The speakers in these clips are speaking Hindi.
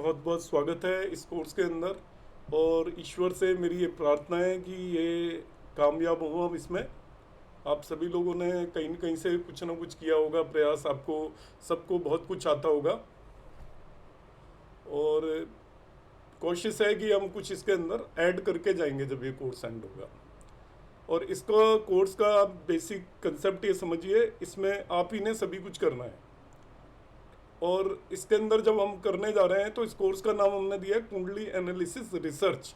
बहुत बहुत स्वागत है इस कोर्स के अंदर। और ईश्वर से मेरी ये प्रार्थना है कि ये कामयाब हो हम इसमें। आप सभी लोगों ने कहीं न कहीं से कुछ ना कुछ किया होगा प्रयास, आपको सबको बहुत कुछ आता होगा। और कोशिश है कि हम कुछ इसके अंदर ऐड करके जाएंगे जब ये कोर्स एंड होगा। और इसका कोर्स का बेसिक कंसेप्ट ये समझिए, इसमें आप ही ने सभी कुछ करना है। और इसके अंदर जब हम करने जा रहे हैं तो इस कोर्स का नाम हमने दिया है कुंडली एनालिसिस रिसर्च।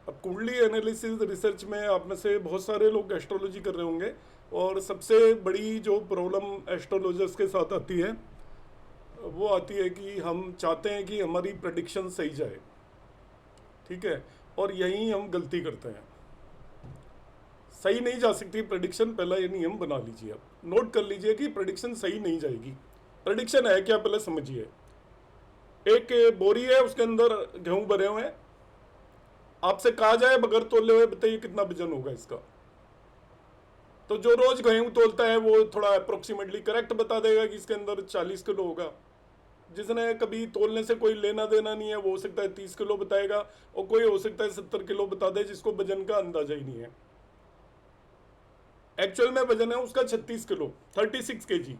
अब कुंडली एनालिसिस रिसर्च में आप में से बहुत सारे लोग एस्ट्रोलॉजी कर रहे होंगे, और सबसे बड़ी जो प्रॉब्लम एस्ट्रोलॉजर्स के साथ आती है वो आती है कि हम चाहते हैं कि हमारी प्रेडिक्शन सही जाए, ठीक है, और यहीं हम गलती करते हैं। सही नहीं जा सकती प्रेडिक्शन, पहला ये नियम बना लीजिए, आप नोट कर लीजिए कि प्रेडिक्शन सही नहीं जाएगी। प्रेडिक्शन है क्या, पहले समझिए। एक बोरी है, उसके अंदर गेहूं भरे हुए हैं। आपसे कहा जाए बगैर तोले हुए बताइए कितना वजन होगा इसका, तो जो रोज गेहूं तोलता है वो थोड़ा अप्रोक्सीमेटली करेक्ट बता देगा कि इसके अंदर 40 किलो होगा। जिसने कभी तोलने से कोई लेना देना नहीं है वो हो सकता है 30 किलो बताएगा, और कोई हो सकता है 70 किलो बता दे जिसको वजन का अंदाजा ही नहीं है। एक्चुअल में वजन है उसका 36 किलो, 36 केजी।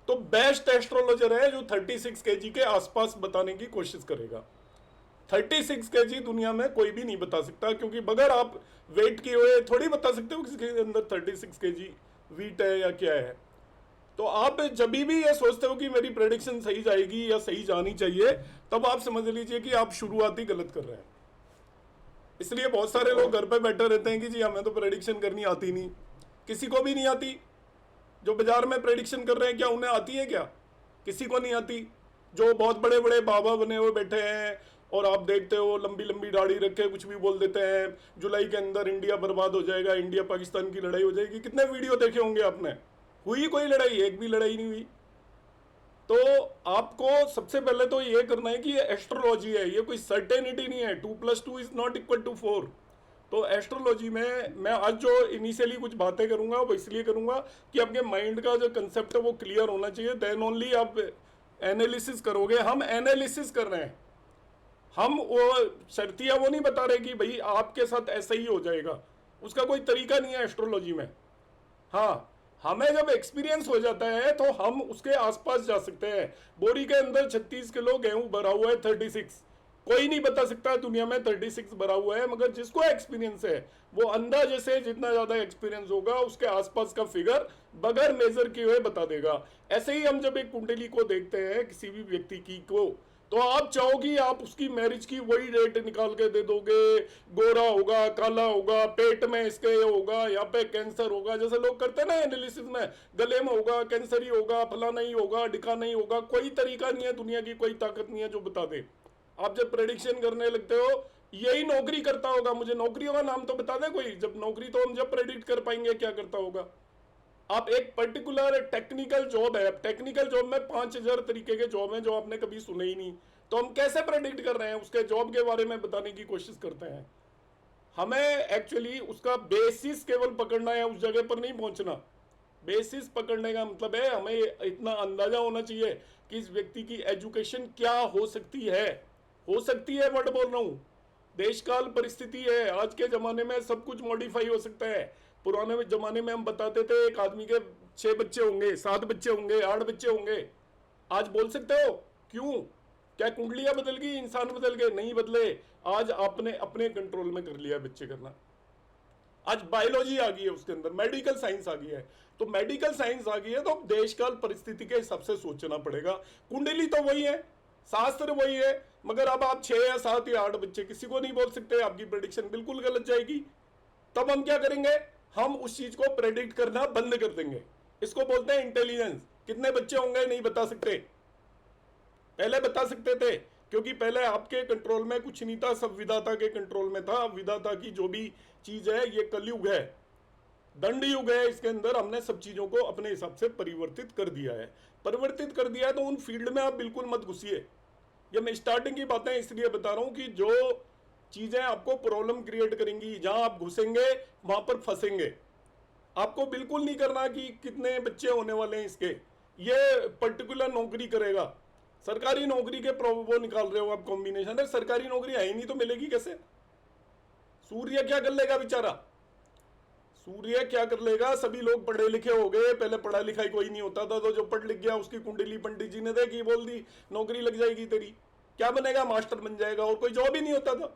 तो बेस्ट एस्ट्रोलॉजर है जो 36 केजी के आसपास बताने की कोशिश करेगा। 36 केजी दुनिया में कोई भी नहीं बता सकता, क्योंकि बगैर आप वेट किए हुए थोड़ी बता सकते हो किसके अंदर 36 केजी वीट है या क्या है। तो आप जब भी ये सोचते हो कि मेरी प्रेडिक्शन सही जाएगी या सही जानी चाहिए, तब आप समझ लीजिए कि आप शुरुआती गलत कर रहे हैं। इसलिए बहुत सारे लोग घर पे बैठे रहते हैं कि जी हमें तो प्रेडिक्शन करनी आती नहीं। किसी को भी नहीं आती। जो बाजार में प्रेडिक्शन कर रहे हैं क्या उन्हें आती है क्या? किसी को नहीं आती। जो बहुत बड़े बड़े बाबा बने हुए बैठे हैं और आप देखते हो लंबी लंबी दाढ़ी रखे कुछ भी बोल देते हैं, जुलाई के अंदर इंडिया बर्बाद हो जाएगा, इंडिया पाकिस्तान की लड़ाई हो जाएगी। कितने वीडियो देखे होंगे आपने? हुई कोई लड़ाई? एक भी लड़ाई नहीं हुई। तो आपको सबसे पहले तो ये करना है कि ये एस्ट्रोलॉजी है, ये कोई सर्टेनिटी नहीं है। 2+2 इज नॉट इक्वल टू 4। तो एस्ट्रोलॉजी में मैं आज जो इनिशियली कुछ बातें करूंगा वो इसलिए करूंगा कि आपके माइंड का जो कंसेप्ट है वो क्लियर होना चाहिए, देन ओनली आप एनालिसिस करोगे। हम एनालिसिस कर रहे हैं, हम वो शर्तियां वो नहीं बता रहे कि भाई आपके साथ ऐसा ही हो जाएगा। उसका कोई तरीका नहीं है एस्ट्रोलॉजी में। हाँ, हमें जब एक्सपीरियंस हो जाता है तो हम उसके आसपास जा सकते हैं। बोरी के अंदर 36 किलो गेहूं भरा हुआ है, 36। कोई नहीं बता सकता दुनिया में 36 भरा हुआ है, मगर जिसको एक्सपीरियंस है वो अंदाजे से जितना ज्यादा एक्सपीरियंस होगा उसके आसपास का फिगर बगैर मेजर किए हुए बता देगा। ऐसे ही हम जब एक कुंडली को देखते हैं किसी भी व्यक्ति की को, तो आप चाहोगी आप उसकी मैरिज की वही डेट निकाल के दे दोगे। गोरा होगा, काला होगा, पेट में इसके होगा, यहाँ पे कैंसर होगा, जैसे लोग करते हैं ना एनालिसिस में, गले में होगा, कैंसर ही होगा, फला नहीं होगा, डिका नहीं होगा। कोई तरीका नहीं है, दुनिया की कोई ताकत नहीं है जो बता दे। आप जब प्रेडिक्शन करने लगते हो, यही नौकरी करता होगा, मुझे नौकरियों का नाम तो बता दे कोई। जब नौकरी तो हम जब प्रेडिक्ट कर पाएंगे क्या करता होगा। आप एक पर्टिकुलर टेक्निकल जॉब है, टेक्निकल जॉब में 5000 तरीके के जॉब हैं जो आपने कभी सुने ही नहीं, तो हम कैसे प्रेडिक्ट कर रहे हैं? उसके जॉब के बारे में बताने की कोशिश करते हैं। हमें एक्चुअली उसका बेसिस केवल पकड़ना है, उस जगह पर नहीं पहुंचना। बेसिस पकड़ने का मतलब है हमें इतना अंदाजा होना चाहिए कि इस व्यक्ति की एजुकेशन क्या हो सकती है। हो सकती है वर्ड बोल रहा हूं, देश काल परिस्थिति है। आज के जमाने में सब कुछ मॉडिफाई हो सकता है। पुराने जमाने में हम बताते थे एक आदमी के 6 बच्चे होंगे, 7 बच्चे होंगे, 8 बच्चे होंगे। आज बोल सकते हो? क्यों? क्या कुंडलियां बदल गई, इंसान बदल गए? नहीं बदले। आज आपने अपने कंट्रोल में कर लिया बच्चे करना। आज बायोलॉजी आ गई है, उसके अंदर मेडिकल साइंस आ गई है। तो मेडिकल साइंस आ गई है तो देश काल परिस्थिति के हिसाब से सोचना पड़ेगा। कुंडली तो वही है, शास्त्र वही है, मगर अब आप 6 या 7 या 8 बच्चे किसी को नहीं बोल सकते, आपकी प्रेडिक्शन बिल्कुल गलत जाएगी। तब हम क्या करेंगे? हम उस चीज को प्रेडिक्ट करना बंद कर देंगे। इसको बोलते हैं इंटेलिजेंस। कितने बच्चे होंगे नहीं बता सकते, पहले बता सकते थे, क्योंकि पहले आपके कंट्रोल में कुछ नहीं था, सब विधाता के कंट्रोल में था। विधाता की जो भी चीज है, ये कलयुग है, दंड युग है, इसके अंदर हमने सब चीजों को अपने हिसाब से परिवर्तित कर दिया है। परिवर्तित कर दिया है तो उन फील्ड में आप बिल्कुल मत घुसिए। ये मैं स्टार्टिंग की बातें इसलिए बता रहा हूं कि जो चीजें आपको प्रॉब्लम क्रिएट करेंगी, जहां आप घुसेंगे वहां पर फंसेंगे। आपको बिल्कुल नहीं करना कि कितने बच्चे होने वाले हैं इसके, ये पर्टिकुलर नौकरी करेगा। सरकारी नौकरी के वो निकाल रहे हो आप कॉम्बिनेशन है, सरकारी नौकरी है ही नहीं तो मिलेगी कैसे? सूर्य क्या कर लेगा बेचारा? सूर्य क्या कर लेगा? सभी लोग पढ़े लिखे हो गए, पहले पढ़ा लिखाई कोई नहीं होता था, तो जो पढ़ लिख गया उसकी कुंडली पंडित जी ने देखी, बोल दी नौकरी लग जाएगी तेरी। क्या बनेगा? मास्टर बन जाएगा, और कोई जॉब ही नहीं होता था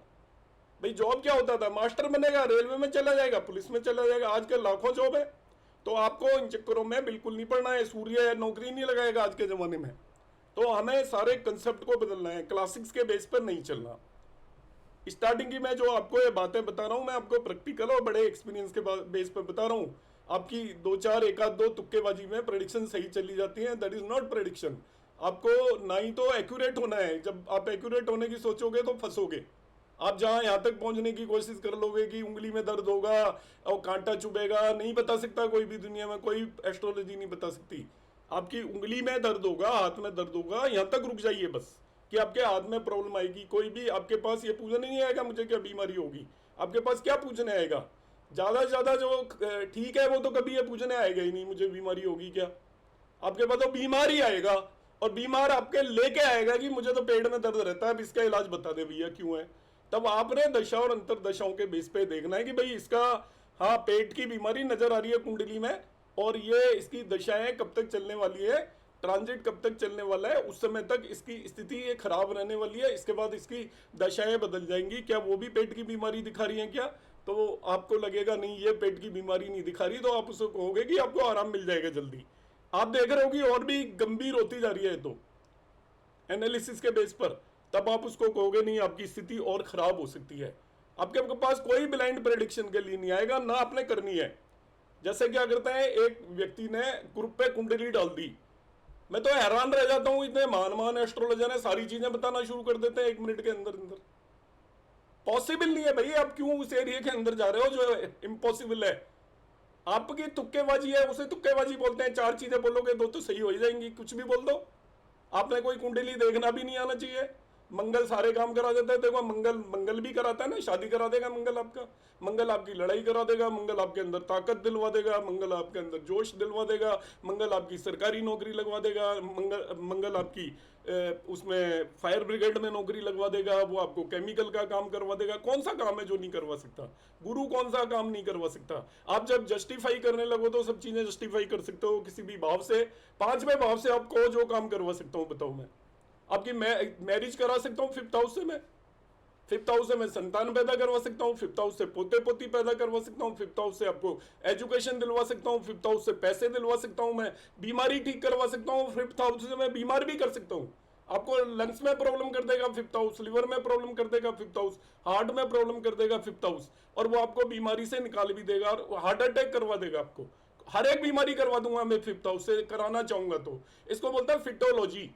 भाई। जॉब क्या होता था? मास्टर बनेगा, रेलवे में चला जाएगा, पुलिस में चला जाएगा। आजकल लाखों जॉब है, तो आपको इन चक्करों में बिल्कुल नहीं पड़ना है। सूर्य नौकरी नहीं लगाएगा आज के ज़माने में। तो हमें सारे कंसेप्ट को बदलना है, क्लासिक्स के बेस पर नहीं चलना। स्टार्टिंग की मैं जो आपको ये बातें बता रहा हूँ, मैं आपको प्रैक्टिकल और बड़े एक्सपीरियंस के बेस पर बता रहा हूँ। आपकी दो चार एक आध दो तुक्केबाजी में प्रेडिक्शन सही चली जाती है, दैट इज नॉट प्रेडिक्शन। आपको ना ही तो एक्यूरेट होना है, जब आप एक्यूरेट होने की सोचोगे तो फंसोगे। आप जहाँ यहाँ तक पहुँचने की कोशिश कर लोगे कि उंगली में दर्द होगा और कांटा चुभेगा, नहीं बता सकता कोई भी दुनिया में, कोई एस्ट्रोलॉजी नहीं बता सकती। आपकी उंगली में दर्द होगा, हाथ में दर्द होगा, यहाँ तक रुक जाइए बस, कि आपके हाथ में प्रॉब्लम आएगी। कोई भी आपके पास ये पूछने नहीं आएगा मुझे क्या बीमारी होगी। आपके पास क्या पूछने आएगा? ज़्यादा से ज़्यादा जो ठीक है वो तो कभी ये पूछने आएगा ही नहीं मुझे बीमारी होगी क्या। आपके पास तो बीमारी आएगा, और बीमार आपके लेके आएगा कि मुझे तो पेट में दर्द रहता है, अब इसका इलाज बता दे भैया क्यों है। तब आपने दशा और अंतर दशाओं के बेस पे देखना है कि भाई इसका, हाँ पेट की बीमारी नजर आ रही है कुंडली में, और ये इसकी दशाएं कब तक चलने वाली है, ट्रांजिट कब तक चलने वाला है, उस समय तक इसकी स्थिति ये खराब रहने वाली है, इसके बाद इसकी दशाएं बदल जाएंगी। क्या वो भी पेट की बीमारी दिखा रही है क्या? तो आपको लगेगा नहीं ये पेट की बीमारी नहीं दिखा रही, तो आप उसको कहोगे कि आपको आराम मिल जाएगा जल्दी। आप देख रहे हो कि और भी गंभीर होती जा रही है तो एनालिसिस के बेस पर, तब आप उसको कहोगे नहीं आपकी स्थिति और खराब हो सकती है। आपके पास कोई ब्लाइंड प्रेडिक्शन के लिए नहीं आएगा, ना आपने करनी है। जैसे क्या करते हैं, एक व्यक्ति ने ग्रुप पे कुंडली डाल दी, मैं तो हैरान रह जाता हूं, इतने महान एस्ट्रोलॉजर ने सारी चीजें बताना शुरू कर देते हैं 1 मिनट के अंदर अंदर। पॉसिबल नहीं है भाई, आप क्यों उस एरिया के अंदर जा रहे हो जो इम्पॉसिबल है? आपकी तुक्केबाजी है, उसे तुक्केबाजी बोलते हैं। 4 चीजें बोलोगे 2 तो सही हो ही जाएंगी, कुछ भी बोल दो। आपने कोई कुंडली देखना भी नहीं आना चाहिए, मंगल सारे काम करा देता है। देखो मंगल भी कराता है ना, शादी करा देगा मंगल आपका, मंगल आपकी लड़ाई करा देगा, मंगल आपके अंदर ताकत दिलवा देगा, मंगल आपके अंदर जोश दिलवा देगा, मंगल आपकी सरकारी नौकरी लगवा देगा, मंगल आपकी उसमें फायर ब्रिगेड में नौकरी लगवा देगा, वो आपको केमिकल का काम करवा देगा। कौन सा काम है जो नहीं करवा सकता? गुरु कौन सा काम नहीं करवा सकता? आप जब जस्टिफाई करने लगो तो सब चीजें जस्टिफाई कर सकते हो किसी भी भाव से। 5वें भाव से आपको जो काम करवा सकता हूँ बताओ मैं। आपकी मैरिज करा सकता हूँ 5th हाउस से, मैं 5th हाउस से मैं संतान पैदा करवा सकता हूँ, 5th हाउस से पोते पोती पैदा करवा सकता हूँ, 5th हाउस से आपको एजुकेशन दिलवा सकता हूँ, 5th हाउस से पैसे दिलवा सकता हूँ, मैं बीमारी ठीक करवा सकता हूँ, 5th हाउस से मैं बीमार भी कर सकता हूँ। आपको लंग्स में प्रॉब्लम कर देगा 5th हाउस, लिवर में प्रॉब्लम कर देगा 5th हाउस, हार्ट में प्रॉब्लम कर देगा 5th हाउस, और वो आपको बीमारी से निकाल भी देगा, और हार्ट अटैक करवा देगा आपको। हर एक बीमारी करवा दूंगा मैं 5th हाउस से, कराना चाहूंगा तो। इसको बोलते हैं फिटोलॉजी।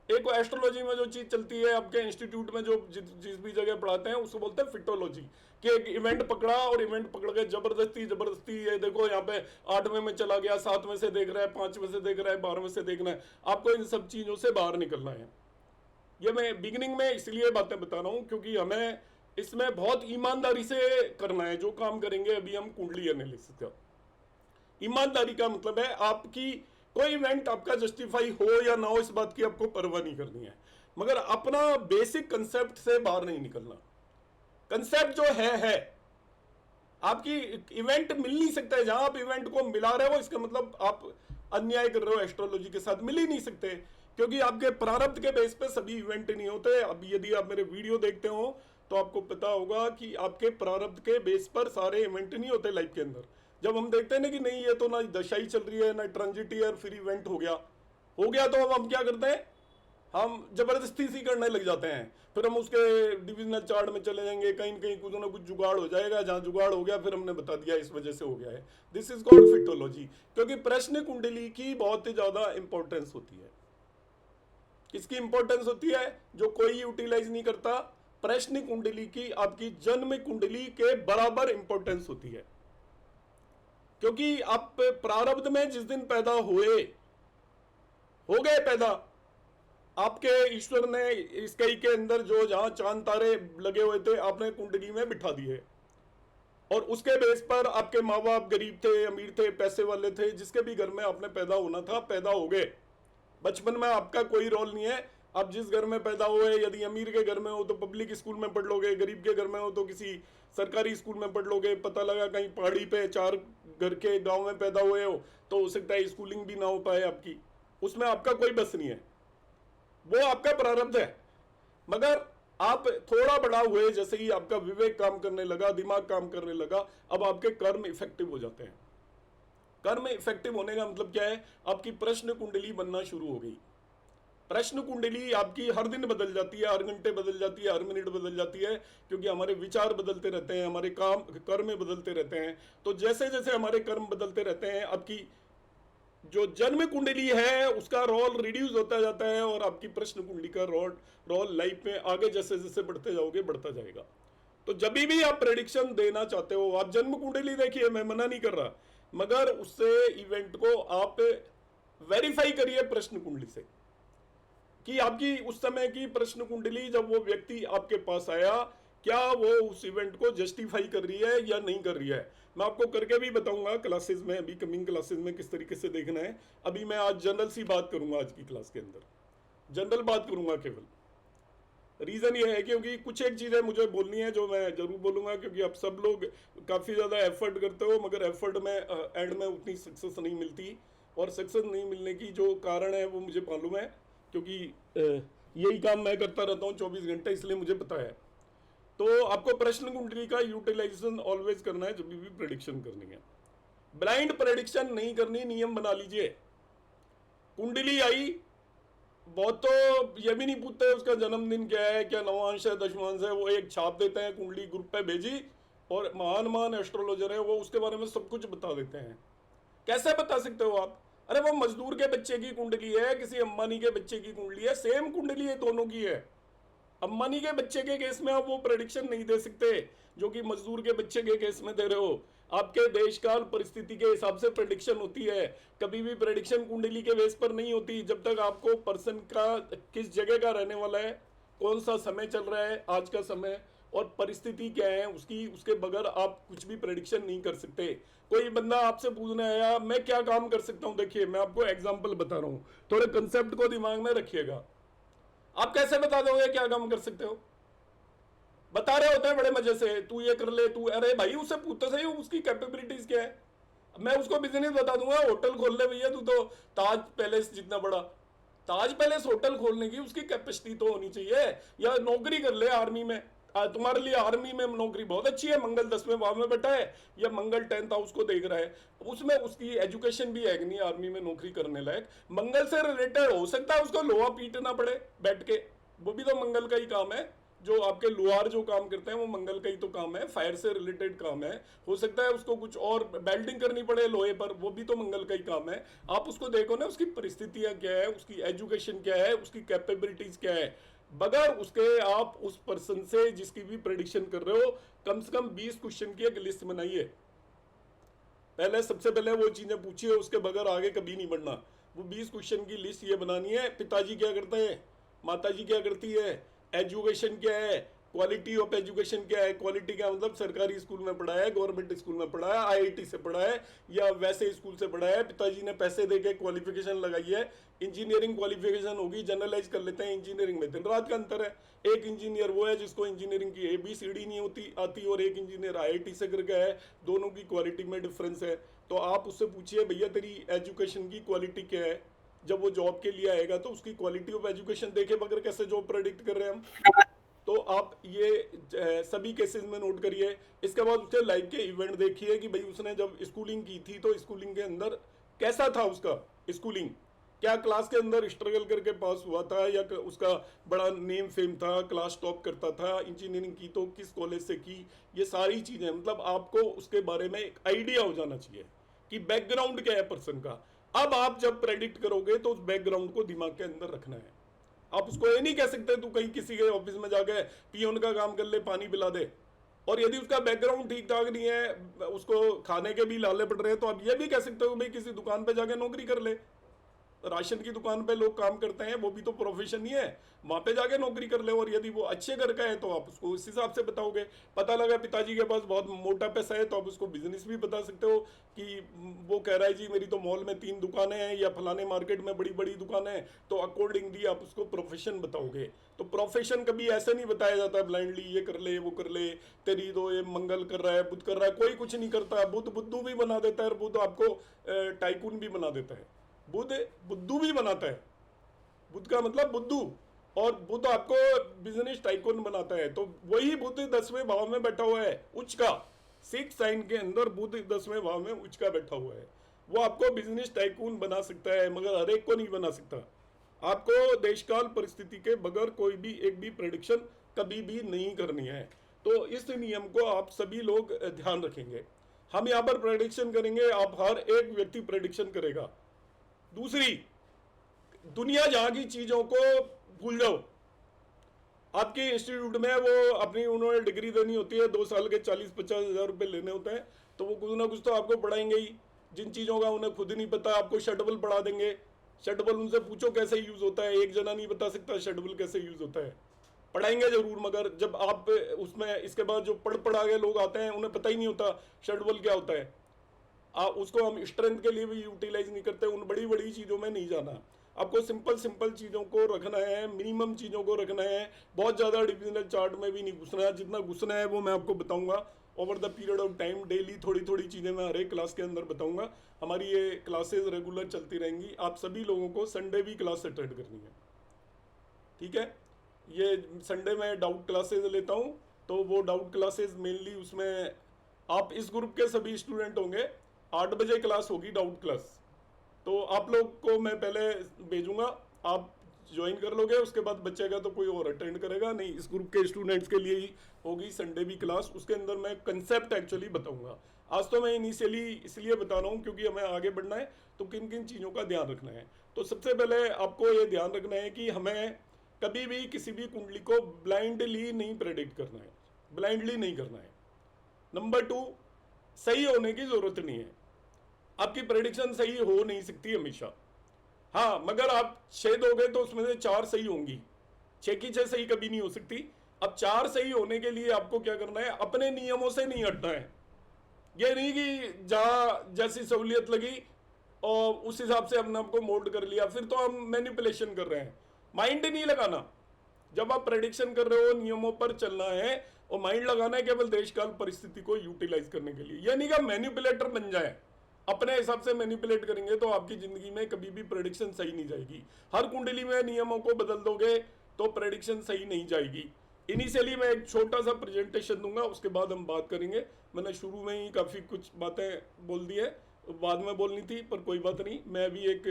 एक एस्ट्रोलॉजी में जो चीज चलती है आपके इंस्टीट्यूट में, जो जिस भी जगह पढ़ाते हैं उसको बोलते हैं फिटोलॉजी। कि एक इवेंट पकड़ा और इवेंट पकड़ के जबरदस्ती ये देखो यहाँ पे 8वें में चला गया, 7वें से देख रहा है, 5वें से देख रहा है, 12वें से देखना है। आपको इन सब चीजों से बाहर निकलना है। ये मैं बिगिनिंग में इसलिए बातें बता रहा हूँ क्योंकि हमें इसमें बहुत ईमानदारी से करना है जो काम करेंगे अभी हम कुंडली एनालिसिस का। ईमानदारी का मतलब है आपकी कोई इवेंट आपका जस्टिफाई हो या ना हो, इस बात की आपको परवाह नहीं करनी है, मगर अपना बेसिक कंसेप्ट से बाहर नहीं निकलना। कंसेप्ट जो है आपकी इवेंट मिल नहीं सकता है। जहां आप इवेंट को मिला रहे हो इसका मतलब आप अन्याय कर रहे हो एस्ट्रोलॉजी के साथ। मिल ही नहीं सकते क्योंकि आपके प्रारब्ध के बेस पे सभी इवेंट नहीं होते। अब यदि आप मेरे वीडियो देखते हो तो आपको पता होगा कि आपके प्रारब्ध के बेस पर सारे इवेंट नहीं होते लाइफ के अंदर। जब हम देखते हैं ना कि नहीं ये तो ना दशा ही चल रही है ना ट्रांजिट ईयर, फिर इवेंट हो गया तो अब हम क्या करते हैं, हम जबरदस्ती सी करने लग जाते हैं। फिर हम उसके डिविजनल चार्ट में चले जाएंगे, कहीं न कहीं कुछ ना कुछ जुगाड़ हो जाएगा, जहां जुगाड़ हो गया फिर हमने बता दिया इस वजह से हो गया है। This is called phytology. क्योंकि प्रश्न कुंडली की बहुत ही ज्यादा इंपॉर्टेंस होती है। किसकी इंपॉर्टेंस होती है? जो कोई यूटिलाइज नहीं करता। प्रश्न कुंडली की आपकी जन्म कुंडली के बराबर इंपॉर्टेंस होती है, क्योंकि आप प्रारब्ध में जिस दिन पैदा हो गए पैदा, आपके ईश्वर ने इस कई के अंदर जो जहां चांद तारे लगे हुए थे आपने कुंडली में बिठा दिए, और उसके बेस पर आपके माँ बाप गरीब थे, अमीर थे, पैसे वाले थे, जिसके भी घर में आपने पैदा होना था पैदा हो गए। बचपन में आपका कोई रोल नहीं है। आप जिस घर में पैदा हुए, यदि अमीर के घर में हो तो पब्लिक स्कूल में पढ़ लोगे, गरीब के घर में हो तो किसी सरकारी स्कूल में पढ़ लोगे। पता लगा कहीं पहाड़ी पे चार घर के गांव में पैदा हुए हो तो हो सकता है स्कूलिंग भी ना हो पाए आपकी, उसमें आपका कोई बस नहीं है, वो आपका प्रारब्ध है। मगर आप थोड़ा बड़ा हुए, जैसे ही आपका विवेक काम करने लगा, दिमाग काम करने लगा, अब आपके कर्म इफेक्टिव हो जाते हैं। कर्म इफेक्टिव होने का मतलब क्या है? आपकी प्रश्न कुंडली बनना शुरू हो गई। प्रश्न कुंडली आपकी हर दिन बदल जाती है, हर घंटे बदल जाती है, हर मिनट बदल जाती है, क्योंकि हमारे विचार बदलते रहते हैं, हमारे काम कर्म बदलते रहते हैं। तो जैसे जैसे हमारे कर्म बदलते रहते हैं, आपकी जो जन्म कुंडली है उसका रोल रिड्यूस होता जाता है, और आपकी प्रश्न कुंडली का रोल लाइफ में आगे जैसे जैसे बढ़ते जाओगे बढ़ता जाएगा। तो जब भी आप प्रेडिक्शन देना चाहते हो, आप जन्म कुंडली देखिए, मैं मना नहीं कर रहा, मगर उससे इवेंट को आप वेरीफाई करिए प्रश्न कुंडली से, कि आपकी उस समय की प्रश्न कुंडली, जब वो व्यक्ति आपके पास आया, क्या वो उस इवेंट को जस्टिफाई कर रही है या नहीं कर रही है। मैं आपको करके भी बताऊंगा क्लासेस में, अभी कमिंग क्लासेस में किस तरीके से देखना है। अभी मैं आज जनरल सी बात करूंगा, आज की क्लास के अंदर जनरल बात करूंगा केवल। रीजन ये है क्योंकि कुछ एक चीजें मुझे बोलनी है जो मैं जरूर बोलूंगा, क्योंकि आप सब लोग काफी ज्यादा एफर्ट करते हो, मगर एफर्ट में एंड में उतनी सक्सेस नहीं मिलती, और सक्सेस नहीं मिलने की जो कारण है वो मुझे मालूम है, क्योंकि यही काम मैं करता रहता हूँ 24 घंटे, इसलिए मुझे पता है। तो आपको प्रश्न कुंडली का यूटिलाइजेशन ऑलवेज करना है जब भी प्रेडिक्शन करनी है। ब्लाइंड प्रेडिक्शन नहीं करनी, नियम बना लीजिए। कुंडली आई, बहुत तो ये भी नहीं पूछते उसका जन्मदिन क्या है, क्या नवांश है, दशमांश है, वो एक छाप देते हैं, कुंडली ग्रुप पे भेजी, और महान महान एस्ट्रोलॉजर है वो उसके बारे में सब कुछ बता देते हैं। कैसे बता सकते हो आप? अरे वो मजदूर के बच्चे की कुंडली है, किसी अंबानी के बच्चे की कुंडली है, सेम कुंडली है दोनों की है। अंबानी के बच्चे के केस में आप वो प्रेडिक्शन नहीं दे सकते जो कि मजदूर के बच्चे के केस में दे रहे हो। आपके देश काल परिस्थिति के हिसाब से प्रेडिक्शन होती है, कभी भी प्रेडिक्शन कुंडली के बेस पर नहीं होती। जब तक आपको पर्सन का किस जगह का रहने वाला है, कौन सा समय चल रहा है, आज का समय और परिस्थिति क्या है उसकी, उसके बगैर आप कुछ भी प्रेडिक्शन नहीं कर सकते। कोई बंदा आपसे पूछने आया मैं क्या काम कर सकता हूं, देखिए मैं आपको एग्जांपल बता रहा हूं, थोड़े कंसेप्ट को दिमाग में रखिएगा। आप कैसे बता दोगे क्या काम कर सकते हो? बता रहे होते हैं बड़े मजे से, तू ये कर ले, तू, अरे भाई उससे पूछते सही उसकी कैपेबिलिटीज क्या है। मैं उसको बिजनेस बता दूंगा, होटल खोल ले भैया तू, तो ताज पैलेस जितना बड़ा, ताज पैलेस होटल खोलने की उसकी कैपेसिटी तो होनी चाहिए। या नौकरी कर ले आर्मी में, तुम्हारे लिए आर्मी में नौकरी बहुत अच्छी है, मंगल 10वें भाव में बैठा है या मंगल 10th हाउस को देख रहा है, उसमें उसकी एजुकेशन भी है कि नहीं आर्मी में नौकरी करने लायक। मंगल से रिलेटेड हो सकता है उसको लोहा पीटना पड़े बैठ के, वो भी तो मंगल का ही काम है। जो आपके लोहार जो काम करते हैं वो मंगल का ही तो काम है, फायर से रिलेटेड काम है। हो सकता है उसको कुछ और बेल्डिंग करनी पड़े लोहे पर, वो भी तो मंगल का ही काम है। आप उसको देखो ना, उसकी परिस्थितियां क्या है, उसकी एजुकेशन क्या है, उसकी कैपेबिलिटीज क्या है। बगैर उसके आप उस पर्सन से जिसकी भी प्रेडिक्शन कर रहे हो, कम से कम 20 क्वेश्चन की एक लिस्ट बनाइए। पहले सबसे पहले वो चीजें पूछिए, उसके बगैर आगे कभी नहीं बढ़ना। वो 20 क्वेश्चन की लिस्ट ये बनानी है, पिताजी क्या करते हैं, माताजी क्या करती है, एजुकेशन क्या है, क्वालिटी ऑफ एजुकेशन क्या है। क्वालिटी का मतलब सरकारी स्कूल में पढ़ा है, गवर्नमेंट स्कूल में पढ़ा है, आईआईटी से पढ़ा है या वैसे स्कूल से पढ़ा है, पिताजी ने पैसे देके क्वालिफिकेशन लगाई है। इंजीनियरिंग क्वालिफिकेशन होगी, जनरलाइज कर लेते हैं, इंजीनियरिंग में दिन रात का अंतर है। एक इंजीनियर वो है जिसको इंजीनियरिंग की ABCD नहीं होती आती, और एक इंजीनियर IIT से करके है, दोनों की क्वालिटी में डिफरेंस है। तो आप उससे पूछिए भैया तेरी एजुकेशन की क्वालिटी क्या है। जब वो जॉब के लिए आएगा तो उसकी क्वालिटी ऑफ एजुकेशन देखे बगैर कैसे जॉब प्रेडिक्ट कर रहे हैं हम। तो आप ये सभी केसेस में नोट करिए। इसके बाद उसके लाइफ के इवेंट देखिए कि भाई उसने जब स्कूलिंग की थी तो स्कूलिंग के अंदर कैसा था उसका स्कूलिंग, क्या क्लास के अंदर स्ट्रगल करके पास हुआ था या उसका बड़ा नेम फेम था, क्लास टॉप करता था, इंजीनियरिंग की तो किस कॉलेज से की। ये सारी चीजें मतलब आपको उसके बारे में एक आइडिया हो जाना चाहिए कि बैकग्राउंड क्या है पर्सन का। अब आप जब प्रेडिक्ट करोगे तो उस बैकग्राउंड को दिमाग के अंदर रखना है। आप उसको ये नहीं कह सकते तू कहीं किसी के ऑफिस में जाके पियोन का काम कर ले, पानी पिला दे, और यदि उसका बैकग्राउंड ठीक ठाक नहीं है, उसको खाने के भी लाले पड़ रहे हैं, तो आप ये भी कह सकते हो भाई किसी दुकान पे जाके नौकरी कर ले। राशन की दुकान पे लोग काम करते हैं, वो भी तो प्रोफेशन ही है, वहां पे जाके नौकरी कर ले। और यदि वो अच्छे घर का है तो आप उसको उस हिसाब से बताओगे। पता लगा पिताजी के पास बहुत मोटा पैसा है, तो आप उसको बिजनेस भी बता सकते हो कि वो कह रहा है जी मेरी तो मॉल में 3 दुकानें हैं या फलाने मार्केट में बड़ी बड़ी दुकानें हैं, तो अकॉर्डिंगली आप उसको प्रोफेशन बताओगे। तो प्रोफेशन कभी ऐसे नहीं बताया जाता ब्लाइंडली, ये कर ले वो कर ले, तेरी तो ये मंगल कर रहा है, बुध कर रहा है, कोई कुछ नहीं करता। बुध बुद्धू भी बना देता है, और बुध आपको टाइकून भी बना देता है। बुध बुद्धू भी बनाता है, बुध का मतलब बुद्धू, और बुध आपको बिजनेस टाइकून बनाता है। तो वही बुध 10वें भाव में बैठा हुआ है, उच्च का। 6 साइन के अंदर बुध 10वें भाव में उच्च का बैठा हुआ है, वो आपको बिजनेस टाइकून बना सकता है, मगर हर एक को नहीं बना सकता। आपको देशकाल परिस्थिति के बगैर कोई भी एक भी प्रेडिक्शन कभी भी नहीं करनी है। तो इस नियम को आप सभी लोग ध्यान रखेंगे। हम यहाँ पर प्रेडिक्शन करेंगे, आप हर एक व्यक्ति प्रेडिक्शन करेगा। दूसरी, दुनिया जहां की चीजों को भूल जाओ। आपके इंस्टीट्यूट में वो अपनी उन्होंने डिग्री देनी होती है, 2 साल के 40-50 हजार रुपए लेने होते हैं, तो वो कुछ ना कुछ तो आपको पढ़ाएंगे ही। जिन चीजों का उन्हें खुद ही नहीं पता, आपको शटबल पढ़ा देंगे। शटबल उनसे पूछो कैसे यूज होता है, एक जना नहीं बता सकता शटबल कैसे यूज होता है। पढ़ाएंगे जरूर, मगर जब आप उसमें इसके बाद जो पढ़ के लोग आते हैं उन्हें पता ही नहीं होता शटबल क्या होता है। उसको हम स्ट्रेंथ के लिए भी यूटिलाइज नहीं करते, उन बड़ी बड़ी चीज़ों में नहीं जाना। आपको सिंपल सिंपल चीज़ों को रखना है, मिनिमम चीज़ों को रखना है, बहुत ज़्यादा डिविजनल चार्ट में भी नहीं घुसना है। जितना घुसना है वो मैं आपको बताऊंगा over the period of time. Daily थोड़ी थोड़ी चीज़ें मैं हर एक क्लास के अंदर बताऊंगा। हमारी ये क्लासेज रेगुलर चलती रहेंगी। आप सभी लोगों को संडे भी क्लास अटेंड करनी है, ठीक है। ये संडे में डाउट क्लासेज लेता हूँ, तो वो डाउट क्लासेज मेनली उसमें आप इस ग्रुप के सभी स्टूडेंट होंगे। 8 बजे क्लास होगी डाउट क्लास, तो आप लोग को मैं पहले भेजूंगा, आप ज्वाइन कर लोगे। उसके बाद बचेगा तो कोई और अटेंड करेगा, नहीं इस ग्रुप के स्टूडेंट्स के लिए ही होगी संडे भी क्लास। उसके अंदर मैं कंसेप्ट एक्चुअली बताऊंगा। आज तो मैं इनिशियली इसलिए बता रहा हूँ क्योंकि हमें आगे बढ़ना है, तो किन किन चीज़ों का ध्यान रखना है। तो सबसे पहले आपको ये ध्यान रखना है कि हमें कभी भी किसी भी कुंडली को ब्लाइंडली नहीं प्रेडिक्ट करना है, ब्लाइंडली नहीं करना है। नंबर 2, सही होने की जरूरत नहीं है। आपकी प्रेडिक्शन सही हो नहीं सकती हमेशा। हाँ, मगर आप 6 दोगे तो उसमें से 4 सही होंगी, 6 की 6 सही कभी नहीं हो सकती। अब 4 सही होने के लिए आपको क्या करना है, अपने नियमों से नहीं हटना है। ये नहीं कि जहां जैसी सहूलियत लगी और उस हिसाब से हमने आपको मोल्ड कर लिया, फिर तो हम मैनिपुलेशन कर रहे हैं। माइंड नहीं लगाना। जब आप प्रेडिक्शन कर रहे हो, नियमों पर चलना है और माइंड लगाना है केवल देशकाल परिस्थिति को यूटिलाइज करने के लिए। यह नहीं कि मैनिपुलेटर बन जाए, अपने हिसाब से मैनिपुलेट करेंगे तो आपकी जिंदगी में कभी भी प्रेडिक्शन सही नहीं जाएगी। हर कुंडली में नियमों को बदल दोगे तो प्रेडिक्शन सही नहीं जाएगी। इनिशियली मैं एक छोटा सा प्रेजेंटेशन दूंगा, उसके बाद हम बात करेंगे। मैंने शुरू में ही काफ़ी कुछ बातें बोल दी है, बाद में बोलनी थी, पर कोई बात नहीं। मैं भी एक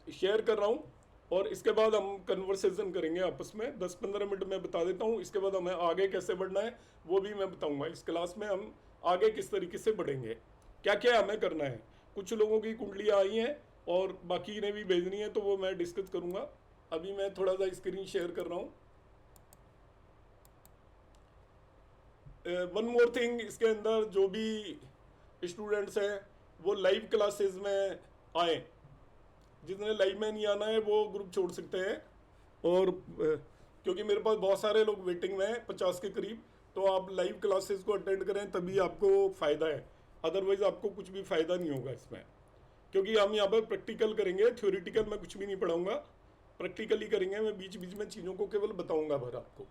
शेयर कर रहा हूँ, और इसके बाद हम कन्वर्सेशन करेंगे आपस में। 10-15 मिनट में बता देता हूँ, इसके बाद हमें आगे कैसे बढ़ना है वो भी मैं बताऊँगा। इस क्लास में हम आगे किस तरीके से बढ़ेंगे, क्या क्या हमें करना है। कुछ लोगों की कुंडलियाँ आई हैं और बाकी ने भी भेजनी है, तो वो मैं डिस्कस करूँगा। अभी मैं थोड़ा सा स्क्रीन शेयर कर रहा हूँ। वन मोर थिंग, इसके अंदर जो भी स्टूडेंट्स हैं वो लाइव क्लासेस में आए। जितने लाइव में नहीं आना है वो ग्रुप छोड़ सकते हैं। और क्योंकि मेरे पास बहुत सारे लोग वेटिंग में हैं, 50 के करीब, तो आप लाइव क्लासेस को अटेंड करें तभी आपको फ़ायदा है। अदरवाइज आपको कुछ भी फ़ायदा नहीं होगा इसमें, क्योंकि हम यहाँ पर प्रैक्टिकल करेंगे। थ्योरेटिकल मैं कुछ भी नहीं पढ़ाऊँगा, प्रैक्टिकली करेंगे। मैं बीच बीच में चीज़ों को केवल बताऊँगा भर आपको।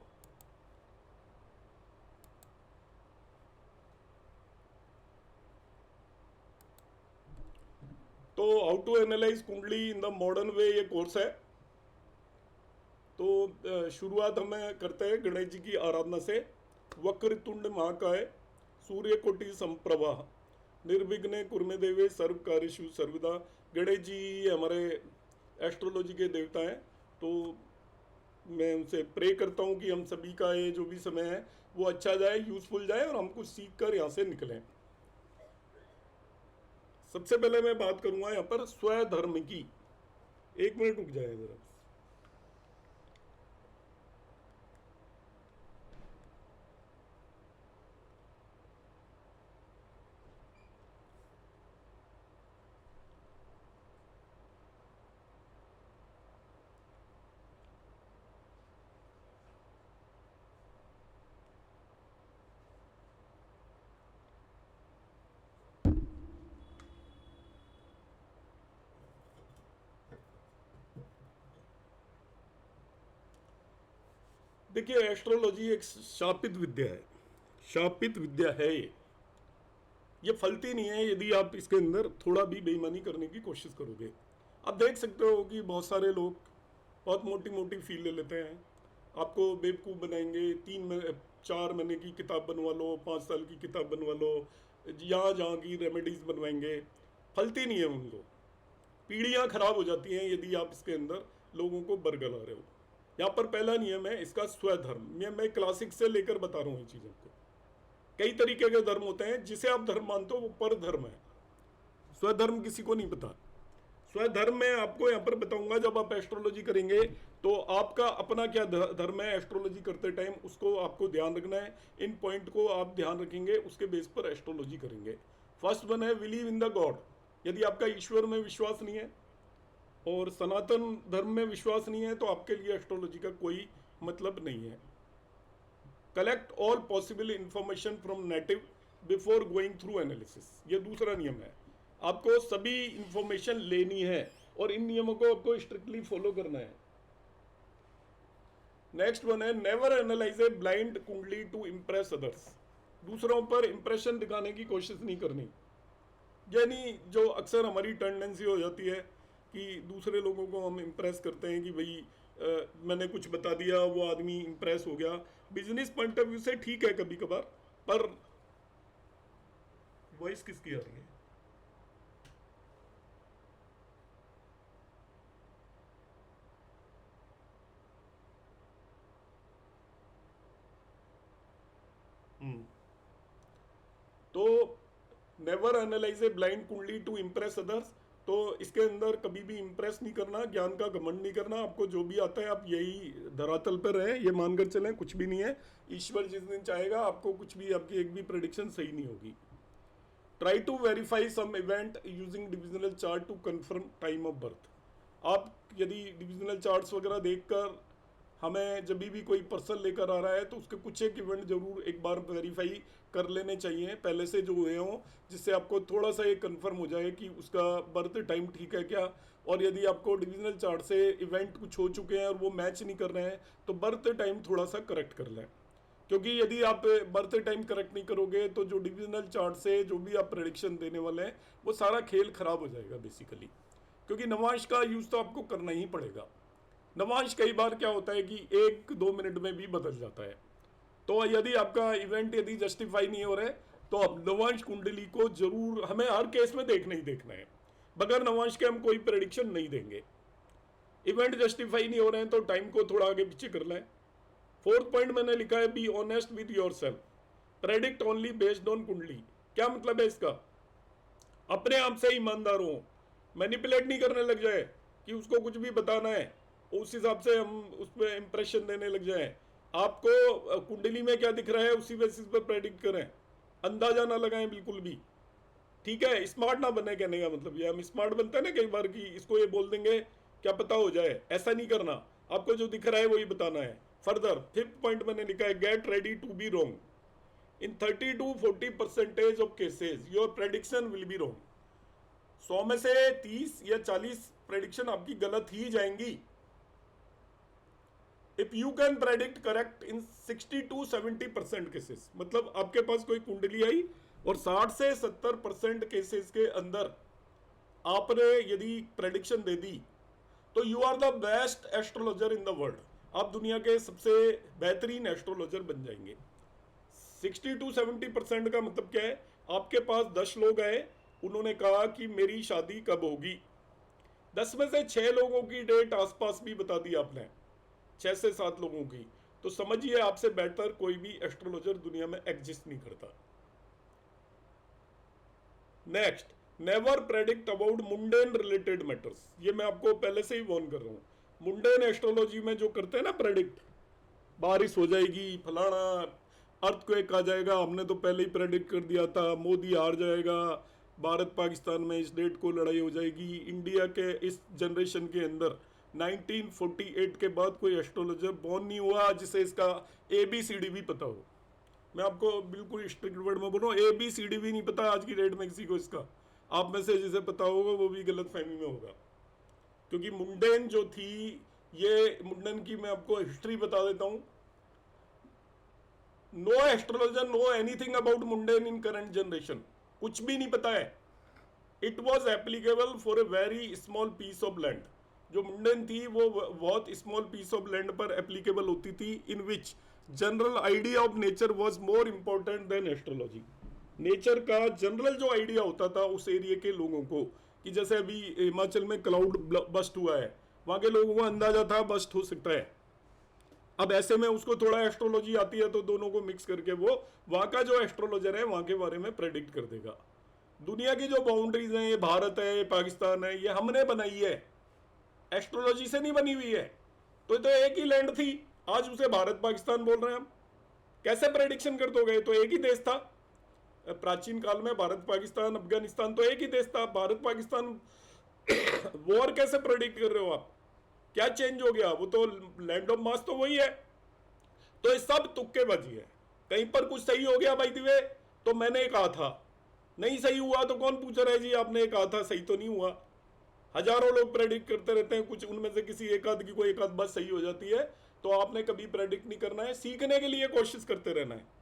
तो हाउ टू एनालाइज कुंडली इन द मॉडर्न वे ये कोर्स है। तो शुरुआत हमें करते हैं गणेश जी की आराधना से। वक्रतुंड महाकाय सूर्य कोटि संप्रभा निर्विघ्ने कुर्मे देवे सर्व कार्येषु सर्वदा। गणेश जी हमारे एस्ट्रोलॉजी के देवता हैं, तो मैं उनसे प्रे करता हूँ कि हम सभी का ये जो भी समय है वो अच्छा जाए, यूजफुल जाए, और हम कुछ सीख कर यहाँ से निकलें। सबसे पहले मैं बात करूंगा यहाँ पर स्वधर्म की। 1 मिनट रुक जाए जरा। देखिए, एस्ट्रोलॉजी एक शापित विद्या है, शापित विद्या है ये फलती नहीं है यदि आप इसके अंदर थोड़ा भी बेईमानी करने की कोशिश करोगे। आप देख सकते हो कि बहुत सारे लोग बहुत मोटी मोटी फी ले लेते हैं, आपको बेवकूफ़ बनाएंगे। 4 महीने की किताब बनवा लो, 5 साल की किताब बनवा लो, यहाँ जहाँ की रेमेडीज बनवाएंगे, फलती नहीं है उनको। पीढ़ियाँ खराब हो जाती हैं यदि आप इसके अंदर लोगों को बरगला रहे हो। यहाँ पर पहला नियम है इसका स्वधर्म। ये मैं क्लासिक से लेकर बता रहा हूँ इन चीज़ों को। कई तरीके के धर्म होते हैं, जिसे आप धर्म मानते हो वो पर धर्म है, स्वधर्म किसी को नहीं पता। स्वधर्म मैं आपको यहाँ पर बताऊंगा जब आप एस्ट्रोलॉजी करेंगे, तो आपका अपना क्या धर्म है एस्ट्रोलॉजी करते टाइम, उसको आपको ध्यान रखना है। इन पॉइंट को आप ध्यान रखेंगे, उसके बेस पर एस्ट्रोलॉजी करेंगे। फर्स्ट वन है बिलीव इन द गॉड। यदि आपका ईश्वर में विश्वास नहीं है और सनातन धर्म में विश्वास नहीं है, तो आपके लिए एस्ट्रोलॉजी का कोई मतलब नहीं है। Collect all possible information from native before going through analysis, ये दूसरा नियम है। आपको सभी इंफॉर्मेशन लेनी है और इन नियमों को आपको स्ट्रिक्टली फॉलो करना है। नेक्स्ट वन है नेवर एनालाइज ए ब्लाइंड कुंडली टू इम्प्रेस अदर्स। दूसरों पर इंप्रेशन दिखाने की कोशिश नहीं करनी। यानी जो अक्सर हमारी टेंडेंसी हो जाती है कि दूसरे लोगों को हम इम्प्रेस करते हैं कि भाई मैंने कुछ बता दिया, वो आदमी इम्प्रेस हो गया। बिजनेस पॉइंट ऑफ व्यू से ठीक है कभी कभार, पर वॉइस किसकी आ रही है? तो नेवर एनालाइज ए ब्लाइंड कुंडली टू इम्प्रेस अदर्स। तो इसके अंदर कभी भी इम्प्रेस नहीं करना, ज्ञान का घमंड नहीं करना। आपको जो भी आता है आप यही धरातल पर रहे, ये मानकर चलें कुछ भी नहीं है। ईश्वर जिस दिन चाहेगा आपको कुछ भी, आपकी एक भी प्रेडिक्शन सही नहीं होगी। Try to verify some event using divisional chart to confirm time of birth. आप यदि डिविजनल चार्ट्स वगैरह देखकर हमें जब भी कोई पर्सन लेकर आ रहा है, तो उसके कुछ एक इवेंट जरूर एक बार वेरीफाई कर लेने चाहिए पहले से जो हुए हों, जिससे आपको थोड़ा सा ये कंफर्म हो जाए कि उसका बर्थ टाइम ठीक है क्या। और यदि आपको डिविजनल चार्ट से इवेंट कुछ हो चुके हैं और वो मैच नहीं कर रहे हैं, तो बर्थ टाइम थोड़ा सा करेक्ट कर लें। क्योंकि यदि आप बर्थ टाइम करेक्ट नहीं करोगे, तो जो डिविजनल चार्ट से जो भी आप प्रेडिक्शन देने वाले हैं, वो सारा खेल खराब हो जाएगा बेसिकली। क्योंकि नवांश का यूज़ तो आपको करना ही पड़ेगा। नवांश कई बार क्या होता है कि 1-2 मिनट में भी बदल जाता है। तो यदि आपका इवेंट यदि जस्टिफाई नहीं हो रहा है, तो अब नवांश कुंडली को जरूर हमें हर केस में देखना ही देखना है। बगैर नवांश के हम कोई प्रेडिक्शन नहीं देंगे। इवेंट जस्टिफाई नहीं हो रहे हैं तो टाइम को थोड़ा आगे पीछे कर लें। फोर्थ पॉइंट मैंने लिखा है be honest with your self, predict only based on कुंडली। क्या मतलब है इसका? अपने आप से ईमानदार हो, मैनिपुलेट नहीं करने लग जाए कि उसको कुछ भी बताना है, उस हिसाब से हम उस पर इंप्रेशन देने लग जाएं। आपको कुंडली में क्या दिख रहा है उसी बेसिस पर प्रेडिक्ट करें, अंदाजा ना लगाएं बिल्कुल भी। ठीक है, स्मार्ट ना बने, कहने का मतलब ये हम स्मार्ट बनते हैं ना कई बार कि इसको ये बोल देंगे क्या पता हो जाए, ऐसा नहीं करना। आपको जो दिख रहा है वही बताना है। फर्दर फिफ्थ पॉइंट मैंने लिखा है get ready to be wrong. In 30-40% of cases your prediction will be wrong. 100 में से 30 या 40 प्रेडिक्शन आपकी गलत ही जाएंगी। If you can predict correct in 60-70% cases, मतलब आपके पास कोई कुंडली आई और 60 से 70% केसेस के अंदर आपने यदि प्रेडिक्शन दे दी, तो you are the best astrologer in the world. आप दुनिया के सबसे बेहतरीन एस्ट्रोलॉजर बन जाएंगे। 60-70% का मतलब क्या है? आपके पास 10 लोग आए, उन्होंने कहा कि मेरी शादी कब होगी, 10 में से 6 लोगों की डेट आसपास भी बता दी आपने, 6 से 7 लोगों की, तो समझिए आपसे बेहतर कोई भी एस्ट्रोलॉजर दुनिया में एग्जिस्ट नहीं करता। Next, never predict about mundane related matters. ये मैं आपको पहले से ही वार्न कर रहा हूं। मुंडेन एस्ट्रोलॉजी में जो करते हैं ना प्रेडिक्ट, बारिश हो जाएगी, फलाना अर्थक्वेक आ जाएगा, हमने तो पहले ही प्रेडिक्ट कर दिया था, मोदी हार जाएगा, भारत पाकिस्तान में इस डेट को लड़ाई हो जाएगी। इंडिया के इस जनरेशन के अंदर 1948 के बाद कोई एस्ट्रोलॉजर बॉर्न नहीं हुआ जिसे इसका ABCD भी पता हो। मैं आपको बिल्कुल स्ट्रिक्ट वर्ड में बोलूँ, ABCD भी नहीं पता आज की डेट में किसी को इसका। आप में से जिसे पता होगा वो भी गलत फहमी में होगा। क्योंकि मुंडेन जो थी, ये मुंडन की मैं आपको हिस्ट्री बता देता हूँ। No astrologer know anything about mundane in current generation, कुछ भी नहीं पता है। It was applicable for a very small piece of land. जो मुंडेन थी वो बहुत स्मॉल पीस ऑफ लैंड पर एप्लीकेबल होती थी, in which general idea of nature was more important than astrology. Nature का जनरल जो आइडिया होता था उस एरिया के लोगों को, कि जैसे अभी हिमाचल में क्लाउड बस्ट हुआ है, वहां के लोगों को अंदाजा था बस्ट हो सकता है। अब ऐसे में उसको थोड़ा एस्ट्रोलॉजी आती है तो दोनों को मिक्स करके वो वहां का जो एस्ट्रोलॉजर है वहां के बारे में प्रेडिक्ट कर देगा। दुनिया की जो बाउंड्रीज हैं, ये भारत है, ये पाकिस्तान है, ये हमने बनाई है, एस्ट्रोलॉजी से नहीं बनी हुई है। तो एक ही लैंड थी, आज उसे भारत पाकिस्तान बोल रहे हैं हम। कैसे प्रेडिक्शन कर दोगे? तो एक ही देश था प्राचीन काल में, भारत पाकिस्तान अफगानिस्तान तो एक ही देश था। भारत पाकिस्तान वॉर कैसे प्रेडिक्ट कर रहे हो आप? क्या चेंज हो गया? वो तो लैंड ऑफ मास तो वही है। तो ये सब तुक्केबाजी है। कहीं पर कुछ सही हो गया बाय द वे तो मैंने कहा था, नहीं सही हुआ तो कौन पूछ रहा है जी आपने कहा था, सही तो नहीं हुआ। हजारों लोग प्रेडिक्ट करते रहते हैं, कुछ उनमें से किसी एक आध की कोई एक आध बात सही हो जाती है। तो आपने कभी प्रेडिक्ट नहीं करना है, सीखने के लिए कोशिश करते रहना है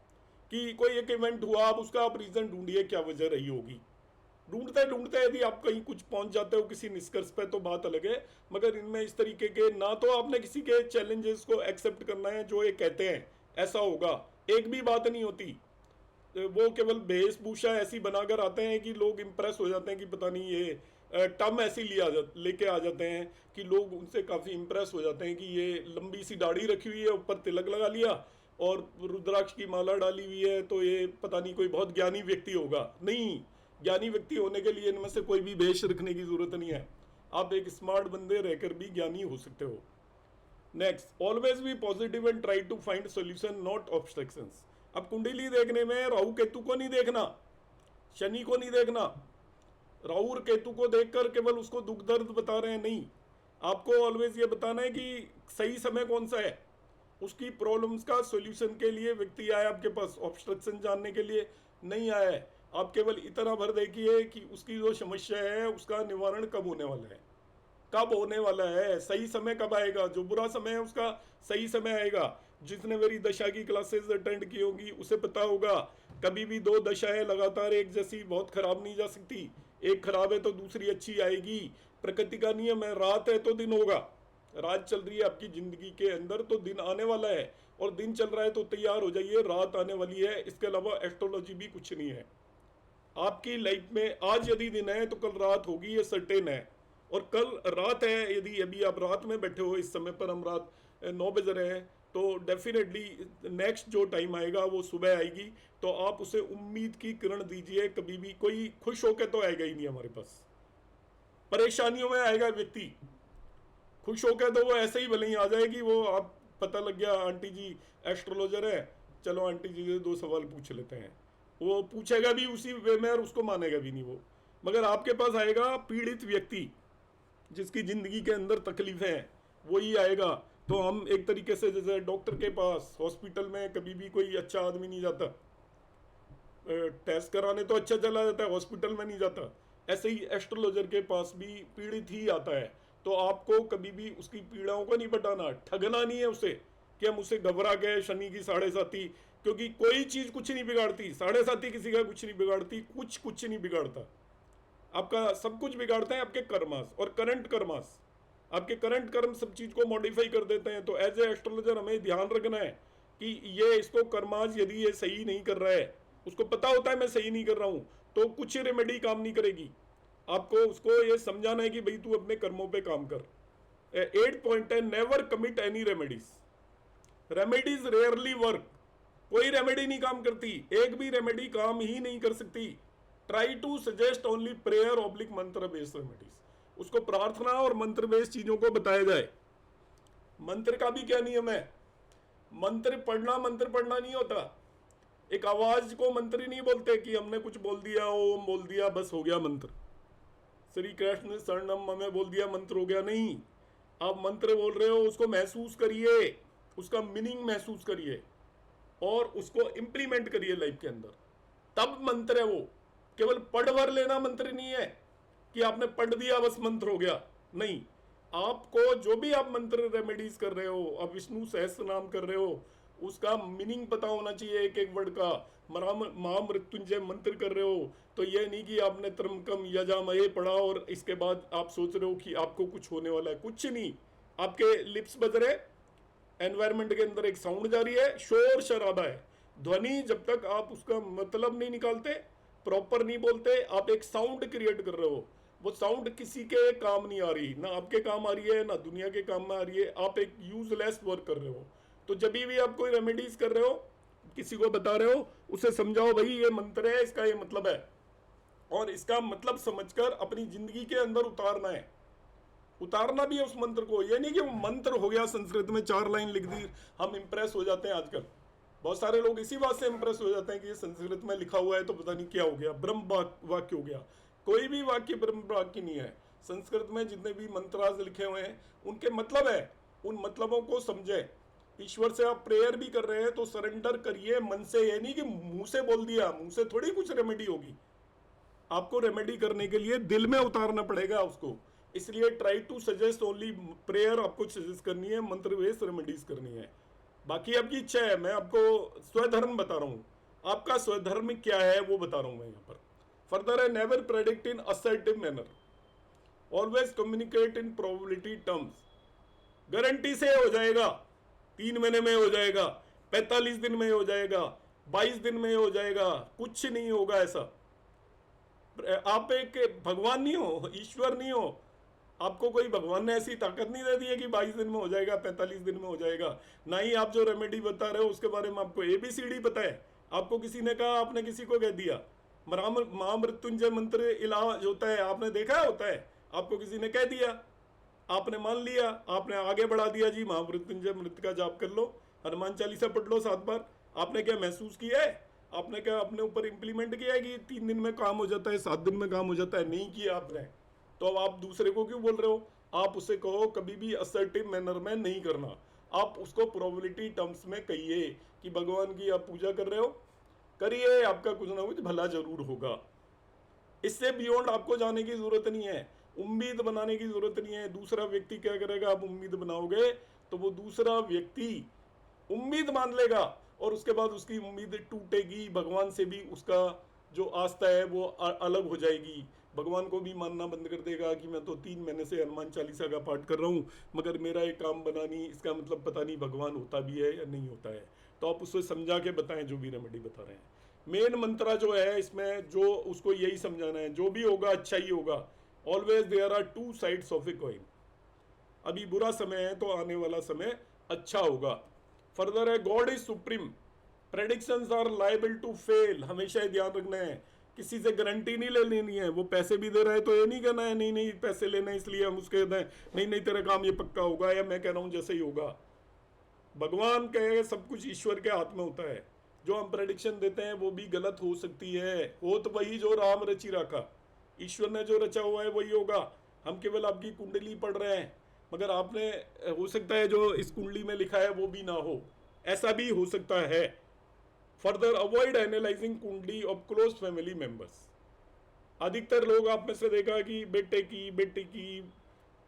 कि कोई एक इवेंट हुआ, अब उसका आप रीजन ढूंढिए क्या वजह रही होगी। ढूंढते ढूंढते यदि आप कहीं कुछ पहुंच जाते हो किसी निष्कर्ष पे तो बात अलग है, मगर इनमें इस तरीके के ना तो आपने किसी के चैलेंजेस को एक्सेप्ट करना है जो ये कहते हैं ऐसा होगा, एक भी बात नहीं होती। वो केवल वेशभूषा ऐसी बनाकर आते हैं कि लोग इंप्रेस हो जाते हैं कि पता नहीं ये टर्म ऐसी लेके आ जाते हैं कि लोग उनसे काफ़ी इंप्रेस हो जाते हैं कि ये लंबी सी दाढ़ी रखी हुई है, ऊपर तिलक लगा लिया और रुद्राक्ष की माला डाली हुई है तो ये पता नहीं कोई बहुत ज्ञानी व्यक्ति होगा। नहीं, ज्ञानी व्यक्ति होने के लिए इनमें से कोई भी भेष रखने की जरूरत नहीं है। आप एक स्मार्ट बंदे रहकर भी ज्ञानी हो सकते हो। Next, always be positive and try to find solution not obstructions. अब कुंडली देखने में राहु केतु को नहीं देखना, शनि को नहीं देखना। राहु और केतु को देखकर केवल उसको दुख दर्द बता रहे हैं, नहीं। आपको ऑलवेज ये बताना है कि सही समय कौन सा है, उसकी प्रॉब्लम्स का सॉल्यूशन के लिए व्यक्ति आया आपके पास, ऑब्स्ट्रक्शन जानने के लिए नहीं आया है। आप केवल इतना भर देखिए कि उसकी जो समस्या है उसका निवारण कब होने वाला है, कब होने वाला है, सही समय कब आएगा। जो बुरा समय है उसका सही समय आएगा। जिसने मेरी दशा की क्लासेस अटेंड की होगी उसे पता होगा, कभी भी दो दशाएं लगातार एक जैसी बहुत खराब नहीं जा सकती। एक खराब है तो दूसरी अच्छी आएगी। प्रकृति का नियम है, रात है तो दिन होगा। रात चल रही है आपकी जिंदगी के अंदर तो दिन आने वाला है, और दिन चल रहा है तो तैयार हो जाइए, रात आने वाली है। इसके अलावा एस्ट्रोलॉजी भी कुछ नहीं है। आपकी लाइफ में आज यदि दिन है तो कल रात होगी, ये सर्टेन है। और कल रात है, यदि अभी आप रात में बैठे हो, इस समय पर हम रात 9 बज रहे हैं, तो डेफिनेटली नेक्स्ट जो टाइम आएगा वो सुबह आएगी। तो आप उसे उम्मीद की किरण दीजिए। कभी भी कोई खुश होकर तो आएगा ही नहीं हमारे पास, परेशानियों में आएगा व्यक्ति। खुश होकर तो वो ऐसे ही भले ही आ जाएगी। वो आप पता लग गया आंटी जी एस्ट्रोलॉजर है, चलो आंटी जी से 2 सवाल पूछ लेते हैं, वो पूछेगा भी उसी वे में और उसको मानेगा भी नहीं वो। मगर आपके पास आएगा पीड़ित व्यक्ति जिसकी जिंदगी के अंदर तकलीफें हैं, वही आएगा। तो हम एक तरीके से जैसे डॉक्टर के पास हॉस्पिटल में कभी भी कोई अच्छा आदमी नहीं जाता, टेस्ट कराने तो अच्छा चला जाता है, हॉस्पिटल में नहीं जाता। ऐसे ही एस्ट्रोलॉजर के पास भी पीड़ित ही आता है। तो आपको कभी भी उसकी पीड़ाओं को नहीं बताना, ठगना नहीं है उसे कि हम उसे घबरा गए शनि की 7.5, क्योंकि कोई चीज कुछ नहीं बिगाड़ती। 7.5 किसी का कुछ नहीं बिगाड़ती, कुछ नहीं बिगाड़ता। आपका सब कुछ बिगाड़ते हैं आपके कर्मास और करंट कर्मास। आपके करंट कर्म सब चीज को मॉडिफाई कर देते हैं। तो एज ए एस्ट्रोलॉजर हमें ध्यान रखना है कि ये इसको कर्मास यदि ये सही नहीं कर रहा है, उसको पता होता है मैं सही नहीं कर रहा हूं, तो कुछ रेमेडी काम नहीं करेगी। आपको उसको ये समझाना है कि भाई तू अपने कर्मों पे काम कर। 8 पॉइंट है, never commit any remedies. Remedies rarely work. कोई रेमेडी नहीं काम करती, एक भी रेमेडी काम ही नहीं कर सकती। Try to suggest only prayer oblique mantra based remedies. उसको प्रार्थना और मंत्र बेस्ड चीजों को बताया जाए। मंत्र का भी क्या नियम है, मंत्र पढ़ना नहीं होता। एक आवाज को मंत्र नहीं बोलते कि हमने कुछ बोल दिया, ओम बोल दिया, बस हो गया मंत्र। श्री कृष्ण शरणम हमें बोल दिया मंत्र हो गया, नहीं। आप मंत्र बोल रहे हो, उसको महसूस करिए, उसका मीनिंग महसूस करिए और उसको इंप्लीमेंट करिए लाइफ के अंदर, तब मंत्र है वो। केवल पढ़ भर लेना मंत्र नहीं है कि आपने पढ़ दिया बस मंत्र हो गया, नहीं। आपको जो भी आप मंत्र रेमेडीज कर रहे हो, आप विष्णु सहस्त्र नाम कर रहे हो, उसका मीनिंग पता होना चाहिए एक एक वर्ड का। महामृत्युंजय मंत्र कर रहे हो तो ये नहीं कि आपने त्रमकम यजामहे पढ़ा और इसके बाद आप सोच रहे हो कि आपको कुछ होने वाला है, कुछ नहीं। आपके लिप्स बज रहे, एनवायरमेंट के अंदर एक साउंड जारी है, शोर शराबा है। ध्वनि जब तक आप उसका मतलब नहीं निकालते, प्रॉपर नहीं बोलते, आप एक साउंड क्रिएट कर रहे हो। वो साउंड किसी के काम नहीं आ रही, ना आपके काम आ रही है ना दुनिया के काम में आ रही है। आप एक यूजलेस वर्क कर रहे हो। तो जब भी आप कोई रेमेडीज कर रहे हो, किसी को बता रहे हो, उसे समझाओ भाई ये मंत्र है, इसका ये मतलब है, और इसका मतलब समझकर अपनी जिंदगी के अंदर उतारना है। उतारना भी है उस मंत्र को। ये नहीं कि वो मंत्र हो गया संस्कृत में 4 लाइन लिख दी, हम इंप्रेस हो जाते हैं। आजकल बहुत सारे लोग इसी बात से इंप्रेस हो जाते हैं कि ये संस्कृत में लिखा हुआ है तो पता नहीं क्या हो गया, ब्रह्म वाक्य हो गया। कोई भी वाक्य ब्रह्म वाक्य नहीं है। संस्कृत में जितने भी मंत्राज लिखे हुए हैं उनके मतलब है, उन मतलबों को समझे। ईश्वर से आप प्रेयर भी कर रहे हैं तो सरेंडर करिए मन से। ये नहीं कि मुंह से बोल दिया, मुंह से थोड़ी कुछ रेमेडी होगी। आपको रेमेडी करने के लिए दिल में उतारना पड़ेगा उसको। इसलिए try to suggest only prayer आपको सजेस्ट करनी है, मंत्र बेस्ड रेमेडीज करनी है। बाकी आपकी इच्छा है। मैं आपको स्वधर्म बता रहा हूं, आपका स्वधर्म क्या है वो बता रहा हूं मैं यहां पर। फर्दर है, never predict in assertive manner, always communicate in probability terms. Guarantee से हो जाएगा, 3 महीने में हो जाएगा, 45 दिन में हो जाएगा, 22 दिन में हो जाएगा, कुछ नहीं होगा ऐसा। आप एक भगवान नहीं हो, ईश्वर नहीं हो। आपको कोई भगवान ने ऐसी ताकत नहीं दे दी है कि 22 दिन में हो जाएगा, 45 दिन में हो जाएगा। ना ही आप जो रेमेडी बता रहे हो उसके बारे में आपको ABCD पता है। आपको किसी ने कहा, आपने किसी को कह दिया। महामृत्युंजय मंत्र इलाज होता है, आपने देखा होता है, आपको किसी ने कह दिया, आपने मान लिया, आपने आगे बढ़ा दिया, जी महामृत्युंजय मंत्र का जाप कर लो, हनुमान चालीसा पढ़ लो 7 बार। आपने क्या महसूस किया है? आपने क्या अपने ऊपर इंप्लीमेंट किया है कि 3 दिन में काम हो जाता है, 7 दिन में काम हो जाता है? नहीं किया आपने। तो अब आप दूसरे को क्यों बोल रहे हो? आप उसे कहो कभी भी असर्टिव मैनर में नहीं करना। आप उसको प्रोबेबिलिटी टर्म्स में कहिए कि भगवान की आप पूजा कर रहे हो, करिए, आपका कुछ ना कुछ भला जरूर होगा। इससे बियॉन्ड आपको जाने की जरूरत नहीं है, उम्मीद बनाने की जरूरत नहीं है। दूसरा व्यक्ति क्या करेगा, आप उम्मीद बनाओगे तो वो दूसरा व्यक्ति उम्मीद मान लेगा और उसके बाद उसकी उम्मीद टूटेगी। भगवान से भी उसका जो आस्था है वो अलग हो जाएगी। भगवान को भी मानना बंद कर देगा कि मैं तो 3 महीने से हनुमान चालीसा का पाठ कर रहा हूँ मगर मेरा एक काम बना नहीं, इसका मतलब पता नहीं भगवान होता भी है या नहीं होता है। तो आप उसे समझा के बताएं जो भी रेमेडी बता रहे हैं। मेन मंत्रा जो है इसमें, जो उसको यही समझाना है, जो भी होगा अच्छा ही होगा। Always there are 2 sides of a coin. अभी बुरा समय है तो आने वाला समय अच्छा होगा। फर्दर है, God is supreme, predictions are liable to fail. हमेशा ही ध्यान रखना है, किसी से गारंटी नहीं ले लेनी है। वो पैसे भी दे रहा है तो ये नहीं कहना है नहीं नहीं पैसे लेना है इसलिए हम उसके कहते हैं नहीं नहीं तेरा काम ये पक्का होगा या मैं कह रहा हूं जैसे ही होगा। भगवान कहे सब कुछ ईश्वर के हाथ में होता है। जो हम प्रेडिक्शन देते हैं वो भी गलत हो सकती है। हो तो वही जो राम रची रखा, ईश्वर ने जो रचा हुआ है वही होगा। हम केवल आपकी कुंडली पढ़ रहे हैं मगर आपने, हो सकता है जो इस कुंडली में लिखा है वो भी ना हो, ऐसा भी हो सकता है। फर्दर, अवॉइड एनालाइजिंग कुंडली ऑफ क्लोज फैमिली मेंबर्स। अधिकतर लोग आप में से देखा कि बेटे की, बेटी की,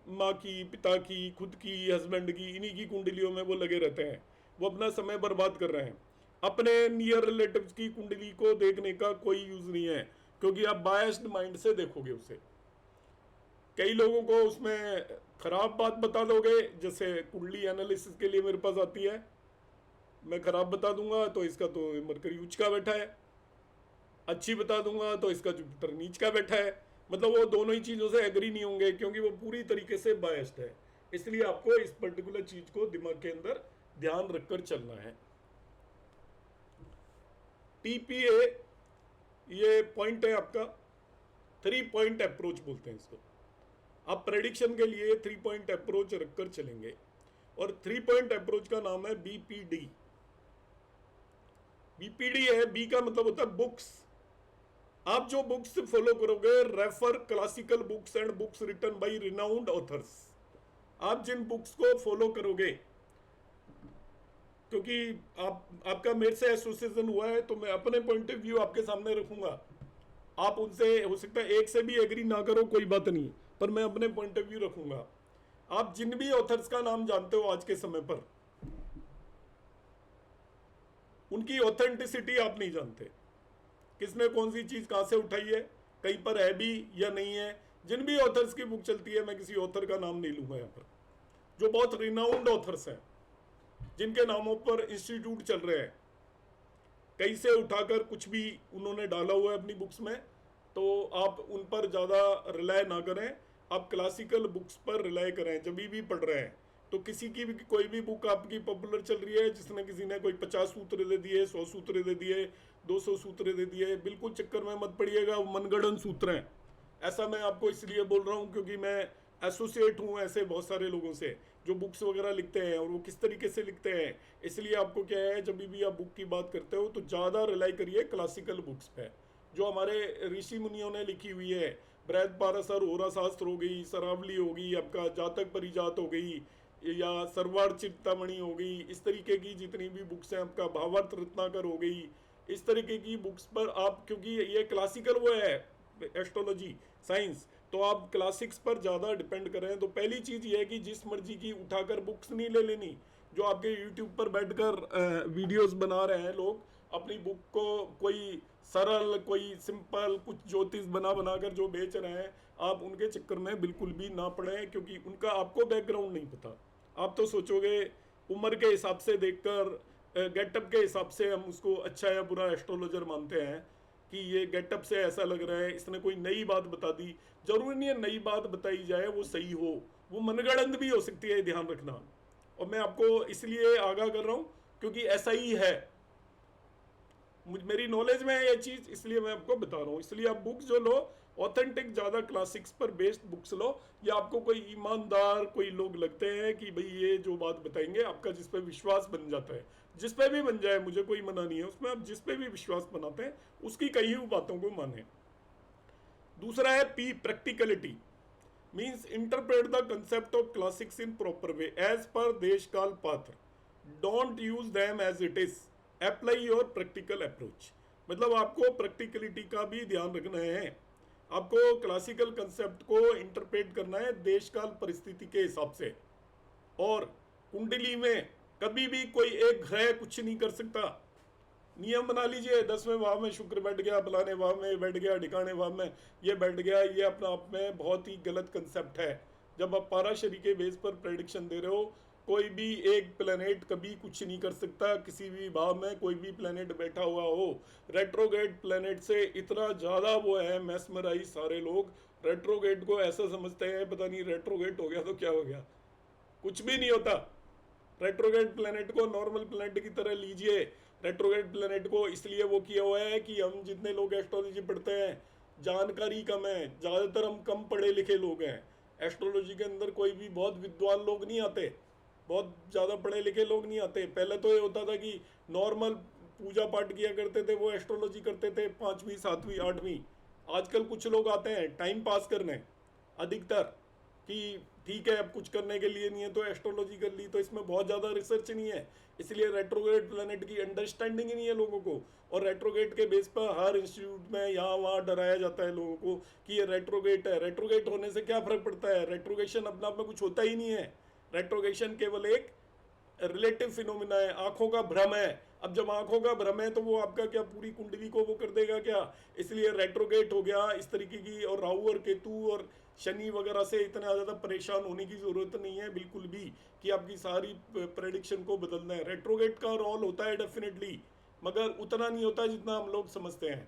माँ की, पिता की, खुद की, हस्बैंड की, इन्हीं की कुंडलियों में वो लगे रहते हैं। वो अपना समय बर्बाद कर रहे हैं। अपने नियर रिलेटिव्स की कुंडली को देखने का कोई यूज नहीं है क्योंकि आप बायस्ड माइंड से देखोगे उसे। कई लोगों को उसमें खराब बात बता दोगे, जैसे कुंडली एनालिसिस के लिए मेरे पास आती है, मैं खराब बता दूंगा तो इसका तो मरकरी उच्च का बैठा है, अच्छी बता दूंगा तो इसका जुपिटर नीच का बैठा है। मतलब वो दोनों ही चीज़ों से एग्री नहीं होंगे क्योंकि वो पूरी तरीके से बायस्ड है। इसलिए आपको इस पर्टिकुलर चीज को दिमाग के अंदर ध्यान रखकर चलना है। TPA ये पॉइंट है आपका, 3 पॉइंट अप्रोच बोलते हैं इसको। आप प्रेडिक्शन के लिए 3 पॉइंट अप्रोच रखकर चलेंगे और 3 पॉइंट अप्रोच का नाम है BPD। BPD है, बी का मतलब होता है बुक्स। आप जो बुक्स फॉलो करोगे, refer classical books and books written by renowned authors. आप जिन बुक्स को फॉलो करोगे, क्योंकि आपका मेरे से एसोसिएशन हुआ है तो मैं अपने पॉइंट ऑफ व्यू आपके सामने रखूंगा। आप उनसे हो सकता है एक से भी एग्री ना करो, कोई बात नहीं, पर मैं अपने पॉइंट ऑफ व्यू रखूंगा। आप जिन भी ऑथर्स का नाम जानते हो आज के समय पर, उनकी ऑथेंटिसिटी आप नहीं जानते, किसने कौन सी चीज़ कहाँ से उठाई है, कहीं पर है भी या नहीं है। जिन भी ऑथर्स की बुक चलती है, मैं किसी ऑथर का नाम नहीं लूँगा यहाँ पर, जो बहुत रिनाउंड ऑथर्स हैं, जिनके नामों पर इंस्टीट्यूट चल रहे हैं, कहीं से उठाकर कुछ भी उन्होंने डाला हुआ है अपनी बुक्स में, तो आप उन पर ज़्यादा रिलाय ना करें। आप क्लासिकल बुक्स पर रिलाय करें जब भी पढ़ रहे हैं। तो किसी की भी कोई भी बुक आपकी पॉपुलर चल रही है, जिसने किसी ने कोई 50 सूत्र दे दिए, 100 सूत्र दे दिए, 200 सूत्र दे दिए, बिल्कुल चक्कर में मत पड़िएगा, वो मनगढ़ंत सूत्र हैं। ऐसा मैं आपको इसलिए बोल रहा हूँ क्योंकि मैं एसोसिएट हूँ ऐसे बहुत सारे लोगों से जो बुक्स वगैरह लिखते हैं, और वो किस तरीके से लिखते हैं। इसलिए आपको क्या है, जब भी आप बुक की बात करते हो तो ज़्यादा रिलाई करिए क्लासिकल बुक्स पे, जो हमारे ऋषि मुनियों ने लिखी हुई है। बृहद पाराशर होरा शास्त्र हो गई, सरावली हो गई, आपका जातक परिजात हो गई, या सरवार चिंतामणि हो गई, इस तरीके की जितनी भी बुक्स हैं, आपका भावार्थ रत्नाकर हो गई, इस तरीके की बुक्स पर आप, क्योंकि ये क्लासिकल वो है एस्ट्रोलॉजी साइंस, तो आप क्लासिक्स पर ज़्यादा डिपेंड करें। तो पहली चीज़ ये है कि जिस मर्जी की उठाकर बुक्स नहीं ले लेनी। जो आपके यूट्यूब पर बैठकर वीडियोस बना रहे हैं लोग, अपनी बुक को कोई सरल, कोई सिंपल, कुछ ज्योतिष बना बनाकर जो बेच रहे हैं, आप उनके चक्कर में बिल्कुल भी ना पड़ें, क्योंकि उनका आपको बैकग्राउंड नहीं पता। आप तो सोचोगे उम्र के हिसाब से देखकर, गेटअप के हिसाब से हम उसको अच्छा या बुरा एस्ट्रोलॉजर मानते हैं कि ये गेटअप से ऐसा लग रहा है, इसने कोई नई बात बता दी। जरूरी नहीं है नई बात बताई जाए वो सही हो, वो मनगढ़ंत भी हो सकती है, ध्यान रखना। और मैं आपको इसलिए आगाह कर रहा हूँ क्योंकि ऐसा ही है, मेरी नॉलेज में है ये चीज़, इसलिए मैं आपको बता रहा हूँ। इसलिए आप बुक्स जो लो, ऑथेंटिक ज़्यादा क्लासिक्स पर बेस्ड बुक्स लो, या आपको कोई ईमानदार कोई लोग लगते हैं कि भाई ये जो बात बताएंगे आपका जिस पे विश्वास बन जाता है, जिस पे भी बन जाए, मुझे कोई मना नहीं है उसमें, आप जिस पे भी विश्वास बनाते हैं उसकी कही हुई बातों को माने। दूसरा है P, practicality, means interpret the concept of classics in proper way as per desh kaal patra, don't use them as it is, apply your practical approach. मतलब आपको प्रैक्टिकलिटी का भी ध्यान रखना है, आपको क्लासिकल कंसेप्ट को इंटरप्रेट करना है देश काल परिस्थिति के हिसाब से। और कुंडली में कभी भी कोई एक ग्रह कुछ नहीं कर सकता। नियम बना लीजिए, 10वें भाव में शुक्र बैठ गया, फलाने भाव में बैठ गया, ढिकाने भाव में ये बैठ गया, ये अपना आप में बहुत ही गलत कंसेप्ट है। जब आप पाराशरी के बेस पर प्रेडिक्शन दे रहे हो, कोई भी एक प्लेनेट कभी कुछ नहीं कर सकता, किसी भी भाव में कोई भी प्लेनेट बैठा हुआ हो। रेट्रोगेट प्लेनेट से इतना ज़्यादा वो है मैस्मराइज, सारे लोग रेट्रोगेट को ऐसा समझते हैं पता नहीं रेट्रोगेट हो गया तो क्या हो गया, कुछ भी नहीं होता। रेट्रोगेट प्लेनेट को नॉर्मल प्लेनेट की तरह लीजिए। रेट्रोगेट प्लेनेट को इसलिए वो किया हुआ है कि हम जितने लोग एस्ट्रोलॉजी पढ़ते हैं, जानकारी कम है, ज़्यादातर हम कम पढ़े लिखे लोग हैं। एस्ट्रोलॉजी के अंदर कोई भी बहुत विद्वान लोग नहीं आते, बहुत ज़्यादा पढ़े लिखे लोग नहीं आते। पहले तो ये होता था कि नॉर्मल पूजा पाठ किया करते थे, वो एस्ट्रोलॉजी करते थे 5वीं 7वीं 8वीं। आजकल कुछ लोग आते हैं टाइम पास करने, अधिकतर, कि ठीक है अब कुछ करने के लिए नहीं है तो एस्ट्रोलॉजी कर ली, तो इसमें बहुत ज़्यादा रिसर्च नहीं है, इसलिए रेट्रोगेट प्लैनेट की अंडरस्टैंडिंग ही नहीं है लोगों को। और रेट्रोगेट के बेस पर हर इंस्टीट्यूट में यहाँ वहाँ डराया जाता है लोगों को कि ये रेट्रोगेट है। रेट्रोगेट होने से क्या फ़र्क पड़ता है, रेट्रोगेशन अपने आप में कुछ होता ही नहीं है। रेट्रोगेशन केवल एक रिलेटिव फिनोमिना है, आंखों का भ्रम है। अब जब आंखों का भ्रम है तो वो आपका क्या पूरी कुंडली को वो कर देगा क्या? इसलिए रेट्रोगेट हो गया इस तरीके की। और राहु और केतु और शनि वगैरह से इतना ज़्यादा परेशान होने की ज़रूरत नहीं है बिल्कुल भी कि आपकी सारी प्रेडिक्शन को बदलना है। रेट्रोगेट का रोल होता है डेफिनेटली, मगर उतना नहीं होता जितना हम लोग समझते हैं।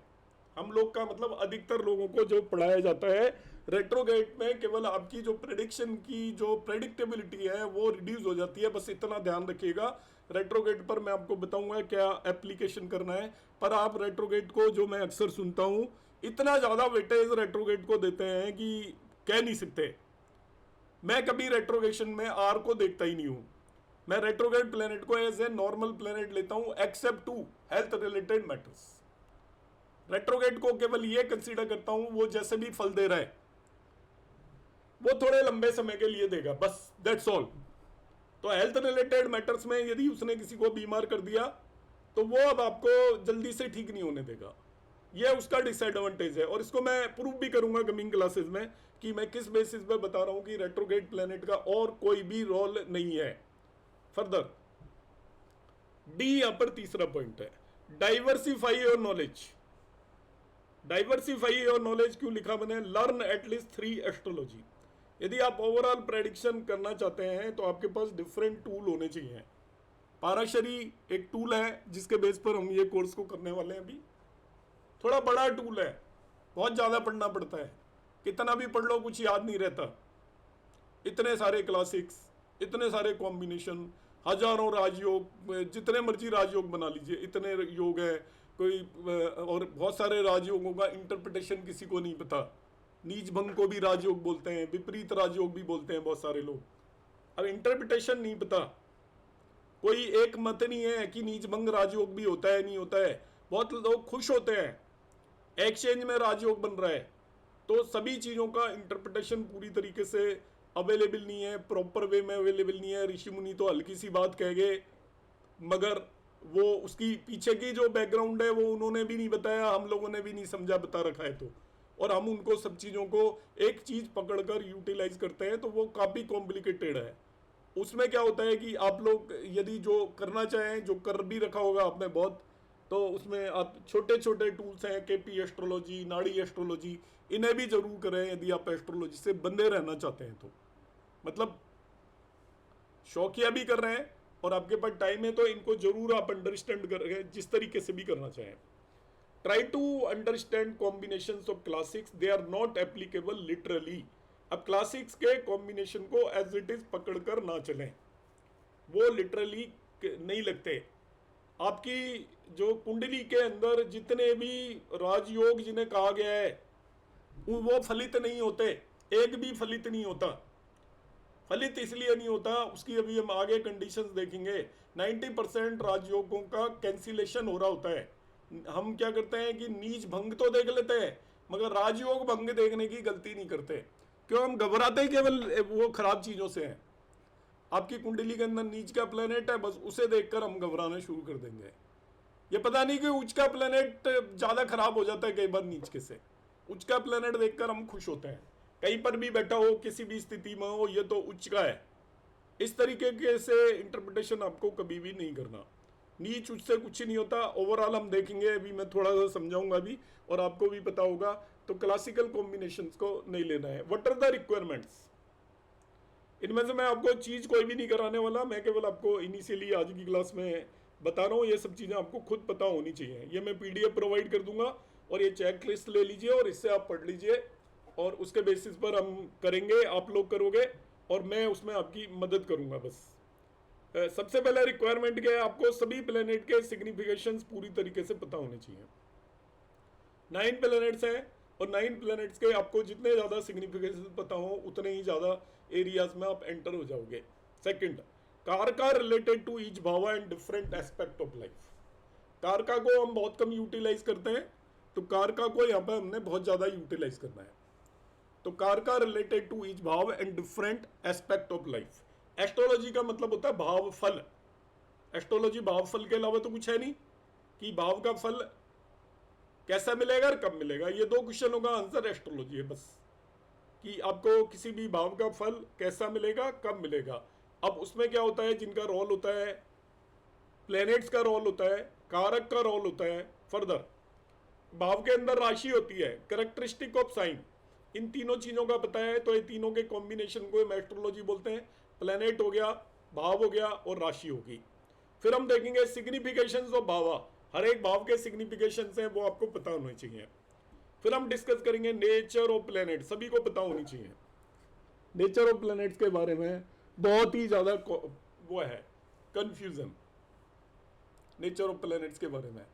हम लोग का मतलब अधिकतर लोगों को जो पढ़ाया जाता है रेट्रोगेट में, केवल आपकी जो प्रेडिक्शन की जो प्रेडिक्टेबिलिटी है वो रिड्यूस हो जाती है। बस इतना ध्यान रखिएगा। रेट्रोगेट पर मैं आपको बताऊंगा क्या एप्लीकेशन करना है, पर आप रेट्रोगेट को, जो मैं अक्सर सुनता हूँ, इतना ज़्यादा वेटेज रेट्रोगेट को देते हैं कि कह नहीं सकते। मैं कभी रेट्रोगेशन में आर को देखता ही नहीं हूँ। मैं रेट्रोगेट प्लेनेट को एज ए नॉर्मल प्लेनेट लेता हूँ except to health related matters. Retrograde को केवल ये कंसीडर करता हूं वो जैसे भी फल दे रहा है वो थोड़े लंबे समय के लिए देगा, बस दैट्स ऑल। तो हेल्थ रिलेटेड मैटर्स में यदि उसने किसी को बीमार कर दिया तो वो अब आपको जल्दी से ठीक नहीं होने देगा। ये उसका डिसएडवांटेज है, और इसको मैं प्रूव भी करूंगा कमिंग क्लासेस में कि मैं किस बेसिस पे बता रहा हूं कि रेट्रोगेट प्लेनेट का और कोई भी रोल नहीं है। फर्दर डी यहां पर तीसरा पॉइंट है, diversify your knowledge. Diversify your knowledge क्यों लिखा मैंने? Learn at least 3 astrology. यदि आप ओवरऑल प्रेडिक्शन करना चाहते हैं तो आपके पास डिफरेंट टूल होने चाहिए। पाराशरी एक टूल है जिसके बेस पर हम ये कोर्स को करने वाले हैं। अभी थोड़ा बड़ा टूल है, बहुत ज़्यादा पढ़ना पड़ता है, कितना भी पढ़ लो कुछ याद नहीं रहता। इतने सारे क्लासिक्स, इतने सारे कॉम्बिनेशन, हजारों राजयोग, जितने मर्जी राजयोग बना लीजिए, इतने योग है कोई, और बहुत सारे राजयोगों का इंटरप्रिटेशन किसी को नहीं पता। नीच भंग को भी राजयोग बोलते हैं, विपरीत राजयोग भी बोलते हैं बहुत सारे लोग। अब इंटरप्रिटेशन नहीं पता, कोई एक मत नहीं है कि नीच भंग राजयोग भी होता है नहीं होता है। बहुत लोग खुश होते हैं एक्सचेंज में राजयोग बन रहा है, तो सभी चीज़ों का इंटरप्रिटेशन पूरी तरीके से अवेलेबल नहीं है, प्रॉपर वे में अवेलेबल नहीं है। ऋषि मुनि तो हल्की सी बात कह गए, मगर वो उसकी पीछे की जो बैकग्राउंड है वो उन्होंने भी नहीं बताया, हम लोगों ने भी नहीं समझा बता रखा है। तो और हम उनको सब चीज़ों को एक चीज़ पकड़कर यूटिलाइज करते हैं, तो वो काफ़ी कॉम्प्लिकेटेड है। उसमें क्या होता है कि आप लोग यदि जो करना चाहें, जो कर भी रखा होगा आपने बहुत, तो उसमें आप छोटे छोटे टूल्स हैं, केपी एस्ट्रोलॉजी, नाड़ी एस्ट्रोलॉजी, इन्हें भी जरूर करें यदि आप एस्ट्रोलॉजी से बंधे रहना चाहते हैं। तो मतलब शौकिया भी कर रहे हैं और आपके पास टाइम है तो इनको जरूर आप अंडरस्टैंड करें, जिस तरीके से भी करना चाहें। Try to understand combinations of classics, they are not applicable literally. अब क्लासिक्स के कॉम्बिनेशन को एज इट इज पकड़कर ना चलें, वो लिटरली नहीं लगते। आपकी जो कुंडली के अंदर जितने भी राजयोग जिन्हें कहा गया है वो फलित नहीं होते, एक भी फलित नहीं होता। फलित इसलिए नहीं होता, उसकी अभी हम आगे कंडीशंस देखेंगे। 90% राजयोगों का कैंसिलेशन हो रहा होता है। हम क्या करते हैं कि नीच भंग तो देख लेते हैं, मगर राजयोग भंग देखने की गलती नहीं करते। क्यों? हम घबराते ही केवल वो खराब चीज़ों से हैं। आपकी कुंडली के अंदर नीच का प्लेनेट है, बस उसे देखकर हम घबराना शुरू कर देंगे। ये पता नहीं कि उच्च का प्लेनेट ज़्यादा खराब हो जाता है कई बार नीच के से। उच्च का प्लेनेट देखकर हम खुश होते हैं, कहीं पर भी बैठा हो, किसी भी स्थिति में हो, ये तो उच्च का है। इस तरीके के से इंटरप्रिटेशन आपको कभी भी नहीं करना। नीच उच्च से कुछ नहीं होता। ओवरऑल हम देखेंगे, अभी मैं थोड़ा सा समझाऊंगा भी, और आपको भी पता होगा। तो क्लासिकल कॉम्बिनेशंस को नहीं लेना है। What are the requirements? इनमें से मैं आपको चीज़ कोई भी नहीं कराने वाला, मैं केवल आपको इनिशियली आज की क्लास में बता रहा हूँ। ये सब चीज़ें आपको खुद पता होनी चाहिए। ये मैं PDF प्रोवाइड कर दूंगा और ये चेक लिस्ट ले लीजिए और इससे आप पढ़ लीजिए, और उसके बेसिस पर हम करेंगे, आप लोग करोगे और मैं उसमें आपकी मदद करूंगा। बस सबसे पहले रिक्वायरमेंट क्या है? आपको सभी प्लेनेट के सिग्निफिकेशंस पूरी तरीके से पता होने चाहिए। 9 प्लेनेट्स हैं और 9 प्लेनेट्स के आपको जितने ज़्यादा सिग्निफिकेशन पता हो उतने ही ज़्यादा एरियाज में आप एंटर हो जाओगे। Second, karaka related to each bhava and different aspect of life. कारका को हम बहुत कम यूटिलाइज करते हैं, तो कारका को यहाँ पे हमने बहुत ज़्यादा यूटिलाइज करना है। तो कारका रिलेटेड टू ईच भाव and different aspect of life. Astrology का मतलब होता है भाव फल। एस्ट्रोलॉजी भाव फल के अलावा तो कुछ है नहीं कि भाव का फल कैसा मिलेगा और कब मिलेगा। ये 2 क्वेश्चनों का आंसर एस्ट्रोलॉजी है बस, कि आपको किसी भी भाव का फल कैसा मिलेगा, कब मिलेगा। अब उसमें क्या होता है, जिनका रोल होता है, प्लैनेट्स का रोल होता है, कारक का रोल होता है। फर्दर भाव के अंदर राशि होती है, कैरेक्टरिस्टिक ऑफ साइन, इन तीनों चीज़ों का पता है तो ये तीनों के कॉम्बिनेशन को हम एस्ट्रोलॉजी बोलते हैं। प्लैनेट हो गया, भाव हो गया और राशि होगी। फिर हम देखेंगे सिग्निफिकेशंस ऑफ भावा। हर एक भाव के सिग्निफिकेशंस हैं, वो आपको पता होने चाहिए। फिर हम डिस्कस करेंगे नेचर ऑफ प्लैनेट, सभी को पता होनी चाहिए। नेचर ऑफ प्लैनेट्स के बारे में बहुत ही ज़्यादा वो है कंफ्यूजन, नेचर ऑफ प्लैनेट्स के बारे में।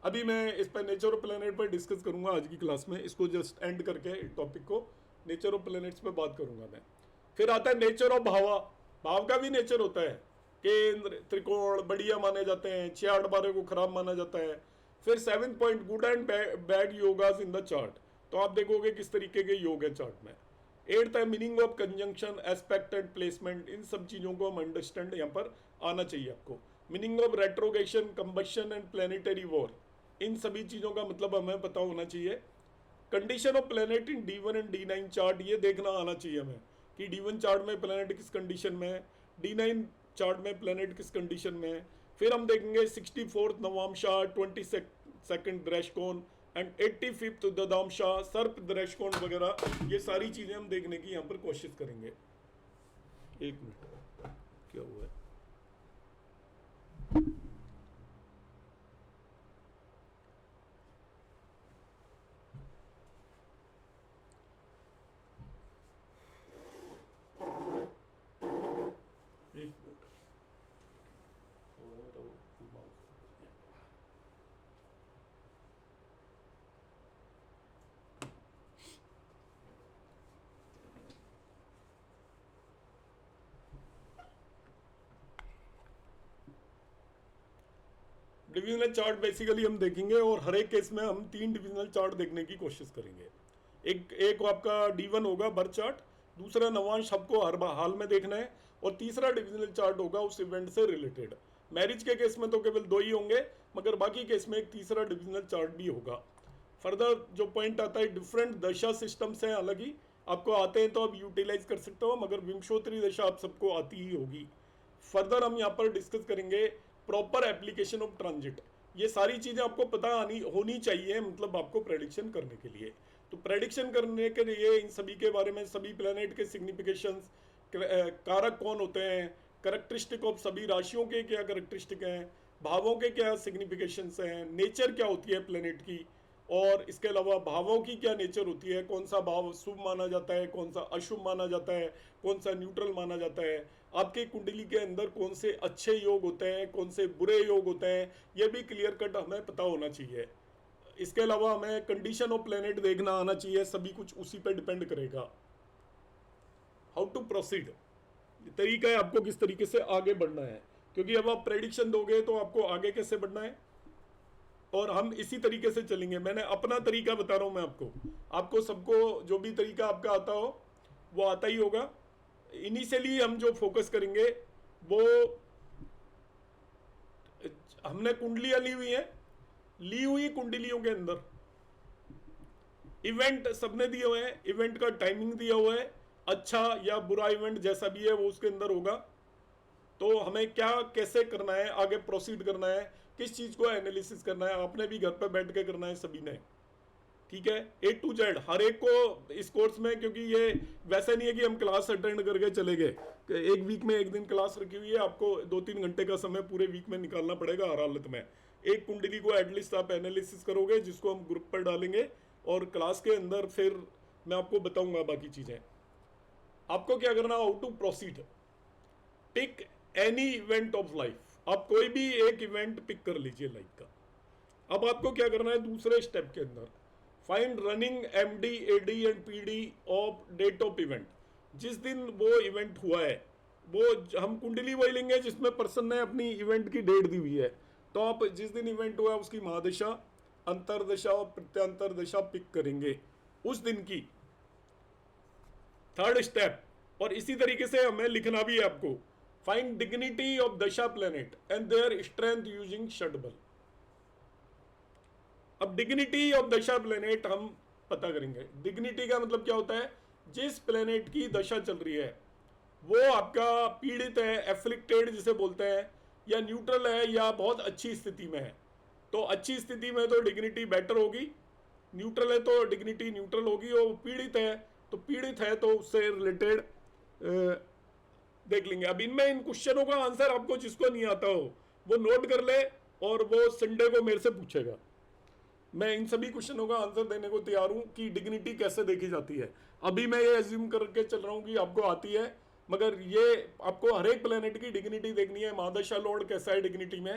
अभी मैं इस पर नेचर ऑफ प्लैनेट पर डिस्कस करूंगा आज की क्लास में। इसको जस्ट एंड करके टॉपिक को नेचर ऑफ प्लैनेट्स पे बात करूंगा मैं। फिर आता है नेचर ऑफ भावा। भाव का भी नेचर होता है, केंद्र, त्रिकोण बढ़िया माने जाते हैं, 6-8-12 को खराब माना जाता है। फिर 7th point, good and bad yogas in the chart. तो आप देखोगे किस तरीके के योग है चार्ट में। 8th है meaning of conjunction, aspect and placement. इन सब चीज़ों को हम अंडरस्टैंड यहाँ पर आना चाहिए आपको। Meaning of retrogression, combustion and planetary war, इन सभी चीज़ों का मतलब हमें पता होना चाहिए। Condition of planet in D1 and D9 chart, ये देखना आना चाहिए हमें कि D1 चार्ट में प्लेनेट किस कंडीशन में है, D9 चार्ट में प्लेनेट किस कंडीशन में है। फिर हम देखेंगे 64th नवामशा, 22nd दृष्टिकोण एंड 85th ददामशा, सर्प दृष्टिकोण वगैरह, ये सारी चीजें हम देखने की यहाँ पर कोशिश करेंगे। एक मिनट, क्या हुआ है? एक मिनट, डिविजनल चार्ट बेसिकली हम देखेंगे और हर एक केस में हम 3 डिविजनल चार्ट देखने की कोशिश करेंगे। एक एक आपका D1 होगा बर्थ चार्ट, दूसरा नवांश आपको हर हाल में देखना है, और तीसरा डिविजनल चार्ट होगा उस इवेंट से रिलेटेड। मैरिज के केस में तो केवल 2 ही होंगे, मगर बाकी केस में एक तीसरा डिविजनल चार्ट भी होगा। फर्दर जो पॉइंट आता है, डिफरेंट दशा सिस्टम्स हैं, अलग ही आपको आते हैं तो आप यूटिलाइज कर सकते हो, मगर विंशोत्तरी दशा आप सबको आती ही होगी। फर्दर हम यहाँ पर डिस्कस करेंगे प्रॉपर एप्लीकेशन ऑफ ट्रांजिट। ये सारी चीज़ें आपको पता होनी चाहिए, मतलब आपको प्रेडिक्शन करने के लिए। तो प्रेडिक्शन करने के लिए इन सभी के बारे में, सभी प्लैनेट के सिग्निफिकेशंस, कारक कौन होते हैं, करेक्टरिस्टिक ऑफ सभी राशियों के क्या करेक्टरिस्टिक हैं, भावों के क्या सिग्निफिकेशंस हैं, नेचर क्या होती है प्लैनेट की, और इसके अलावा भावों की क्या नेचर होती है, कौन सा भाव शुभ माना जाता है, कौन सा अशुभ माना जाता है, कौन सा न्यूट्रल माना जाता है, आपके कुंडली के अंदर कौन से अच्छे योग होते हैं, कौन से बुरे योग होते हैं, ये भी क्लियर कट हमें पता होना चाहिए। इसके अलावा हमें कंडीशन ऑफ प्लेनेट देखना आना चाहिए, सभी कुछ उसी पे डिपेंड करेगा। हाउ टू प्रोसीड, तरीका है आपको किस तरीके से आगे बढ़ना है, क्योंकि अब आप प्रेडिक्शन दोगे तो आपको आगे कैसे बढ़ना है, और हम इसी तरीके से चलेंगे। मैंने अपना तरीका बता रहा हूं मैं आपको सबको जो भी तरीका आपका आता हो वो आता ही होगा। इनिशियली हम जो फोकस करेंगे वो, हमने कुंडलियां ली हुई कुंडलियों के अंदर इवेंट सबने दिए हुए हैं, इवेंट का टाइमिंग दिया हुआ है, अच्छा या बुरा इवेंट जैसा भी है वो उसके अंदर होगा। तो हमें क्या कैसे करना है, आगे प्रोसीड करना है, किस चीज को एनालिसिस करना है, आपने भी घर पे बैठ के करना है सभी ने, ठीक है, A to Z हर एक को इस कोर्स में। क्योंकि ये वैसे नहीं है कि हम क्लास अटेंड करके चले गए, एक वीक में एक दिन क्लास रखी हुई है, आपको 2-3 घंटे का समय पूरे वीक में निकालना पड़ेगा हर हालत में। एक कुंडली को एटलीस्ट आप एनालिसिस करोगे, जिसको हम ग्रुप पर डालेंगे, और क्लास के अंदर फिर मैं आपको बताऊंगा बाकी चीजें। आपको क्या करना, how to proceed, pick any event of life, आप कोई भी एक इवेंट पिक कर लीजिए लाइफ का। अब आपको क्या करना है, दूसरे स्टेप के अंदर find running MD AD and PD of date of event. जिस दिन वो इवेंट हुआ है, वो हम कुंडली वही लेंगे जिसमें पर्सन ने अपनी इवेंट की डेट दी हुई है। तो आप जिस दिन इवेंट हुआ है उसकी महादशा, अंतरदशा और प्रत्यंतर दशा पिक करेंगे उस दिन की, थर्ड स्टेप। और इसी तरीके से हमें लिखना भी है आपको, find dignity of dasha planet and their strength using shadbala. अब डिग्निटी ऑफ दशा प्लेनेट हम पता करेंगे। डिग्निटी का मतलब क्या होता है, जिस प्लेनेट की दशा चल रही है वो आपका पीड़ित है, एफ्लिक्टेड जिसे बोलते हैं, या न्यूट्रल है, या बहुत अच्छी स्थिति में है। तो अच्छी स्थिति में तो डिग्निटी बेटर होगी, न्यूट्रल है तो डिग्निटी न्यूट्रल होगी, और पीड़ित है तो पीड़ित है तो उससे रिलेटेड देख लेंगे। अब इनमें इन क्वेश्चनों का आंसर आपको जिसको नहीं आता हो वो नोट कर ले, और वो संडे को मेरे से पूछेगा। मैं इन सभी क्वेश्चनों का आंसर देने को तैयार हूं कि डिग्निटी कैसे देखी जाती है। अभी मैं ये एज्यूम करके चल रहा हूं कि आपको आती है, मगर ये आपको हर एक प्लेनेट की डिग्निटी देखनी है। महादशा लॉर्ड कैसा है डिग्निटी में,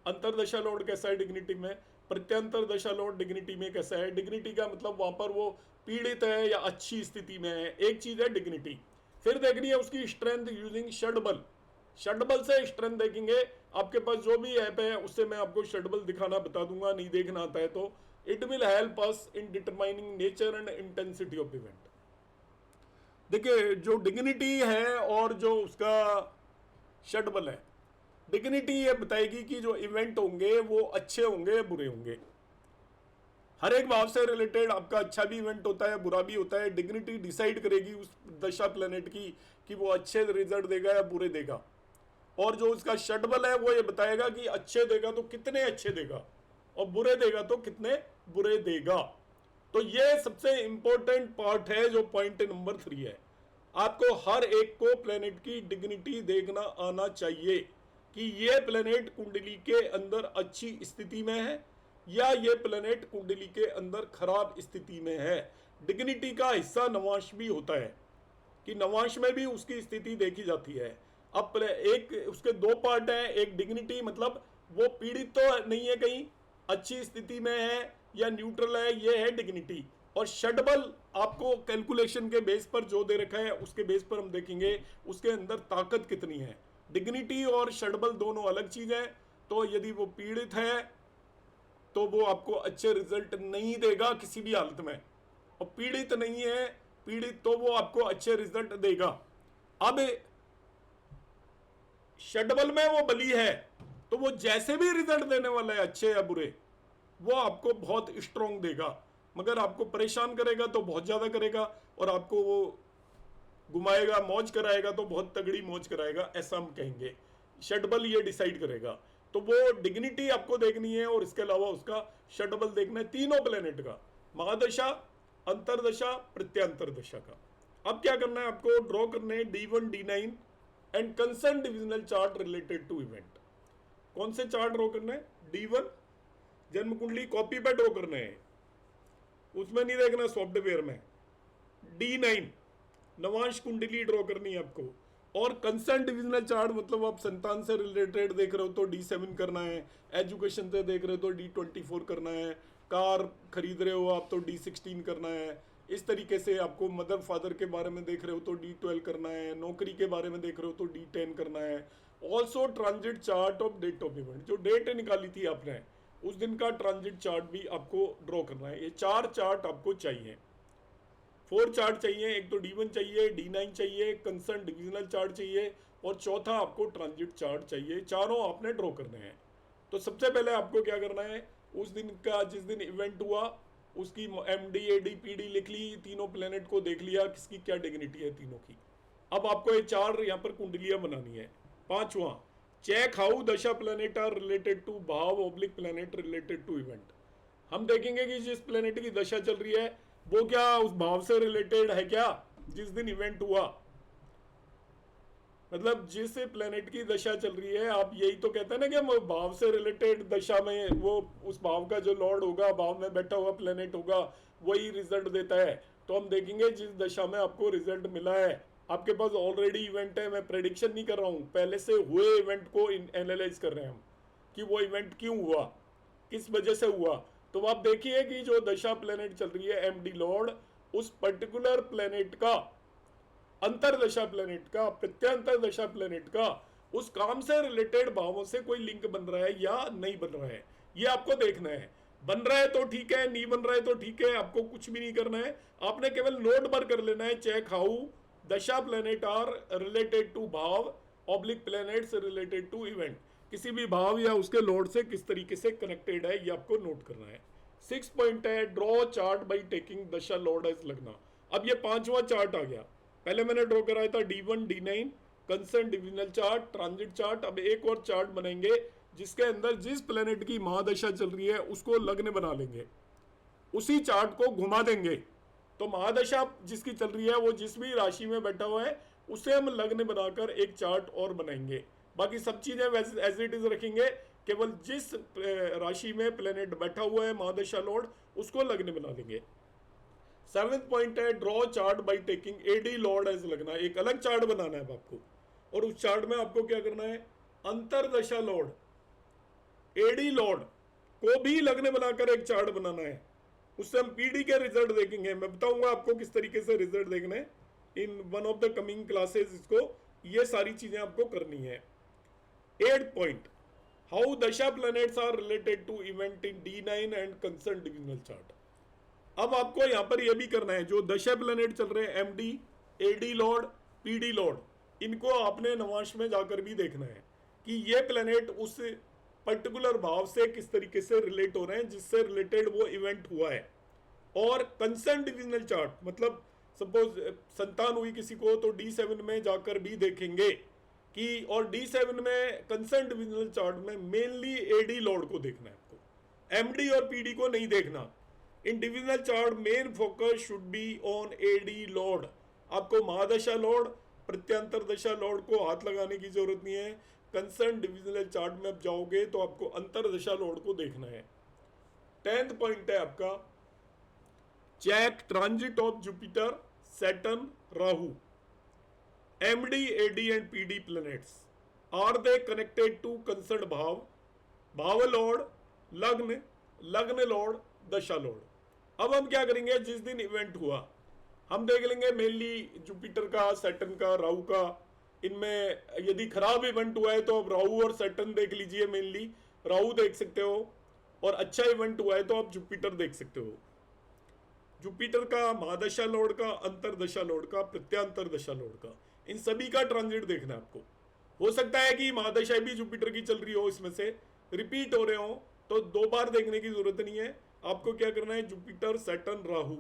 अंतरदशा लॉर्ड कैसा है डिग्निटी में, प्रत्यंतर दशा लॉर्ड डिग्निटी में कैसा है। डिग्निटी का मतलब वहां पर वो पीड़ित है या अच्छी स्थिति में है, एक चीज है डिग्निटी। फिर देखनी है उसकी स्ट्रेंथ यूजिंग षटबल। षटबल से स्ट्रेंथ देखेंगे, आपके पास जो भी ऐप है उससे मैं आपको षटबल दिखाना बता दूंगा, नहीं देखना आता है तो। It will help us in determining nature and intensity of event. देखिए जो डिग्निटी है और जो उसका षटबल है, डिग्निटी ये बताएगी कि जो इवेंट होंगे वो अच्छे होंगे या बुरे होंगे। हर एक भाव से रिलेटेड आपका अच्छा भी इवेंट होता है, बुरा भी होता है। डिग्निटी डिसाइड करेगी उस दशा प्लेनेट की कि वो अच्छे रिजल्ट देगा या बुरे देगा। और जो उसका षटबल है वो ये बताएगा कि अच्छे देगा तो कितने अच्छे देगा और बुरे देगा तो कितने बुरे देगा। तो ये सबसे इंपॉर्टेंट पार्ट है जो पॉइंट नंबर 3 है। आपको हर एक को प्लेनेट की डिग्निटी देखना आना चाहिए कि ये प्लेनेट कुंडली के अंदर अच्छी स्थिति में है या ये प्लेनेट कुंडली के अंदर खराब स्थिति में है। डिग्निटी का हिस्सा नवांश भी होता है कि नवांश में भी उसकी स्थिति देखी जाती है। अब एक उसके दो पार्ट हैं, एक डिग्निटी मतलब वो पीड़ित तो नहीं है, कहीं अच्छी स्थिति में है या न्यूट्रल है, ये है डिग्निटी। और षटबल आपको कैलकुलेशन के बेस पर जो दे रखा है उसके बेस पर हम देखेंगे उसके अंदर ताकत कितनी है। डिग्निटी और षटबल दोनों अलग चीज है। तो यदि वो पीड़ित है तो वो आपको अच्छे रिजल्ट नहीं देगा किसी भी हालत में, और पीड़ित नहीं है, पीड़ित तो वो आपको अच्छे रिजल्ट देगा। अब षटबल में वो बली है तो वो जैसे भी रिजल्ट देने वाला है अच्छे या बुरे, वो आपको बहुत स्ट्रोंग देगा, मगर आपको परेशान करेगा तो बहुत ज्यादा करेगा, और आपको वो घुमाएगा मौज कराएगा तो बहुत तगड़ी मौज कराएगा, ऐसा हम कहेंगे। षटबल ये डिसाइड करेगा। तो वो डिग्निटी आपको देखनी है और इसके अलावा उसका षटबल देखना है तीनों प्लेनेट का, महादशा, अंतरदशा, प्रत्यांतर दशा का। अब क्या करना है, आपको ड्रॉ करने हैं D1 D9 and concern divisional chart related to event. कौन से चार्ट ड्रॉ करना है? D1 जन्म कुंडली कॉपी पे ड्रॉ करना है, उसमें नहीं देखना सॉफ्टवेयर में। D9 नवांश कुंडली ड्रॉ करनी है आपको, और कंसर्न डिविजनल चार्ट मतलब आप संतान से रिलेटेड देख रहे हो तो D7 करना है, एजुकेशन से देख रहे हो तो D24 करना है, कार खरीद रहे हो आप तो D16 करना है। इस तरीके से आपको मदर फादर के बारे में देख रहे हो तो D12 करना है, नौकरी के बारे में देख रहे हो तो D10 करना है। Also transit chart of date of event, जो डेट निकाली थी आपने उस दिन का ट्रांजिट चार्ट भी आपको ड्रॉ करना है। ये 4 चार्ट आपको चाहिए, 4 चार्ट चाहिए। एक तो D1 चाहिए, D9 चाहिए, कंसर्न डिविजनल चार्ट चाहिए, और चौथा आपको ट्रांजिट चार्ट चाहिए। चारों आपने ड्रॉ करने हैं। तो सबसे पहले आपको क्या करना है, उस दिन का जिस दिन इवेंट हुआ उसकी MD AD PD लिख ली, तीनों प्लेनेट को देख लिया किसकी क्या डिग्निटी है तीनों की। अब आपको ये 4 यहाँ पर कुंडलियां बनानी है। 5वां, check how dasha planet are related to bhav oblique planet related to event. हम देखेंगे कि जिस प्लेनेट की दशा चल रही है वो क्या उस भाव से रिलेटेड है क्या जिस दिन इवेंट हुआ। मतलब जिस प्लेनेट की दशा चल रही है, आप यही तो कहते हैं ना कि हम भाव से रिलेटेड दशा में, वो उस भाव का जो लॉर्ड होगा, भाव में बैठा हुआ प्लेनेट होगा, वही रिजल्ट देता है। तो हम देखेंगे जिस दशा में आपको रिजल्ट मिला है, आपके पास ऑलरेडी इवेंट है, मैं प्रेडिक्शन नहीं कर रहा हूं, पहले से हुए इवेंट को एनालाइज कर रहे हैं हम कि वो इवेंट क्यों हुआ, किस वजह से हुआ। तो आप देखिए कि जो दशा प्लेनेट चल रही है MD लॉर्ड, उस पर्टिकुलर प्लेनेट का, अंतरदशा प्लेनेट का, प्रत्यांतर दशा प्लेनेट का उस काम से रिलेटेड भावों से कोई लिंक बन रहा है या नहीं बन रहा है, ये आपको देखना है। बन रहा है तो ठीक है, नहीं बन रहा है तो ठीक है, आपको कुछ भी नहीं करना है। आपने केवल नोट पर कर लेना है, check how dasha planet are related to bhav oblique planets related to event. किसी भी भाव या उसके लॉर्ड से किस तरीके से कनेक्टेड है, ये आपको नोट करना है। 6 पॉइंट है, ड्रॉ चार्ट बाई टेकिंग दशा लॉर्ड एज लगना। अब ये 5वां चार्ट आ गया। पहले मैंने ड्रॉ कराया था D1 D9 concern divisional chart, transit chart. अब एक और चार्ट बनाएंगे जिसके अंदर जिस प्लेनेट की महादशा चल रही है उसको लग्न बना लेंगे, उसी चार्ट को घुमा देंगे। तो महादशा जिसकी चल रही है वो जिस भी राशि में बैठा हुआ है उसे हम लग्न बनाकर एक चार्ट और बनाएंगे। बाकी सब चीजें वैसे एज इट इज रखेंगे, केवल जिस राशि में प्लेनेट बैठा हुआ है महादशा लॉर्ड उसको लग्न बना देंगे। 7th पॉइंट है, draw chart by taking AD lord as lagna. एक अलग चार्ट बनाना है आपको, और उस चार्ट में आपको क्या करना है, अंतरदशा लॉर्ड AD लॉर्ड को भी लग्न बनाकर एक चार्ट बनाना है। उससे हम PD के रिजल्ट देखेंगे। मैं बताऊंगा आपको किस तरीके से रिजल्ट देखने in one of the coming classes. इसको ये सारी चीजें आपको करनी है। 8th point, how dasha planets are related to event in D9 and concern divisional chart. अब आपको यहां पर यह भी करना है, जो दशा प्लैनेट चल रहे हैं MD AD Lord PD Lord, इनको आपने नवांश में जाकर भी देखना है कि ये प्लैनेट उस पर्टिकुलर भाव से किस तरीके से रिलेट हो रहे हैं जिससे रिलेटेड वो इवेंट हुआ है। और कंसर्न डिविजनल चार्ट मतलब सपोज संतान हुई किसी को तो D7 में जाकर भी देखेंगे कि, और D7 में कंसर्न डिविजनल चार्ट में मेनली एडी लोड को देखना है आपको, एमडी और पीडी को नहीं देखना। In divisional chart main focus should be on AD lord. आपको महादशा लोड, प्रत्यांतर दशा लोड को हाथ लगाने की जरूरत नहीं है। कंसर्न डिविजनल चार्ट में आप जाओगे तो आपको अंतरदशा लोड को देखना है। 10th पॉइंट है आपका, check transit of Jupiter, Saturn, Rahu. MD, AD and PD planets, are they connected to concerned भाव, भाव लॉर्ड, लग्न, लग्न लॉर्ड, दशा लॉर्ड। अब हम क्या करेंगे, जिस दिन इवेंट हुआ हम देख लेंगे मेनली जुपिटर का, सैटर्न का, राहु का। इनमें यदि खराब इवेंट हुआ है तो आप राहु और सैटर्न देख लीजिए, मेनली राहु देख सकते हो, और अच्छा इवेंट हुआ है तो आप जुपिटर देख सकते हो। जुपिटर का, महादशा लॉर्ड का, अंतरदशा लॉर्ड का, प्रत्यांतर दशा लॉर्ड का, इन सभी का ट्रांजिट देखना है आपको। हो सकता है कि महादशा भी जुपिटर की चल रही हो, इसमें से रिपीट हो रहे हो, तो 2 बार देखने की जरूरत नहीं है। आपको क्या करना है, जुपिटर, सैटर्न, राहु,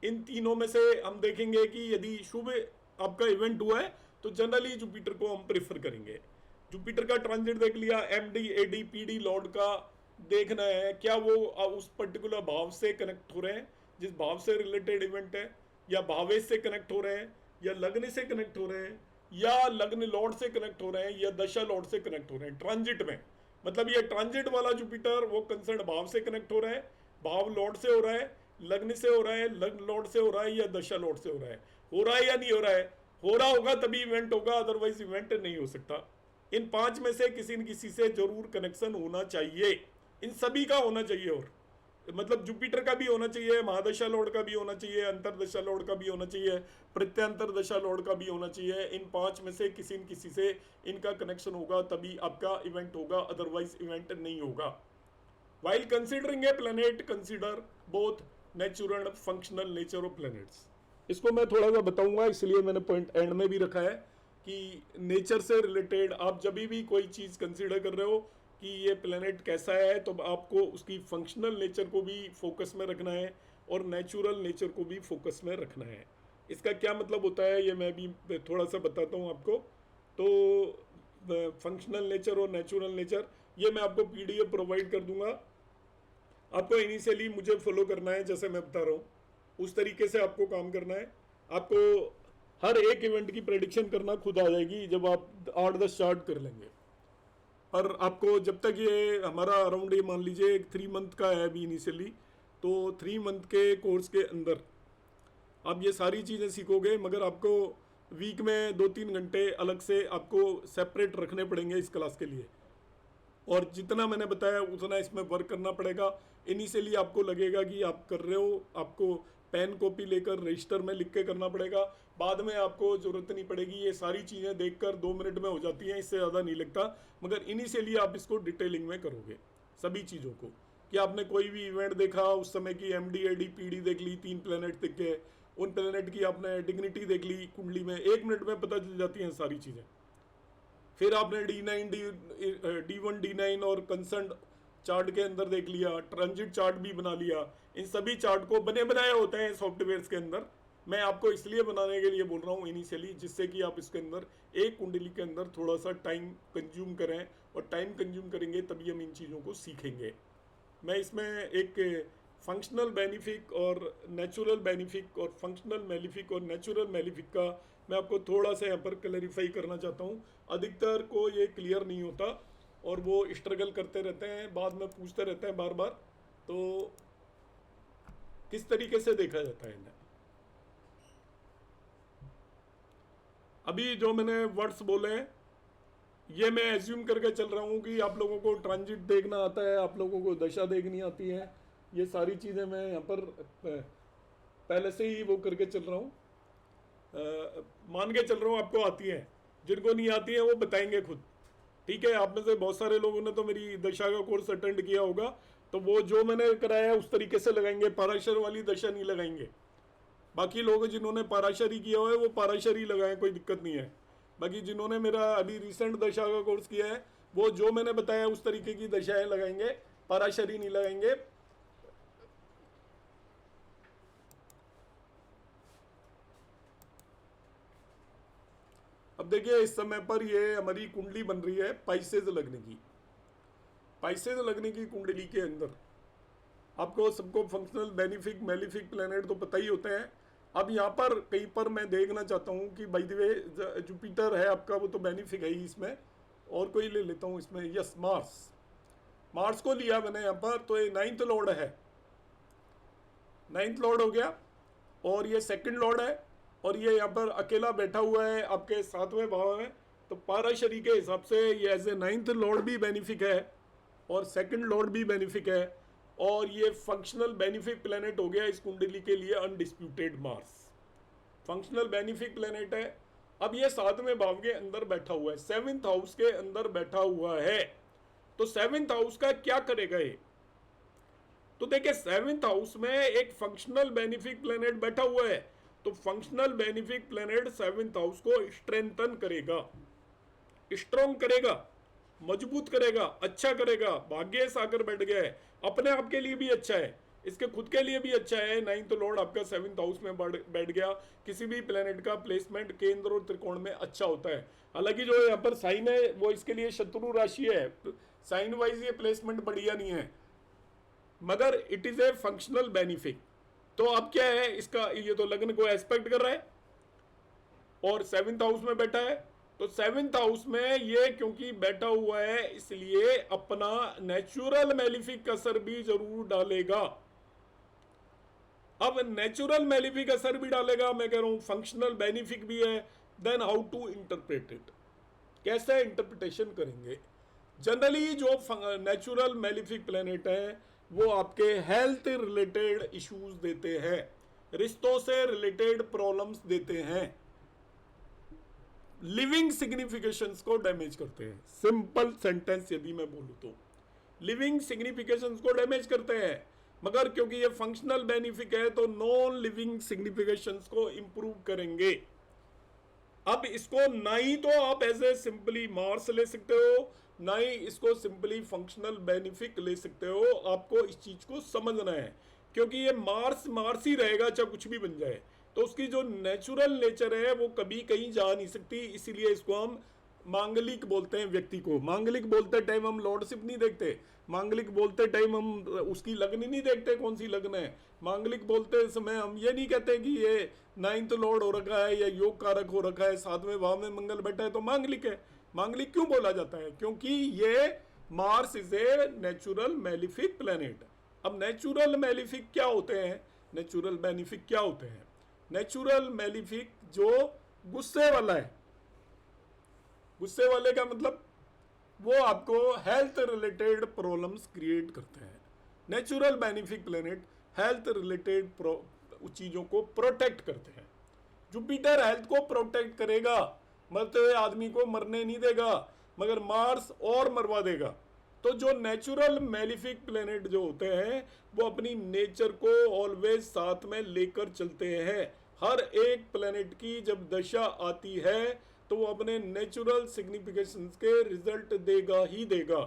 इन तीनों में से हम देखेंगे कि यदि शुभ आपका इवेंट हुआ है तो जनरली जुपिटर को हम प्रेफर करेंगे। जुपिटर का ट्रांजिट देख लिया, एमडी, एडी, पीडी लॉर्ड का देखना है क्या वो उस पर्टिकुलर भाव से कनेक्ट हो रहे हैं, जिस भाव से रिलेटेड इवेंट है, या भावेश से कनेक्ट हो रहे हैं, या लग्न से कनेक्ट हो रहे हैं, या लग्न लॉर्ड से कनेक्ट हो रहे हैं, या दशा लॉर्ड से कनेक्ट हो रहे हैं ट्रांजिट में। मतलब ये ट्रांजिट वाला जुपिटर वो कंसर्न भाव से कनेक्ट हो रहा है, भाव लॉर्ड से हो रहा है, लग्न से हो रहा है, लग्न लॉर्ड से हो रहा है, या दशा लॉर्ड से हो रहा है या नहीं हो रहा है। हो रहा होगा तभी इवेंट होगा, अदरवाइज इवेंट नहीं हो सकता। इन 5 में से किसी न किसी से जरूर कनेक्शन होना चाहिए, इन सभी का होना चाहिए, और मतलब जुपिटर का भी होना चाहिए, महादशा लॉर्ड का भी होना चाहिए, अंतरदशा लॉर्ड का भी होना चाहिए, प्रत्यांतर दशा लॉर्ड का भी होना चाहिए। इन 5 में से किसी न किसी से इनका कनेक्शन होगा तभी आपका इवेंट होगा, अदरवाइज इवेंट नहीं होगा। While considering A planet, consider both natural functional nature of planets. इसको मैं थोड़ा सा बताऊंगा, इसलिए मैंने पॉइंट एंड में भी रखा है कि नेचर से रिलेटेड आप जब भी कोई चीज़ कंसिडर कर रहे हो कि ये प्लैनेट कैसा है, तो आपको उसकी फंक्शनल नेचर को भी फोकस में रखना है और नेचुरल नेचर को भी फोकस में रखना है। इसका क्या मतलब होता है ये मैं भी थोड़ा सा बताता हूँ आपको। तो फंक्शनल नेचर और नेचुरल नेचर ये मैं आपको PDF प्रोवाइड कर दूंगा। आपको इनिशियली मुझे फॉलो करना है, जैसे मैं बता रहा हूँ उस तरीके से आपको काम करना है। आपको हर एक इवेंट की प्रेडिक्शन करना खुद आ जाएगी जब आप 8-10 चार्ट कर लेंगे। और आपको जब तक ये हमारा अराउंड ये मान लीजिए 3 मंथ का है अभी इनिशियली, तो 3 मंथ के कोर्स के अंदर आप ये सारी चीज़ें सीखोगे, मगर आपको वीक में 2-3 घंटे अलग से आपको सेपरेट रखने पड़ेंगे इस क्लास के लिए, और जितना मैंने बताया उतना इसमें वर्क करना पड़ेगा। इनिशियली आपको लगेगा कि आप कर रहे हो, आपको पेन कॉपी लेकर रजिस्टर में लिख के करना पड़ेगा, बाद में आपको ज़रूरत नहीं पड़ेगी। ये सारी चीज़ें देखकर 2 मिनट में हो जाती हैं, इससे ज़्यादा नहीं लगता, मगर इनिशियली आप इसको डिटेलिंग में करोगे सभी चीज़ों को। कि आपने कोई भी इवेंट देखा उस समय की MD, AD, PD देख ली, 3 प्लैनेट देख के, उन प्लैनेट की आपने डिग्निटी देख ली कुंडली में, 1 मिनट में पता चल जाती हैं सारी चीज़ें। फिर आपने D1, D9 और कंसर्न चार्ट के अंदर देख लिया, ट्रांजिट चार्ट भी बना लिया। इन सभी चार्ट को बने बनाए होते हैं सॉफ्टवेयर्स के अंदर, मैं आपको इसलिए बनाने के लिए बोल रहा हूँ इनिशियली, जिससे कि आप इसके अंदर एक कुंडली के अंदर थोड़ा सा टाइम कंज्यूम करें, और टाइम कंज्यूम करेंगे तभी हम इन चीज़ों को सीखेंगे। मैं इसमें एक फंक्शनल बेनिफिक और नेचुरल बेनिफिक और फंक्शनल मेलिफिक और नेचुरल मेलिफिक का मैं आपको थोड़ा सा यहाँ पर क्लैरिफाई करना चाहता हूँ। अधिकतर को ये क्लियर नहीं होता और वो स्ट्रगल करते रहते हैं, बाद में पूछते रहते हैं बार बार, तो किस तरीके से देखा जाता है इन्हें। अभी जो मैंने वर्ड्स बोले हैं ये मैं एज्यूम करके चल रहा हूँ कि आप लोगों को ट्रांजिट देखना आता है, आप लोगों को दशा देखनी आती है, ये सारी चीज़ें मैं यहाँ पर पहले से ही वो करके चल रहा हूँ, मान के चल रहा हूँ आपको आती हैं। जिनको नहीं आती है वो बताएंगे खुद, ठीक है। आप में से बहुत सारे लोगों ने तो मेरी दशा का कोर्स अटेंड किया होगा, तो वो जो मैंने कराया है उस तरीके से लगाएंगे, पाराशर वाली दशा नहीं लगाएंगे। बाकी लोग जिन्होंने पाराशर ही किया हुआ है वो पाराशर ही लगाएं, कोई दिक्कत नहीं है। बाकी जिन्होंने मेरा अभी रिसेंट दशा का कोर्स किया है वो जो मैंने बताया उस तरीके की दशाएं लगाएंगे, पाराशर ही नहीं लगाएंगे। अब अब देखिए इस समय पर ये हमारी कुंडली बन रही है पाइसेज लगने की, पाइसेज लगने की कुंडली के अंदर आपको सबको फंक्शनल बेनिफिक मेलिफिक प्लेनेट तो पता ही होते हैं। अब यहाँ पर कहीं पर मैं देखना चाहता हूँ कि बाय द वे जुपिटर है आपका, वो तो बेनिफिक है ही इसमें, और कोई ले लेता हूँ इसमें, यस मार्स, मार्स को लिया मैंने यहाँ पर, तो ये 9th लॉर्ड है, 9th लॉर्ड हो गया, और ये 2nd लॉर्ड है, और ये यहाँ पर अकेला बैठा हुआ है आपके 7वें भाव में, तो पाराशरी के हिसाब से ये एज ए 9th लॉर्ड भी बेनिफिक है और 2nd लॉर्ड भी बेनिफिक है, और ये फंक्शनल बेनिफिक प्लेनेट हो गया इस कुंडली के लिए undisputed Mars, functional benefic planet है। अब ये 7वें भाव के अंदर बैठा हुआ है, 7th हाउस के अंदर बैठा हुआ है, तो 7th हाउस का क्या करेगा ये? तो देखिए 7th हाउस में एक फंक्शनल बेनिफिक प्लेनेट बैठा हुआ है, तो functional benefic planet 7th house को स्ट्रेंथन करेगा, स्ट्रॉन्ग करेगा, मजबूत करेगा, अच्छा करेगा। भाग्य से आकर बैठ गया है, अपने आप के लिए भी अच्छा है, इसके खुद के लिए भी अच्छा है। 9th लॉर्ड आपका 7th हाउस में बैठ गया, किसी भी प्लेनेट का प्लेसमेंट केंद्र और त्रिकोण में अच्छा होता है। हालांकि जो यहाँ पर साइन है वो इसके लिए शत्रु राशि है, साइन वाइज ये प्लेसमेंट बढ़िया नहीं है, मगर it is A functional benefic. तो अब क्या है इसका, ये तो लग्न को एस्पेक्ट कर रहा है और 7th हाउस में बैठा है, तो 7th हाउस में ये क्योंकि बैठा हुआ है इसलिए अपना नेचुरल मेलिफिक असर भी जरूर डालेगा। अब नेचुरल मेलिफिक असर भी डालेगा, मैं कह रहा हूं फंक्शनल बेनिफिक भी है। Then how to interpret it, कैसे इंटरप्रिटेशन करेंगे? जनरली जो नेचुरल मेलिफिक प्लेनेट है वो आपके हेल्थ रिलेटेड इश्यूज देते हैं, रिश्तों से रिलेटेड प्रॉब्लम्स देते हैं, लिविंग सिग्निफिकेशंस को डैमेज करते हैं। सिंपल सेंटेंस यदि मैं बोलूं तो लिविंग सिग्निफिकेशंस को डैमेज करते हैं, मगर क्योंकि ये फंक्शनल बेनिफिक है तो नॉन लिविंग सिग्निफिकेशंस को इंप्रूव करेंगे। अब इसको ना ही तो आप एज ए सिंपली मार्स ले सकते हो, ना ही इसको सिंपली फंक्शनल बेनिफिक ले सकते हो। आपको इस चीज को समझना है, क्योंकि ये मार्स मार्स ही रहेगा चाहे कुछ भी बन जाए, तो उसकी जो नेचुरल नेचर है वो कभी कहीं जा नहीं सकती। इसीलिए इसको हम मांगलिक बोलते हैं। व्यक्ति को मांगलिक बोलते टाइम हम लॉर्डशिप नहीं देखते, मांगलिक बोलते टाइम हम उसकी लगन नहीं देखते कौन सी लगन है। मांगलिक बोलते समय हम ये नहीं कहते कि ये 9th लॉर्ड हो रखा है या योग कारक हो रखा है, 7वें भाव में मंगल बैठा है तो मांगलिक है। मांगलिक क्यों बोला जाता है? क्योंकि ये Mars is a natural malefic planet. अब नेचुरल मेलिफिक क्या होते हैं, नेचुरल बेनिफिक क्या होते हैं? नेचुरल मेलिफिक जो गुस्से वाला है, गुस्से वाले का मतलब वो आपको हेल्थ रिलेटेड प्रॉब्लम्स क्रिएट करते हैं। Natural benefic planet health related चीजों को प्रोटेक्ट करते हैं। जुपिटर हेल्थ को प्रोटेक्ट करेगा, मरते हुए आदमी को मरने नहीं देगा, मगर मार्स और मरवा देगा। तो जो नेचुरल मेलिफिक प्लेनेट जो होते हैं वो अपनी नेचर को ऑलवेज साथ में लेकर चलते हैं। हर एक प्लेनेट की जब दशा आती है तो वो अपने नेचुरल सिग्निफिकेशंस के रिजल्ट देगा ही देगा।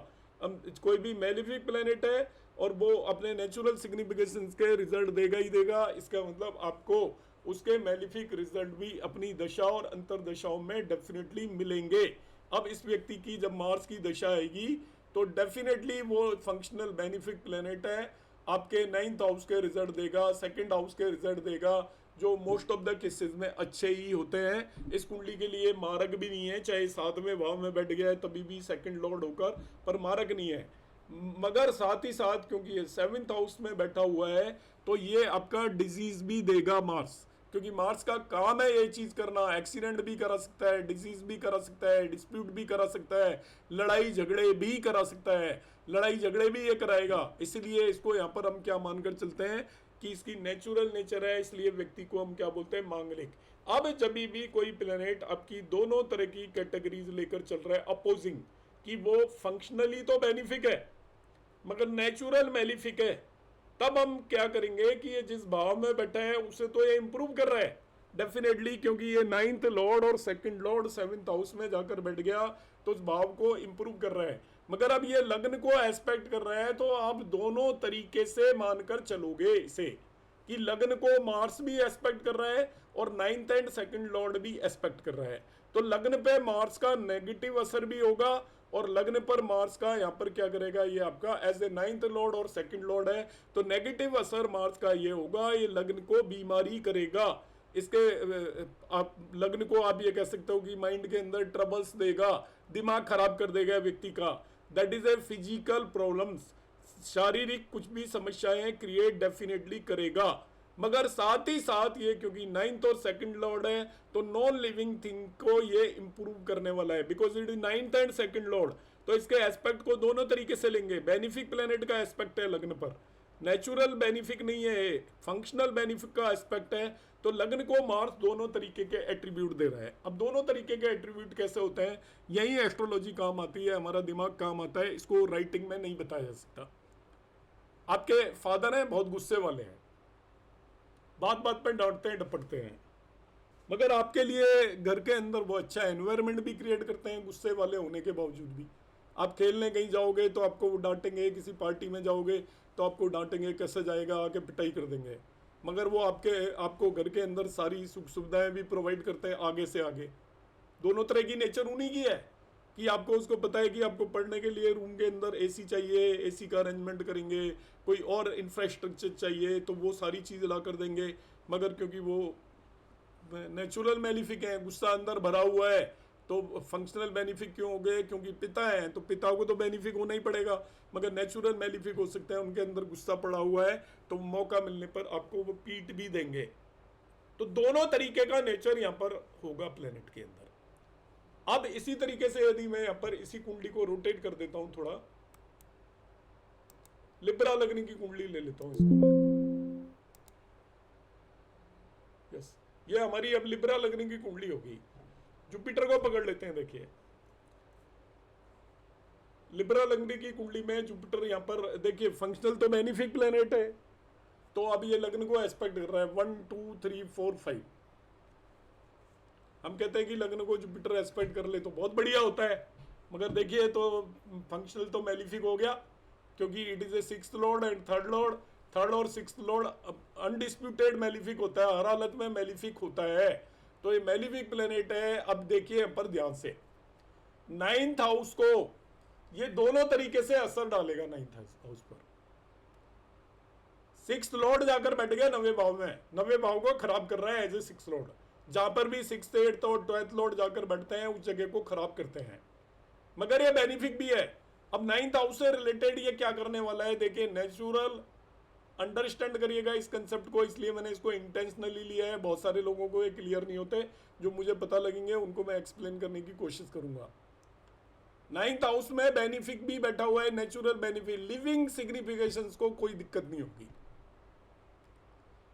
अब कोई भी मेलिफिक प्लेनेट है और वो अपने नेचुरल सिग्निफिकेशंस के रिजल्ट देगा ही देगा, इसका मतलब आपको उसके मेलिफिक रिजल्ट भी अपनी दशा और अंतर दशाओं में डेफिनेटली मिलेंगे। अब इस व्यक्ति की जब मार्स की दशा आएगी तो डेफिनेटली वो फंक्शनल बेनिफिक प्लेनेट है, आपके 9th हाउस के रिजल्ट देगा, 2nd हाउस के रिजल्ट देगा, जो मोस्ट ऑफ द केसेस में अच्छे ही होते हैं। इस कुंडली के लिए मारक भी नहीं है, चाहे 7वें भाव में बैठ गया है तभी भी 2nd लॉर्ड होकर, पर मारक नहीं है। मगर साथ ही साथ क्योंकि ये 7th हाउस में बैठा हुआ है तो ये आपका डिजीज भी देगा मार्स, क्योंकि मार्स का काम है ये चीज करना। एक्सीडेंट भी करा सकता है, डिजीज भी करा सकता है, डिस्प्यूट भी करा सकता है, लड़ाई झगड़े भी करा सकता है, लड़ाई झगड़े भी ये कराएगा। इसलिए इसको यहाँ पर हम क्या मानकर चलते हैं कि इसकी नेचुरल नेचर है, इसलिए व्यक्ति को हम क्या बोलते हैं, मांगलिक। अब जब भी कोई प्लेनेट आपकी दोनों तरह की कैटेगरीज लेकर चल रहा है अपोजिंग, कि वो फंक्शनली तो बेनिफिक है मगर नेचुरल मेलिफिक है, तब हम क्या करेंगे कि ये जिस भाव में बैठा है उसे तो ये इंप्रूव कर रहा है डेफिनेटली, क्योंकि ये 9th लॉर्ड और 2nd लॉर्ड 7th हाउस में जाकर बैठ गया तो उस भाव को इंप्रूव कर रहा है। मगर अब ये लग्न को एस्पेक्ट कर रहा है तो आप दोनों तरीके से मानकर चलोगे इसे, कि लग्न को मार्स भी एस्पेक्ट कर रहा है और 9th एंड 2nd लॉर्ड भी एस्पेक्ट कर रहा है। तो लग्न पे मार्स का नेगेटिव असर भी होगा, और लग्न पर मार्स का यहाँ पर क्या करेगा, ये आपका एज ए 9th लॉर्ड और 2nd लॉर्ड है, तो नेगेटिव असर मार्स का ये होगा, ये लग्न को बीमारी करेगा। इसके आप लग्न को आप ये कह सकते हो कि माइंड के अंदर ट्रबल्स देगा, दिमाग खराब कर देगा व्यक्ति का। That is a physical problems, शारीरिक कुछ भी समस्याएं क्रिएट डेफिनेटली करेगा। मगर साथ ही साथ ये क्योंकि 9th और 2nd लॉर्ड है, तो नॉन लिविंग थिंग को ये इंप्रूव करने वाला है, because it is 9th and 2nd Lord. तो इसके एस्पेक्ट को दोनों तरीके से लेंगे। बेनिफिक प्लेनेट का एस्पेक्ट है लग्न पर, नेचुरल बेनिफिक नहीं है, फंक्शनल बेनिफिक का एस्पेक्ट है। तो लग्न को मार्स दोनों तरीके के एट्रीब्यूट दे रहा है। अब दोनों तरीके के एट्रीब्यूट कैसे होते हैं, यही एस्ट्रोलॉजी काम आती है, हमारा दिमाग काम आता है, इसको राइटिंग में नहीं बताया जा सकता। आपके फादर हैं, बहुत गुस्से वाले हैं, बात बात पे डांटते हैं, डपटते हैं, मगर आपके लिए घर के अंदर वो अच्छा एनवायरनमेंट भी क्रिएट करते हैं गुस्से वाले होने के बावजूद भी। आप खेलने कहीं जाओगे तो आपको वो डांटेंगे, किसी पार्टी में जाओगे तो आपको डांटेंगे, कैसे जाएगा, आके पिटाई कर देंगे, मगर वो आपको घर के अंदर सारी सुख सुविधाएं भी प्रोवाइड करते हैं आगे से आगे। दोनों तरह की नेचर उन्हीं की है कि आपको उसको पता है कि आपको पढ़ने के लिए रूम के अंदर एसी चाहिए, एसी का अरेंजमेंट करेंगे, कोई और इंफ्रास्ट्रक्चर चाहिए तो वो सारी चीज़ ला कर देंगे, मगर क्योंकि वो नेचुरल बेनिफिक है, गुस्सा अंदर भरा हुआ है, तो फंक्शनल बेनिफिक क्यों हो गए, क्योंकि पिता हैं तो पिता को तो बेनिफिक होना ही पड़ेगा, मगर नेचुरल बेनिफिक हो सकते हैं, उनके अंदर गुस्सा पड़ा हुआ है तो मौका मिलने पर आपको वो पीट भी देंगे। तो दोनों तरीके का नेचर यहाँ पर होगा प्लेनेट के अंदर। अब इसी तरीके से यदि मैं यहाँ पर इसी कुंडली को रोटेट कर देता हूं, थोड़ा लिब्रा लग्न की कुंडली ले लेता हूं इसको मैं। यस, ये हमारी अब लिब्रा लग्न की कुंडली होगी। जुपिटर को पकड़ लेते हैं, देखिए लिब्रा लग्न की कुंडली में जुपिटर यहाँ पर देखिए फंक्शनल तो बेनिफिक प्लेनेट है, तो अब ये लग्न को एस्पेक्ट कर रहा है 1 2 3 4 5। हम कहते हैं कि लग्न को जुपिटर एस्पेक्ट कर ले तो बहुत बढ़िया होता है, मगर देखिए तो फंक्शनल तो मेलिफिक हो गया, क्योंकि it is A 6th Lord and 3rd Lord. 3rd और 6th लॉर्ड अनडिस्प्यूटेड मेलिफिक होता है, हर हालत में मेलिफिक होता है, तो ये मेलिफिक प्लेनेट है। अब देखिए पर ध्यान से 9th हाउस को ये दोनों तरीके से असर डालेगा 9th हाउस पर। 6th लॉर्ड जाकर बैठ गया 9वें भाव में, 9वें भाव को खराब कर रहा है एज ए 6th लॉर्ड। जहां पर भी 6th 8th और 12th लॉर्ड जाकर बैठते हैं उस जगह को खराब करते हैं, मगर ये बेनिफिक भी है। अब 9th हाउस से रिलेटेड ये क्या करने वाला है, देखिए नेचुरल, अंडरस्टैंड करिएगा इस कंसेप्ट को, इसलिए मैंने इसको इंटेंशनली लिया है। बहुत सारे लोगों को ये क्लियर नहीं होते, जो मुझे पता लगेंगे उनको मैं एक्सप्लेन करने की कोशिश करूंगा। 9th हाउस में बेनिफिक भी बैठा हुआ है, नेचुरल बेनिफिक, लिविंग सिग्निफिकेशंस को कोई दिक्कत नहीं होगी।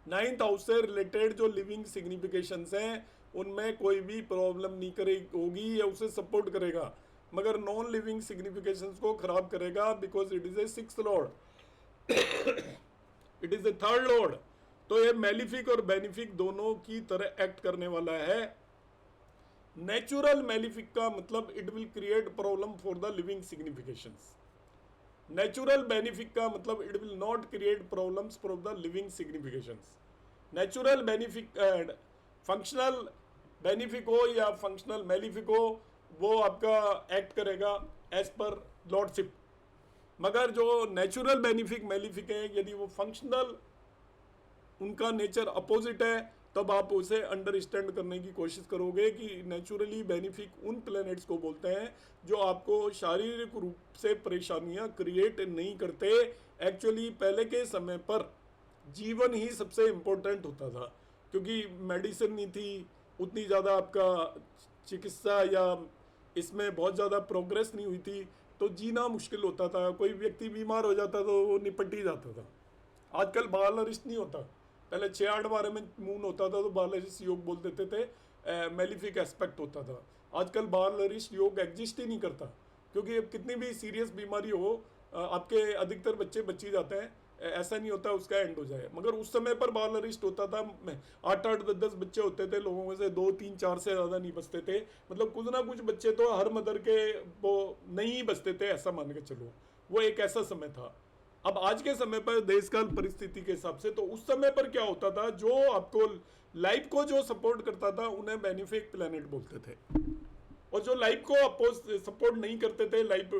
9th हाउस से रिलेटेड जो लिविंग सिग्निफिकेशंस हैं उनमें कोई भी प्रॉब्लम नहीं होगी, या उसे सपोर्ट करेगा, मगर नॉन लिविंग सिग्निफिकेशंस को खराब करेगा, because it is A 6th Lord, it is A 3rd Lord. तो ये मेलिफिक और बेनिफिक दोनों की तरह एक्ट करने वाला है। नेचुरल मेलिफिक का मतलब it will create problem for the living significations. Natural benefic का मतलब it will not create problems for the living significations. Natural benefic and functional benefic हो या फंक्शनल मेलिफिक हो, वो आपका एक्ट करेगा एज पर लॉर्डशिप, मगर जो नेचुरल बेनिफिक मेलिफिक है, यदि वो फंक्शनल उनका नेचर अपोजिट है, तब आप उसे अंडरस्टैंड करने की कोशिश करोगे कि नेचुरली बेनिफिक उन प्लैनेट्स को बोलते हैं जो आपको शारीरिक रूप से परेशानियां क्रिएट नहीं करते। एक्चुअली पहले के समय पर जीवन ही सबसे इम्पोर्टेंट होता था, क्योंकि मेडिसिन नहीं थी उतनी ज़्यादा, आपका चिकित्सा या इसमें बहुत ज़्यादा प्रोग्रेस नहीं हुई थी, तो जीना मुश्किल होता था। कोई व्यक्ति बीमार हो जाता तो वो निपट ही जाता था। आजकल बाल अरिस्ट नहीं होता, पहले 6-8 बार में मून होता था तो बाल अरिस्ट योग बोल देते थे, मेलिफिक एस्पेक्ट होता था। आजकल बाल अरिस्ट योग एग्जिस्ट ही नहीं करता, क्योंकि अब कितनी भी सीरियस बीमारी हो आपके अधिकतर बच्चे बच ही जाते हैं, ऐसा नहीं होता उसका एंड हो जाए। मगर उस समय पर बाल अरिस्ट होता था, 8-8 10-10 बच्चे होते थे, लोगों में से 2-3-4 से ज़्यादा नहीं बचते थे, मतलब कुछ ना कुछ बच्चे तो हर मदर के वो नहीं बचते थे, ऐसा मान के चलो, वो एक ऐसा समय था। अब आज के समय पर देश काल परिस्थिति के हिसाब से, तो उस समय पर क्या होता था, जो आपको लाइफ को जो सपोर्ट करता था उन्हें बेनिफिक प्लेनेट बोलते थे, और जो लाइफ को अपोज सपोर्ट नहीं करते थे, लाइफ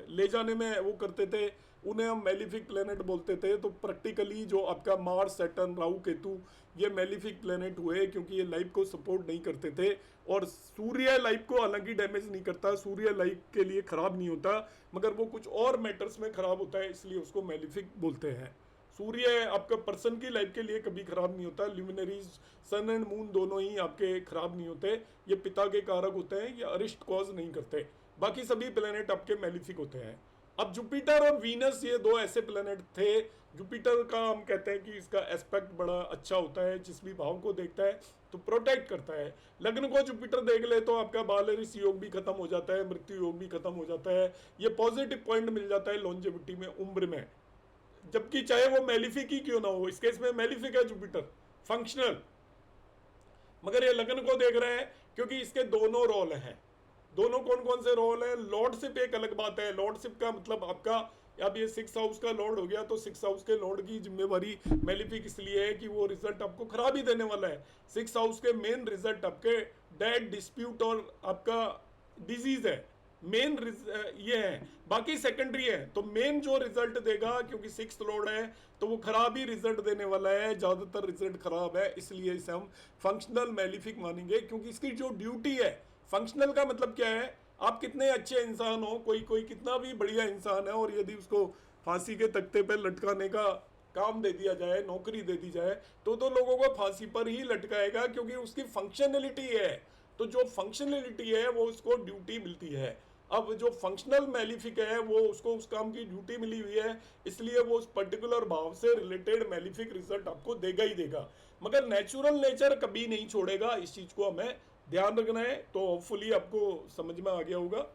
ले जाने में वो करते थे, उन्हें हम मेलिफिक प्लेनेट बोलते थे। तो प्रैक्टिकली जो आपका मार्स, सैटर्न, राहु, केतु, ये मेलिफिक प्लेनेट हुए क्योंकि ये लाइफ को सपोर्ट नहीं करते थे। और सूर्य लाइफ को हालांकि डैमेज नहीं करता, सूर्य लाइफ के लिए खराब नहीं होता, मगर वो कुछ और मैटर्स में खराब होता है, इसलिए उसको मेलिफिक बोलते हैं। सूर्य आपका पर्सन की लाइफ के लिए कभी खराब नहीं होता, ल्यूमिनरीज सन एंड मून दोनों ही आपके खराब नहीं होते, ये पिता के कारक होते हैं, ये अरिष्ट कॉज नहीं करते। बाकी सभी प्लेनेट आपके मेलिफिक होते हैं। अब जुपिटर और वीनस ये दो ऐसे प्लेनेट थे। जुपिटर का हम कहते हैं कि इसका एस्पेक्ट बड़ा अच्छा होता है, जिस भी भाव को देखता है तो प्रोटेक्ट करता है। लग्न को जुपिटर देख ले तो आपका बालरिस योग भी खत्म हो जाता है, मृत्यु योग भी खत्म हो जाता है, ये पॉजिटिव पॉइंट मिल जाता है लॉन्जेविटी में, उम्र में, जबकि चाहे वो मेलिफिक ही क्यों ना हो। इस केस में मेलिफिक है जुपिटर, फंक्शनल, मगर ये लग्न को देख रहे हैं क्योंकि इसके दोनों रोल हैं। दोनों कौन कौन से रोल है? लॉर्डशिप एक अलग बात है। लॉर्डशिप का मतलब आपका, अब ये 6th हाउस का लॉर्ड हो गया, तो 6th हाउस के लॉर्ड की जिम्मेवारी मेलिफिक इसलिए है कि वो रिजल्ट आपको खराब ही देने वाला है। 6th हाउस के मेन रिजल्ट आपके डेट, डिस्प्यूट और आपका डिजीज है, मेन ये है, बाकी सेकेंडरी है। तो मेन जो रिजल्ट देगा, क्योंकि 6th लॉर्ड है तो वो खराब ही रिजल्ट देने वाला है, ज्यादातर रिजल्ट खराब है, इसलिए इसे हम फंक्शनल मेलिफिक मानेंगे। क्योंकि इसकी जो ड्यूटी है, फंक्शनल का मतलब क्या है, आप कितने अच्छे इंसान हो, कोई कितना भी बढ़िया इंसान है, और यदि उसको फांसी के तख्ते पर लटकाने का काम दे दिया जाए, नौकरी दे दी जाए, तो लोगों को फांसी पर ही लटकाएगा, क्योंकि उसकी फंक्शनलिटी है। तो जो फंक्शनलिटी है वो उसको ड्यूटी मिलती है। अब जो फंक्शनल मेलिफिक है वो उसको उस काम की ड्यूटी मिली हुई है, इसलिए वो उस पर्टिकुलर भाव से रिलेटेड मेलिफिक रिजल्ट आपको देगा ही देगा, मगर नेचुरल नेचर कभी नहीं छोड़ेगा। इस चीज को हमें ध्यान रखना है। तो होपफुली आपको समझ में आ गया होगा।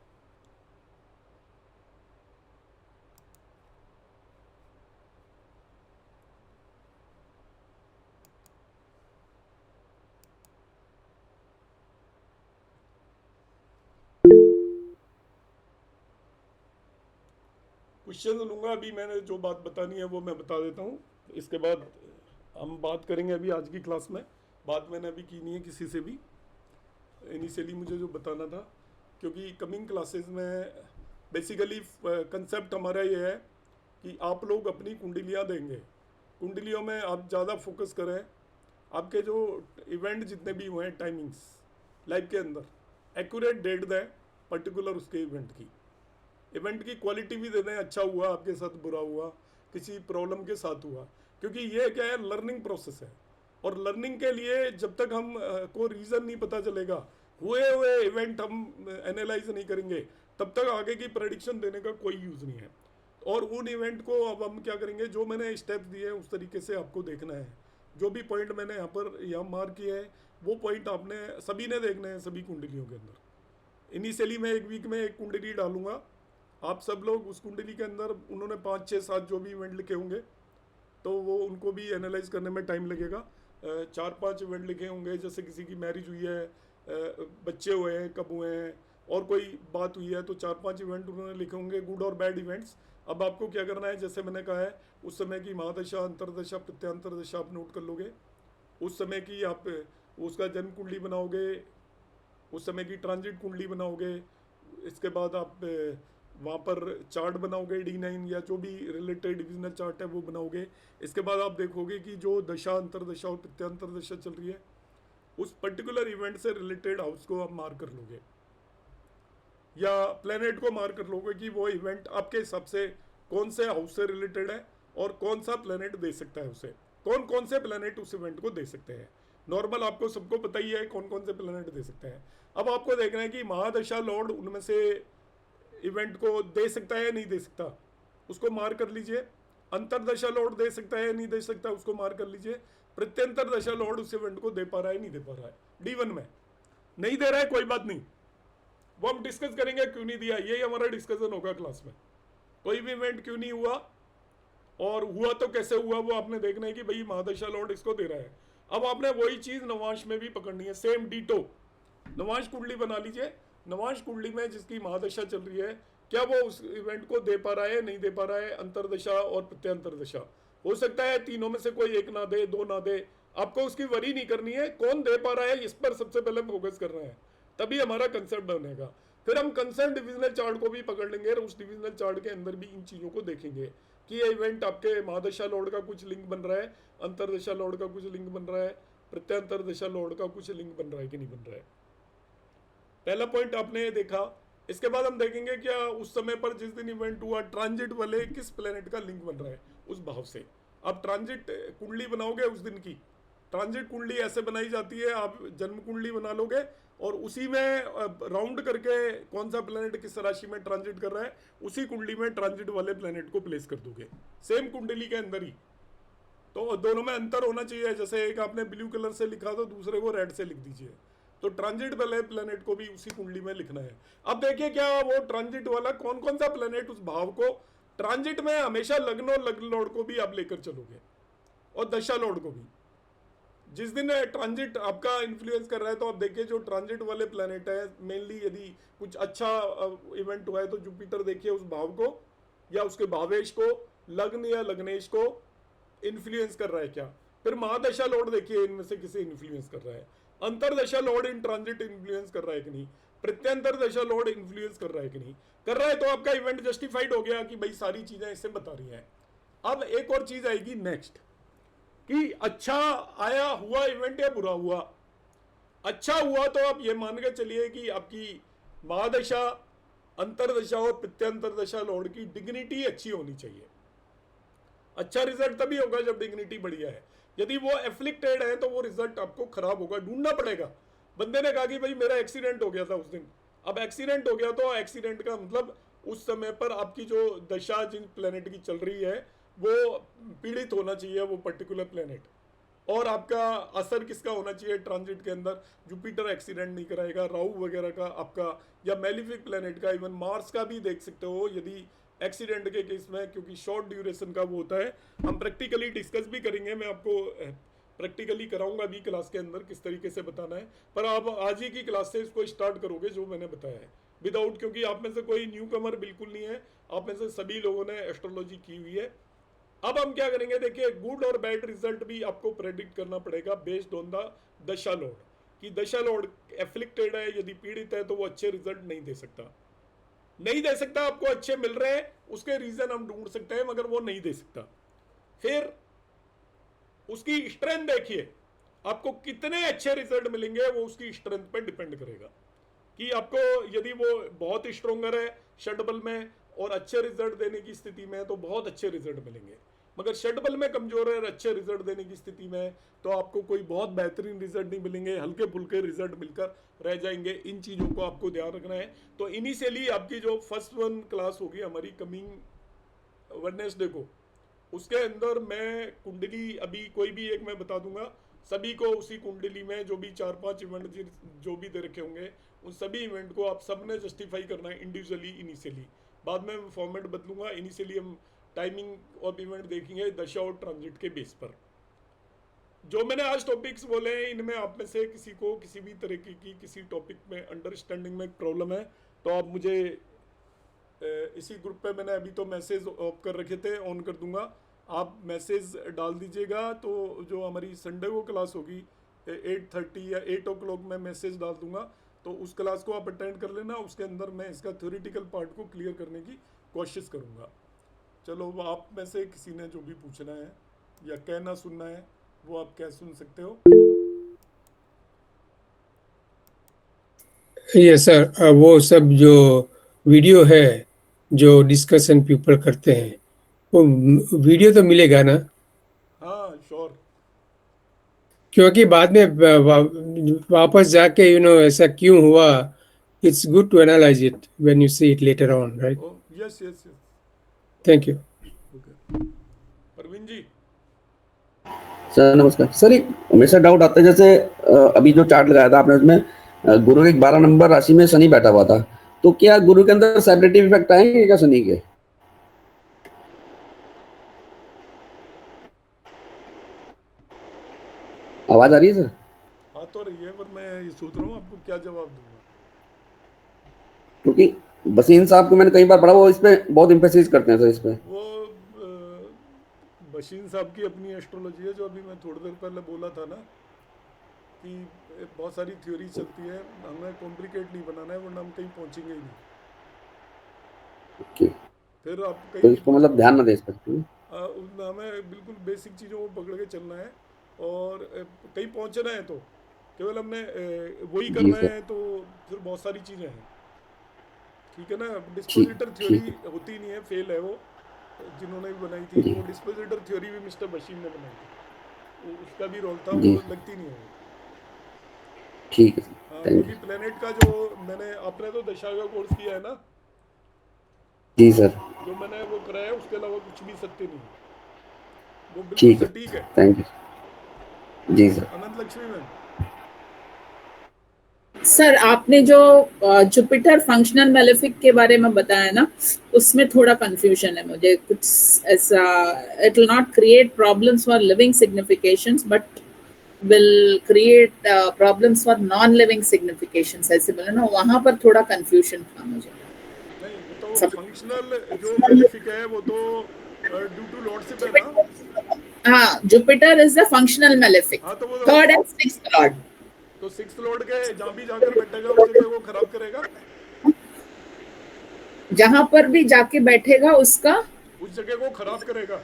क्वेश्चन लूंगा। अभी मैंने जो बात बतानी है वो मैं बता देता हूँ, इसके बाद हम बात करेंगे। अभी आज की क्लास में बात मैंने अभी की नहीं है किसी से भी, इनिशियली मुझे जो बताना था, क्योंकि कमिंग क्लासेस में बेसिकली कंसेप्ट हमारा ये है कि आप लोग अपनी कुंडलियाँ देंगे, कुंडलियों में आप ज़्यादा फोकस करें। आपके जो इवेंट जितने भी हुए हैं, टाइमिंग्स लाइफ के अंदर एक्यूरेट डेट दें पर्टिकुलर उसके इवेंट की क्वालिटी भी दे दें, अच्छा हुआ आपके साथ, बुरा हुआ, किसी प्रॉब्लम के साथ हुआ, क्योंकि ये क्या है, लर्निंग प्रोसेस है। और लर्निंग के लिए जब तक हम को रीज़न नहीं पता चलेगा, हुए हुए इवेंट हम एनालाइज नहीं करेंगे, तब तक आगे की प्रेडिक्शन देने का कोई यूज़ नहीं है। और उन इवेंट को अब हम क्या करेंगे, जो मैंने स्टेप्स दिए हैं उस तरीके से आपको देखना है। जो भी पॉइंट मैंने यहाँ मार्क किए हैं, वो पॉइंट आपने सभी ने देखने हैं सभी कुंडलियों के अंदर। इनिशियली मैं एक वीक में एक कुंडली डालूंगा, आप सब लोग उस कुंडली के अंदर, उन्होंने 5, 6, 7 जो भी इवेंट लिखे होंगे, तो वो उनको भी एनालाइज करने में टाइम लगेगा। 4-5 इवेंट लिखे होंगे, जैसे किसी की मैरिज हुई है, बच्चे हुए हैं, कब हुए हैं, और कोई बात हुई है, तो 4-5 इवेंट उन्होंने लिखे होंगे, गुड और बैड इवेंट्स। अब आपको क्या करना है, जैसे मैंने कहा है, उस समय की महादशा, अंतरदशा, प्रत्यांतर दशा आप नोट कर लोगे। उस समय की आप उसका जन्म कुंडली बनाओगे, उस समय की ट्रांजिट कुंडली बनाओगे। इसके बाद आप वहाँ पर चार्ट बनाओगे, D9 या जो भी रिलेटेड डिविजनल चार्ट है वो बनाओगे। इसके बाद आप देखोगे कि जो दशा, अंतरदशा और प्रत्यांतर दशा चल रही है, उस पर्टिकुलर इवेंट से रिलेटेड हाउस को आप मार्क कर लोगे, या प्लेनेट को मार्क कर लोगे कि वो इवेंट आपके हिसाब से कौन से हाउस से रिलेटेड है और कौन सा प्लेनेट दे सकता है उसे, कौन कौन से प्लेनेट उस इवेंट को दे सकते हैं। नॉर्मल आपको सबको पता ही है कौन कौन से प्लेनेट दे सकते हैं। अब आपको देखना है कि महादशा लॉर्ड उनमें से इवेंट को दे सकता है या नहीं दे सकता, उसको मार्क कर लीजिए। अंतरदशा लॉर्ड दे सकता है या नहीं दे सकता, उसको मार्क कर लीजिए। प्रत्यंतर दशा लॉर्ड उस इवेंट को दे पा रहा है नहीं दे पा रहा है, D1 में नहीं दे रहा है, कोई बात नहीं, वो हम डिस्कस करेंगे क्यों नहीं दिया, यही हमारा डिस्कशन होगा क्लास में। कोई भी इवेंट क्यों नहीं हुआ, और हुआ तो कैसे हुआ, वो आपने देखना है कि भाई महादशा लॉर्ड इसको दे रहा है। अब आपने वही चीज नवांश में भी पकड़नी है, सेम डीटो। नवांश कुंडली बना लीजिए, नवांश कुंडली में जिसकी महादशा चल रही है, क्या वो उस इवेंट को दे पा रहा है, नहीं दे पा रहा है, अंतरदशा और प्रत्यंतर दशा। हो सकता है तीनों में से कोई एक ना दे, दो ना दे, आपको उसकी वरी नहीं करनी है, कौन दे पा रहा है इस पर सबसे पहले फोकस करना है, तभी हमारा कंसेप्ट बनेगा। फिर हम कंसर्न डिविजनल चार्ट को भी पकड़ लेंगे और उस डिविजनल चार्ट के अंदर भी इन चीज़ों को देखेंगे कि ये इवेंट आपके महादशा लोड का कुछ लिंक बन रहा है, अंतरदशा लोड का कुछ लिंक बन रहा है, प्रत्यंतर दशा लोड का कुछ लिंक बन रहा है कि नहीं बन रहा है। पहला पॉइंट आपने देखा। इसके बाद हम देखेंगे क्या उस समय पर जिस दिन इवेंट हुआ ट्रांजिट वाले किस प्लेनेट का लिंक बन रहा है उस भाव से। आप ट्रांजिट कुंडली बनाओगे उस दिन की, ट्रांजिट कुंडली ऐसे बनाई जाती है, आप जन्म कुंडली बना लोगे और उसी में राउंड करके कौन सा प्लेनेट किस राशि में ट्रांजिट कर रहा है उसी कुंडली में ट्रांजिट वाले प्लेनेट को प्लेस कर दोगे, सेम कुंडली के अंदर ही। तो दोनों में अंतर होना चाहिए, जैसे एक आपने ब्लू कलर से लिखा तो दूसरे को रेड से लिख दीजिए। तो ट्रांजिट वाले प्लेनेट को भी उसी कुंडली में लिखना है। अब देखिए क्या वो ट्रांजिट वाला कौन कौन सा प्लेनेट उस भाव को ट्रांजिट में हमेशा लग्न और लग्न लॉर्ड को भी आप लेकर चलोगे और दशा लॉर्ड को भी। जिस दिन ट्रांजिट आपका इन्फ्लुएंस कर रहा है तो आप देखिए जो ट्रांजिट वाले प्लेनेट है मेनली, यदि कुछ अच्छा इवेंट हुआ है तो जुपिटर देखिए उस भाव को या उसके भावेश को, लग्न या लग्नेश को इन्फ्लुएंस कर रहा है क्या। फिर महादशा लॉर्ड देखिए इनमें से किसे इन्फ्लुएंस कर रहा है, अंतरदशा लॉर्ड इन ट्रांजिट इन्फ्लुएंस कर रहा है कि नहीं, प्रत्यंतर दशा लॉर्ड इन्फ्लुएंस कर रहा है कि नहीं। कर रहा है तो आपका इवेंट जस्टिफाइड हो गया कि भाई सारी चीजें इससे बता रही हैं। अब एक और चीज आएगी नेक्स्ट कि अच्छा आया हुआ इवेंट या बुरा हुआ। अच्छा हुआ तो आप ये मान के चलिए कि आपकी महादशा, अंतरदशा और प्रत्यंतर दशा लॉर्ड की डिग्निटी अच्छी होनी चाहिए। अच्छा रिजल्ट तभी होगा जब डिग्निटी बढ़िया है। यदि वो एफ्लिक्टेड है तो वो रिजल्ट आपको खराब होगा, ढूंढना पड़ेगा। बंदे ने कहा कि भाई मेरा एक्सीडेंट हो गया था उस दिन, अब एक्सीडेंट हो गया तो एक्सीडेंट का मतलब उस समय पर आपकी जो दशा जिन प्लेनेट की चल रही है वो पीड़ित होना चाहिए वो पर्टिकुलर प्लेनेट। और आपका असर किसका होना चाहिए ट्रांजिट के अंदर, जुपिटर एक्सीडेंट नहीं कराएगा, राहु वगैरह का आपका, या मेलिफिक प्लेनेट का, इवन मार्स का भी देख सकते हो यदि एक्सीडेंट के केस में, क्योंकि शॉर्ट ड्यूरेशन का वो होता है। हम प्रैक्टिकली डिस्कस भी करेंगे, मैं आपको प्रैक्टिकली कराऊंगा भी क्लास के अंदर किस तरीके से बताना है, पर आप आज ही की क्लास से इसको स्टार्ट करोगे जो मैंने बताया है विदाउट, क्योंकि आप में से कोई न्यू कमर बिल्कुल नहीं है, आप में से सभी लोगों ने एस्ट्रोलॉजी की हुई है। अब हम क्या करेंगे, देखिए गुड और बैड रिजल्ट भी आपको प्रेडिक्ट करना पड़ेगा बेस्ड ऑन द दशा लॉर्ड, कि दशा लॉर्ड एफ्लिक्टेड है, यदि पीड़ित है तो वो अच्छे रिजल्ट नहीं दे सकता। नहीं दे सकता, आपको अच्छे मिल रहे हैं उसके रीजन हम ढूंढ सकते हैं मगर वो नहीं दे सकता। फिर उसकी स्ट्रेंथ देखिए, आपको कितने अच्छे रिजल्ट मिलेंगे वो उसकी स्ट्रेंथ पर डिपेंड करेगा कि आपको यदि वो बहुत स्ट्रोंगर है षडबल में और अच्छे रिजल्ट देने की स्थिति में तो बहुत अच्छे रिजल्ट मिलेंगे, मगर षडबल में कमजोर है और अच्छे रिजल्ट देने की स्थिति में तो आपको कोई बहुत बेहतरीन रिजल्ट नहीं मिलेंगे, हल्के फुल्के रिजल्ट मिलकर रह जाएंगे। इन चीज़ों को आपको ध्यान रखना है। तो इनिशियली आपकी जो फर्स्ट वन क्लास होगी हमारी कमिंग वेडनेसडे को, उसके अंदर मैं कुंडली अभी कोई भी एक मैं बता दूंगा, सभी को उसी कुंडली में जो भी 4-5 इवेंट जो भी दे रखे होंगे उन सभी इवेंट को आप सब ने जस्टिफाई करना है इंडिविजुअली इनिशियली। बाद में फॉर्मेट बदलूंगा, इनिशियली हम टाइमिंग ऑफ इवेंट देखेंगे दशा और ट्रांजिट के बेस पर। जो मैंने आज टॉपिक्स बोले हैं इनमें आप में से किसी को किसी भी तरीके की किसी टॉपिक में अंडरस्टैंडिंग में प्रॉब्लम है तो आप मुझे इसी ग्रुप पे मैंने अभी तो मैसेज ऑफ कर रखे थे, ऑन कर दूंगा, आप मैसेज डाल दीजिएगा। तो जो हमारी संडे को क्लास होगी 8:30 या 8 o'clock में मैसेज डाल दूंगा, तो उस क्लास को आप अटेंड कर लेना। उसके अंदर मैं इसका थ्योरेटिकल पार्ट को क्लियर करने की कोशिश करूंगा। चलो आप में से किसी ने जो भी पूछना है या कहना सुनना है वो आप कह सुन सकते हो। यस सर, वो सब जो वीडियो है जो डिस्कशन पीपल करते हैं वो वीडियो तो मिलेगा ना? हाँ श्योर। क्योंकि बाद में वापस जाके ऐसा क्यों हुआ, it's good to analyse it when you see it later on, right? Oh yes yes yes. Thank you. Okay Parveen ji. Sir नमस्कार सर, एक हमेशा डाउट आता है जैसे अभी जो चार्ट लगाया था आपने उसमें गुरु के 12 नंबर राशि में शनि बैठा हुआ था, तो क्या गुरु के अंदर सेपरेटिव इफेक्ट आएंगे क्या शनि के? आवाज आ रही है सर? हाँ तो रही है, पर मैं ये सोच रहा हूँ आपको क्या जवाब दूंगा। क्योंकि बसीन साहब को मैंने कई बार पढ़ा, वो इस पे बहुत एम्फेसिस करते हैं सर इस पे। वो बशीन साहब की अपनी एस्ट्रोलॉजी है, जो अभी मैं थोड़ी देर पहले बोला था ना कि बहुत सारी थ्योरी चलती है, हमें कॉम्प्लिकेट नहीं बनाना है वरना हम कहीं पहुंचेंगे ही नहीं। ओके, फिर आप तो कहीं इसको मतलब ध्यान में दे सकते हैं। हमें बिल्कुल बेसिक चीज़ों को पकड़ के चलना है, और कहीं पहुंचना है तो केवल हमने वही जी करना सर, है, तो फिर बहुत सारी चीज़ें हैं। ठीक है ना। ठीक डिस्पोजिटर ठीक थ्योरी है। होती नहीं है, फेल है वो, जिन्होंने भी बनाई थी जी वो डिस्पोजिटर थ्योरी भी मिस्टर बशीर ने बनाई थी, उसका भी रोल था, जी वो सर, लगती नहीं है वो। ठीक है सर, हाँ, थैंक क्योंकि यू। प्लेनेट का जो मैंने, आपने तो दशा का कोर्स किया है ना, जी सर, जो मैंने वो कराया है उसके अलावा कुछ भी सत्य नहीं है, वो बिल्कुल ठीक है, सटीक है। Thank you. जी sir. Anant Lakshmi ma'am. Sir आपने जो जुपिटर फंक्शनल मेलेफिक के बारे में बताया ना, उसमें थोड़ा कंफ्यूजन है मुझे, कुछ ऐसा, it will not create problems for living significations but will create problems for non living significations, ऐसे बोले ना, वहां पर थोड़ा कंफ्यूजन था मुझे। नहीं, वो तो सब फंक्शनल जो मेलिफिक है वो तो ड्यू टू लॉर्डशिप है ना। हाँ, Jupiter is the functional malefic, हाँ, तो वो थर्ड एंड सिक्स्थ लॉर्ड। तो सिक्स लॉर्ड के जहाँ भी जाकर बैठेगा उस जगह वो खराब करेगा, जहां पर भी जाके बैठेगा उसका, उस जगह को खराब करेगा।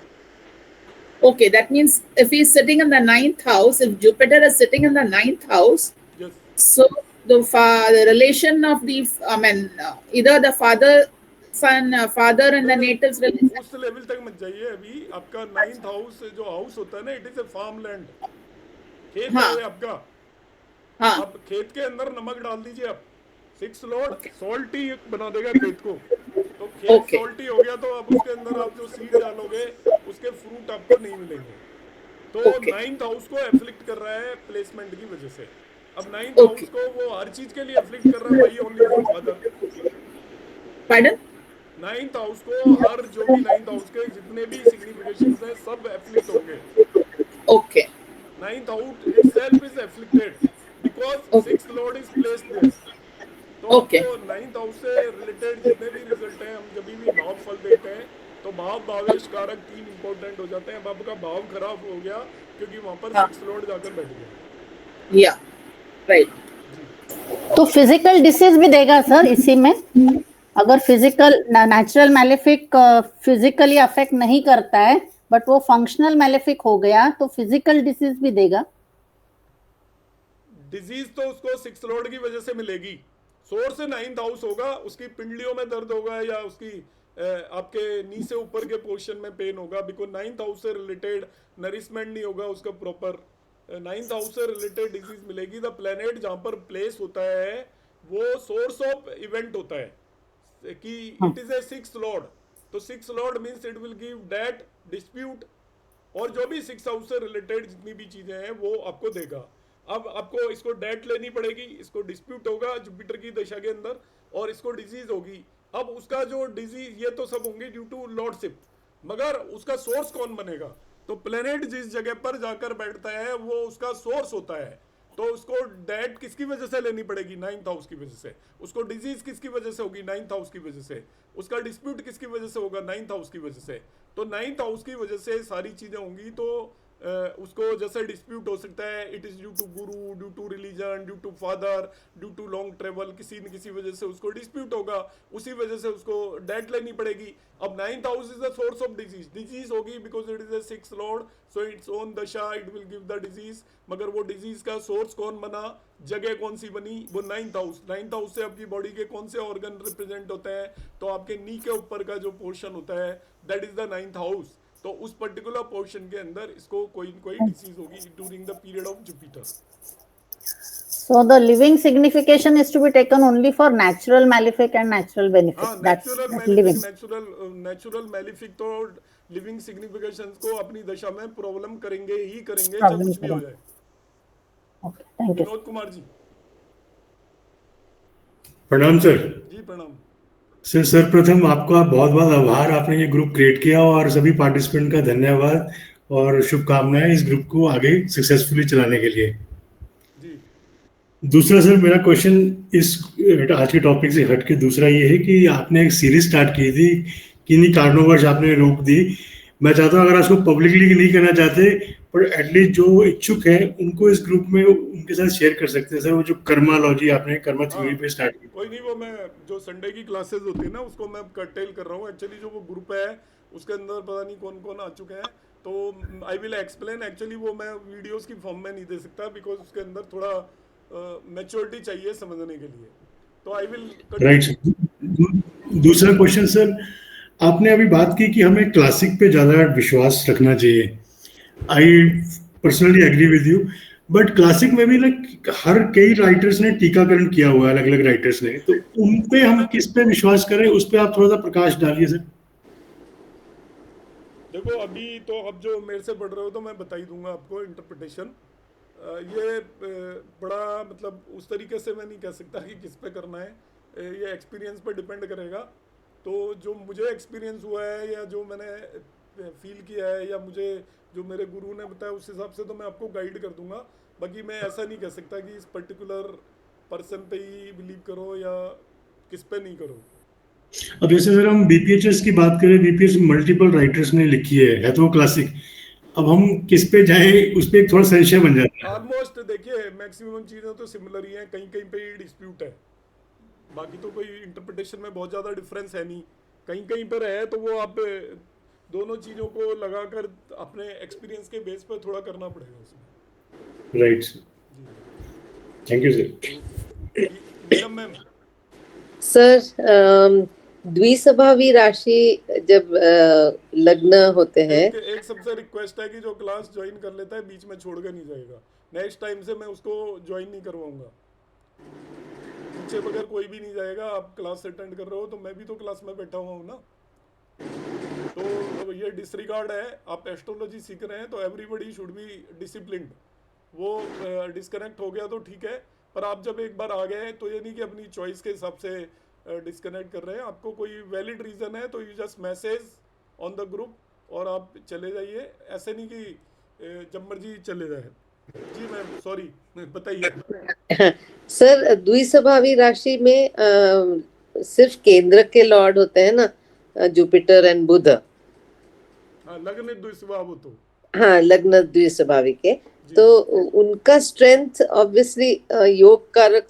okay, that means if he's sitting in the ninth house, if Jupiter is sitting in the ninth house, yes. so the relation of the, I mean, either the father son, father and the नहीं natives relation. नहीं, उस लेवल तक मत जाइए अभी। आपका नाइन्थ हाउस जो हाउस होता है ना, it is a farm land, खेत है हाँ ये आपका। हाँ, आप खेत के अंदर नमक डाल दीजिए आप, सिक्स लॉर्ड okay, सॉल्टी बना देगा खेत को, तो खेत okay, सॉल्टी हो गया, तो अब उसके अंदर आप जो सीड डालोगे उसके फ्रूट आपको नहीं मिलेंगे। तो okay, नाइन्थ हाउस को एफ्लिक्ट कर रहा है प्लेसमेंट की वजह से। अब नाइन्थ okay. हाउस को वो हर चीज के लिए एफ्लिक्ट कर रहा है, भाई only for father. Pardon? Ninth house को हर जो भी नाइन्थ हाउस के जितने भी सिग्निफिकेशंस हैं सब एफ्लिक्ट होंगे। Okay, ninth house itself is afflicted because okay, sixth lord is placed there. तो आपको okay, नाइन्थ हाउस से रिलेटेड जितने भी रिजल्ट हैं, हम जब भी भाव फल देखते हैं तो भाव भावेश कारक तीन इंपॉर्टेंट हो जाते हैं। अब आपका भाव खराब हो गया क्योंकि वहां पर हाँ, सिक्स लॉर्ड जाकर बैठ गया। yeah, right. तो फिजिकल डिसीज भी देगा सर इसी में? अगर physical natural malefic physically affect नहीं करता है बट वो फंक्शनल मैलेफिक हो गया तो फिजिकल डिसीज भी देगा? डिजीज तो उसको सिक्स लॉर्ड की वजह से मिलेगी। सोर्स नाइन्थ हाउस होगा, उसकी पिंडलियों में दर्द होगा या उसकी आपके नी से ऊपर के पोर्शन में पेन होगा, बिकॉज नाइन्थ हाउस से रिलेटेड नरिशमेंट नहीं होगा उसका प्रॉपर। नाइन्थ हाउस से रिलेटेड डिजीज मिलेगी। द प्लेनेट जहां पर प्लेस होता है वो सोर्स ऑफ इवेंट होता है कि it is a six lord, तो six lord means it will give debt, dispute, और जो भी सिक्स हाउस से रिलेटेड जितनी भी चीजें हैं वो आपको देगा। अब आपको इसको डेट लेनी पड़ेगी, इसको डिस्प्यूट होगा जुपिटर की दशा के अंदर, और इसको डिजीज होगी। अब उसका जो डिजीज, ये तो सब होंगे ड्यू टू लॉर्डशिप, मगर उसका सोर्स कौन बनेगा? तो प्लेनेट जिस जगह पर जाकर बैठता है वो उसका सोर्स होता है। तो उसको डेट किसकी वजह से लेनी पड़ेगी? नाइन्थ हाउस की वजह से। उसको डिजीज किसकी वजह से होगी? नाइन्थ हाउस की वजह से। उसका डिस्प्यूट किसकी वजह से होगा? नाइन्थ हाउस की वजह से। तो नाइन्थ हाउस की वजह से सारी चीजें होंगी। तो उसको जैसे डिस्प्यूट हो सकता है, it is due to Guru, due to religion, due to father, due to long travel, किसी न किसी वजह से उसको डिस्प्यूट होगा, उसी वजह से उसको डेट लेनी पड़ेगी। अब ninth house is the source of disease, disease होगी because it is a six lord, so its own dasha it will give the disease. मगर वो डिजीज का सोर्स कौन बना, जगह कौन सी बनी? वो नाइन्थ हाउस। नाइन्थ हाउस से आपकी बॉडी के कौन से ऑर्गन रिप्रेजेंट होते हैं? तो आपके नी के ऊपर का जो पोर्शन होता है that is the ninth house. तो उस पर्टिकुलर पोर्शन के अंदर इसको कोई न कोई डिसीज होगी during the period of Jupiter. So the living signification is to be taken only for natural malefic and natural benefic. हाँ, That's natural that malefic, living. Natural malefic तो लिविंग सिग्निफिकेशंस को अपनी दशा में प्रॉब्लम करेंगे ही करेंगे, चाहे Problem कुछ भी हो करेंगे। जाए। Okay, thank you. Vinod Kumar ji. प्रणाम सर। जी प्रणाम। सर सर्वप्रथम आपका बहुत बहुत आभार, आपने ये ग्रुप क्रिएट किया, और सभी पार्टिसिपेंट का धन्यवाद और शुभकामनाएं इस ग्रुप को आगे सक्सेसफुली चलाने के लिए। जी दूसरा सर मेरा क्वेश्चन इस आज के टॉपिक से हट के दूसरा ये है कि आपने एक सीरीज स्टार्ट की थी, किन्हीं कारणोंवश आपने रोक दी। मैं चाहता हूँ अगर उसको पब्लिकली नहीं करना चाहते, पर एटलीस्ट जो इच्छुक है उनको इस ग्रुप में उनके साथ शेयर कर सकते हैं सर। वो जो कर्मालॉजी आपने कर्मा थ्योरी पे स्टार्ट की। कोई नहीं, वो मैं जो संडे की क्लासेस होती है ना उसको मैं कर्टेल कर रहा हूँ। एक्चुअली जो वो ग्रुप है उसके अंदर पता नहीं कौन कौन आ चुके हैं, तो आई विल एक्सप्लेन। एक्चुअली वो मैं वीडियोस की फॉर्म में नहीं दे सकता बिकॉज उसके अंदर थोड़ा मैच्योरिटी चाहिए समझने के लिए, तो आई विल। Right sir. दूसरा क्वेश्चन सर, आपने अभी बात की कि हमें क्लासिक पे ज्यादा विश्वास रखना चाहिए। I personally agree with you, but classic में भी लाइक हर कई राइटर्स ने टीकाकरण किया हुआ है, अलग अलग राइटर्स ने, तो उन पे हम किस पे विश्वास करें, उस पे आप थोड़ा सा प्रकाश डालिए सर। देखो अभी तो अब जो मेरे से पढ़ रहे हो तो मैं बता ही दूंगा आपको इंटरप्रिटेशन। ये बड़ा मतलब उस तरीके से मैं नहीं कह सकता कि किस पे करना है, ये एक्सपीरियंस पे डिपेंड करेगा। तो जो मुझे एक्सपीरियंस हुआ है या जो मैंने फील किया है या मुझे जो मेरे गुरु ने बताया उस हिसाब से तो मैं आपको गाइड कर दूंगा। बाकी मैं ऐसा नहीं कह सकता कि इस पर्टिकुलर पर्सन पे ही बिलीव करो या किस पे नहीं करो। अब जैसे अगर हम बीपीएचएस की बात करें, बीपीएच मल्टीपल राइटर्स ने लिखी है तो वो क्लासिक। अब हम किस पे जाएं, उस पे एक थोड़ा संशय बन जाता है। ऑलमोस्ट देखिए मैक्सिमम चीज़ें तो सिमिलर ही हैं, कहीं कहीं पे ही डिस्प्यूट है। बाकी तो कोई इंटरप्रिटेशन में बहुत ज़्यादा डिफरेंस है नहीं, कहीं कहीं पर है तो वो आप दोनों चीज़ों को लगाकर अपने एक्सपीरियंस के बेस पर थोड़ा करना पड़ेगा उसमें। Right, thank you sir. Madam ma'am. Sir द्विस्वभावी राशि जब लग्न होते हैं, एक सबसे रिक्वेस्ट है कि जो क्लास ज्वाइन कर लेता है बीच में छोड़ कर नहीं जाएगा। नेक्स्ट टाइम से मैं उसको ज्वाइन नहीं करवाऊंगा। पीछे बगैर कोई भी नहीं जाएगा। आप क्लास अटेंड कर रहे हो तो मैं भी तो क्लास में बैठा हुआ हूँ ना। तो ये डिसरिगार्ड है। आप एस्ट्रोलॉजी सीख रहे हैं तो एवरीबडी शुड बी डिसिप्लिन्ड। वो डिस्कनेक्ट हो गया तो ठीक है, पर आप जब एक बार आ गए तो ये नहीं कि अपनी चॉइस के हिसाब से डिस्कनेक्ट कर रहे हैं। आपको कोई वैलिड रीज़न है तो you just message on the group और आप चले जाइए। ऐसे नहीं कि जब मर्जी चले जाए। जी मैम सॉरी, बताइए। सर द्विस्वभावी राशि में सिर्फ केंद्र के लॉर्ड होते हैं ना, जुपिटर एंड बुध। हाँ, लग्न द्विस्वभाव हो तो हाँ, लग्न द्विस्वभावी के, तो उनका स्ट्रेंथ ऑब्वियसली योग कारक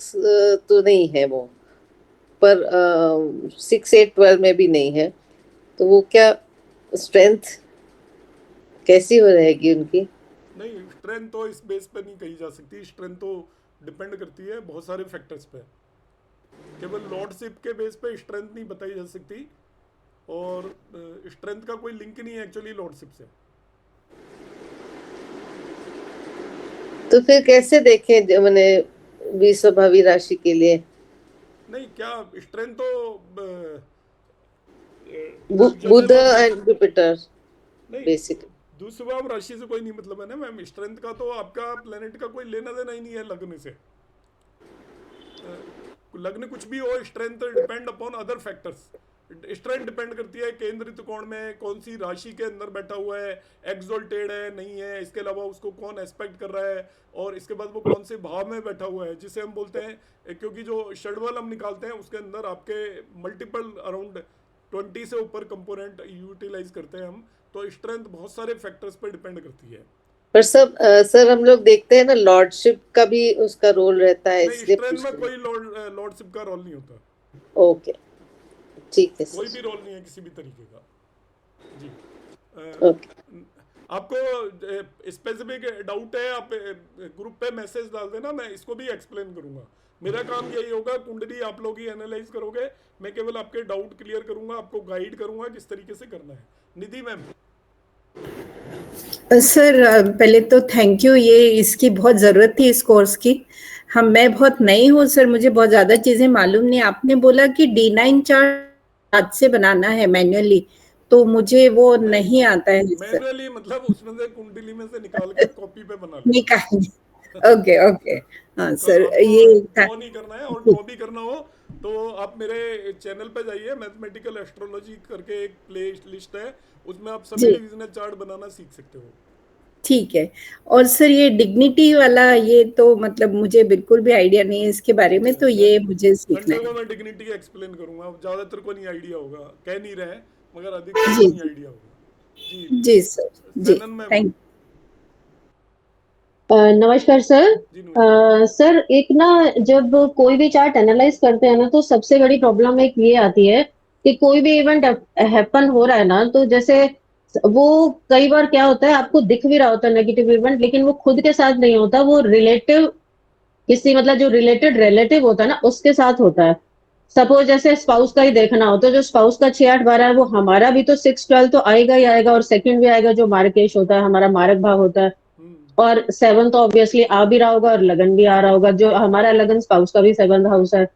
तो नहीं है वो, पर 6, 8, 12 में भी नहीं है, तो वो क्या स्ट्रेंथ कैसी हो रहेगी उनकी? नहीं, स्ट्रेंथ तो इस बेस पे नहीं कही जा सकती। स्ट्रेंथ तो डिपेंड करती है बहुत सारे फैक्टर्स पे। केवल लॉर्डशिप के बेस पे स्ट्रेंथ नहीं बताई जा सकती, और स्ट्रेंथ का कोई लिंक नहीं है एक्चुअली लॉर्डशिप से। तो फिर कैसे देखें जो मैंने द्विस्वभावी राशि के लिए? नहीं, क्या स्ट्रेंथ तो बुध एंड जुपिटर नहीं, बेसिकली। द्विस्वभाव राशि से कोई नहीं मतलब है ना मैम। स्ट्रेंथ का तो आपका प्लेनेट का कोई लेना देना ही नहीं है लग्न से। लग्न कुछ भी हो, strength depend upon other factors. Strength depend करती है केंद्र त्रिकोण में कौन सी राशि के अंदर बैठा हुआ है, एक्सोल्टेड है नहीं है, इसके अलावा उसको कौन एस्पेक्ट कर रहा है, और इसके बाद वो कौन से भाव में बैठा हुआ है, जिसे हम बोलते हैं, क्योंकि जो षडबल हम निकालते हैं उसके अंदर आपके मल्टीपल अराउंड 20 से ऊपर कंपोनेंट यूटिलाइज करते हैं हम। तो स्ट्रेंथ बहुत सारे फैक्टर्स पर डिपेंड करती है। पर सब सर हम लोग देखते हैं ना, लॉर्डशिप का भी उसका रोल रहता है, इसलिए स्ट्रेंथ में कोई लॉर्डशिप का रोल नहीं होता। ओके, ठीक है, कोई भी रोल नहीं है किसी भी तरीके का। जी ओके। आपको स्पेसिफिक डाउट है, आप ग्रुप पे मैसेज डाल देना, मैं इसको भी एक्सप्लेन करूंगा। मेरा काम यही होगा, कुंडली आप लोग ही एनालाइज करोगे, मैं केवल आपके डाउट क्लियर करूंगा, आपको गाइड करूंगा किस तरीके से करना है। निधि मैम। सर पहले तो थैंक यू, ये इसकी बहुत ज़रूरत थी इस कोर्स की। मैं बहुत नई हूँ सर, मुझे बहुत ज़्यादा चीज़ें मालूम नहीं। आपने बोला कि D9 चार्ट हाथ से बनाना है मैन्युअली, तो मुझे वो नहीं आता है सर। मैन्युअली मतलब उसमें से कुंडली में से निकाल के कॉपी पे बना लो। निकाल। ओके ओके, हाँ तो सर आपको ये ड्रॉ नहीं करना है, और ड्रॉ भी करना हो तो आप मेरे चैनल पे जाइए, मैथमेटिकल एस्ट्रोलॉजी करके एक प्ले लिस्ट है, उसमें आप सभी जी। डिविजनल चार्ट बनाना सीख सकते हो। ठीक है। और सर ये डिग्निटी वाला, ये तो मतलब मुझे बिल्कुल भी आइडिया नहीं है इसके बारे में, तो ये मुझे सीखना संडे है। को मैं डिग्निटी एक्सप्लेन करूंगा, ज्यादातर को नहीं आइडिया होगा, कह नहीं रहे मगर अधिकतर जी को नहीं आइडिया होगा। जी जी सर जी, सैनन मैम। थैंक नमस्कार सर। जी नमस्कार। सर एक ना, जब कोई भी चार्ट एनालाइज करते हैं ना, तो सबसे बड़ी प्रॉब्लम एक ये आती है कि कोई भी इवेंट हैपन हो रहा है ना, तो जैसे वो कई बार क्या होता है, आपको दिख भी रहा होता है नेगेटिव इवेंट, लेकिन वो खुद के साथ नहीं होता, वो रिलेटिव किसी मतलब जो रिलेटेड रिलेटिव होता है ना उसके साथ होता है। सपोज जैसे स्पाउस का ही देखना हो, तो जो स्पाउस का 6 8 12 है, वो हमारा भी तो 6 12 तो आएगा ही आएगा, और सेकंड भी आएगा जो मार्केश होता है, हमारा मारक भाव होता है, और 7 तो ऑब्वियसली आ भी रहा होगा और लगन भी आ रहा होगा, जो हमारा लगन स्पाउस का भी 7th हाउस है।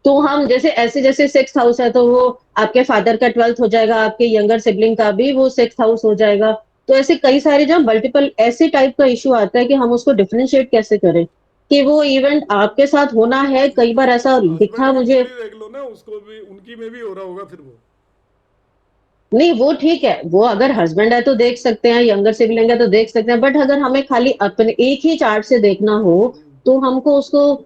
तो हम जैसे ऐसे जैसे 6th हाउस है, तो वो आपके फादर का 12th हो जाएगा, आपके यंगर सिबलिंग का भी वो 6th हाउस हो जाएगा। तो ऐसे कई सारे जो मल्टीपल ऐसे टाइप का इशू आता है कि हम उसको डिफरेंशिएट कैसे करें कि वो इवेंट आपके साथ होना है। कई बार ऐसा दिखा हस्बैंड की मुझे, कुंडली देख लो ना, उसको भी उनकी में भी हो रहा होगा फिर वो। नहीं वो ठीक है, वो अगर हस्बैंड है तो देख सकते हैं, यंगर सिबलिंग है तो देख सकते हैं, बट अगर हमें खाली अपने एक ही चार्ट से देखना हो तो हमको उसको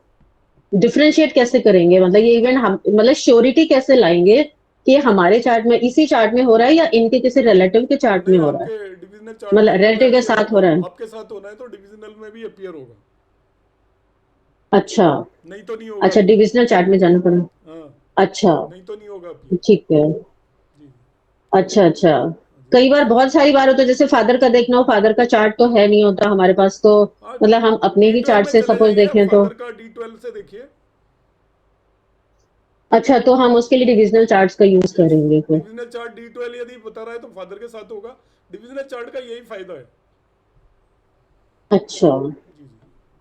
डिफरेंशिएट कैसे करेंगे, मतलब ये इवेंट हम मतलब श्योरिटी कैसे लाएंगे कि हमारे चार्ट में इसी चार्ट में हो रहा है या इनके किसी रिलेटिव के चार्ट नहीं, में हो रहा है, आपके डिविजनल चार्ट मतलब में रिलेटिव के appear साथ हो होगा। रहा है। आपके साथ होना है तो डिविजनल में भी अपीयर होगा, अच्छा नहीं तो नहीं होगा अच्छा, अपीयर। डिविजनल चार्ट में जाना पड़ा। हाँ, अच्छा नहीं तो नहीं होगा अपीयर। ठीक है। जी अच्छा अच्छा, कई बार बहुत सारी बार होता है, जैसे फादर का देखना हो, फादर का चार्ट तो है नहीं होता हमारे पास, तो हाँ, मतलब हम अपने ही D12 चार्ट में से चले सपोज जाइए, देखें तो। फादर का D12 से देखिए। अच्छा, तो हम उसके लिए डिविजनल चार्ट्स का यूज करेंगे फिर। डिविजनल चार्ट D12 यदि बता रहा है तो फादर के साथ होगा। डिविजनल चार्ट का यही फायदा है। अच्छा जी जी।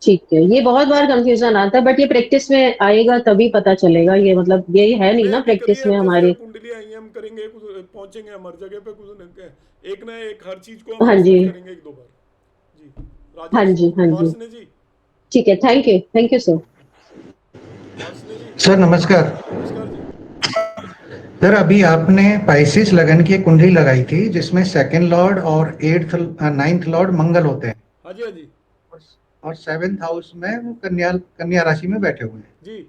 ठीक है, ये बहुत बार कंफ्यूजन आता है, बट ये प्रैक्टिस में आएगा तभी पता चलेगा, ये मतलब ये है नहीं नहीं ना अभी प्रैक्टिस करिए, में अब जैसे हमारी। कुंडली आई है, हम करेंगे कुछ, पहुंचेंगे हमारी जगह पे, कुछ एक ना एक हर चीज को हम हाँ जी डिस्कस करेंगे एक दो बार। जी हाँ राजेश। जी हाँ जी, वार्ष्णेय जी। ठीक है, thank you sir. Varshney ji sir नमस्कार। नमस्कार जी। सर अभी आपने पाइसिस लगन की कुंडली लगाई थी जिसमें सेकंड लॉर्ड और 9th लॉर्ड मंगल होते हैं, हाँ जी हाँ जी और 7th हाउस में वो कन्या कन्या राशि में बैठे हुए हैं। जी।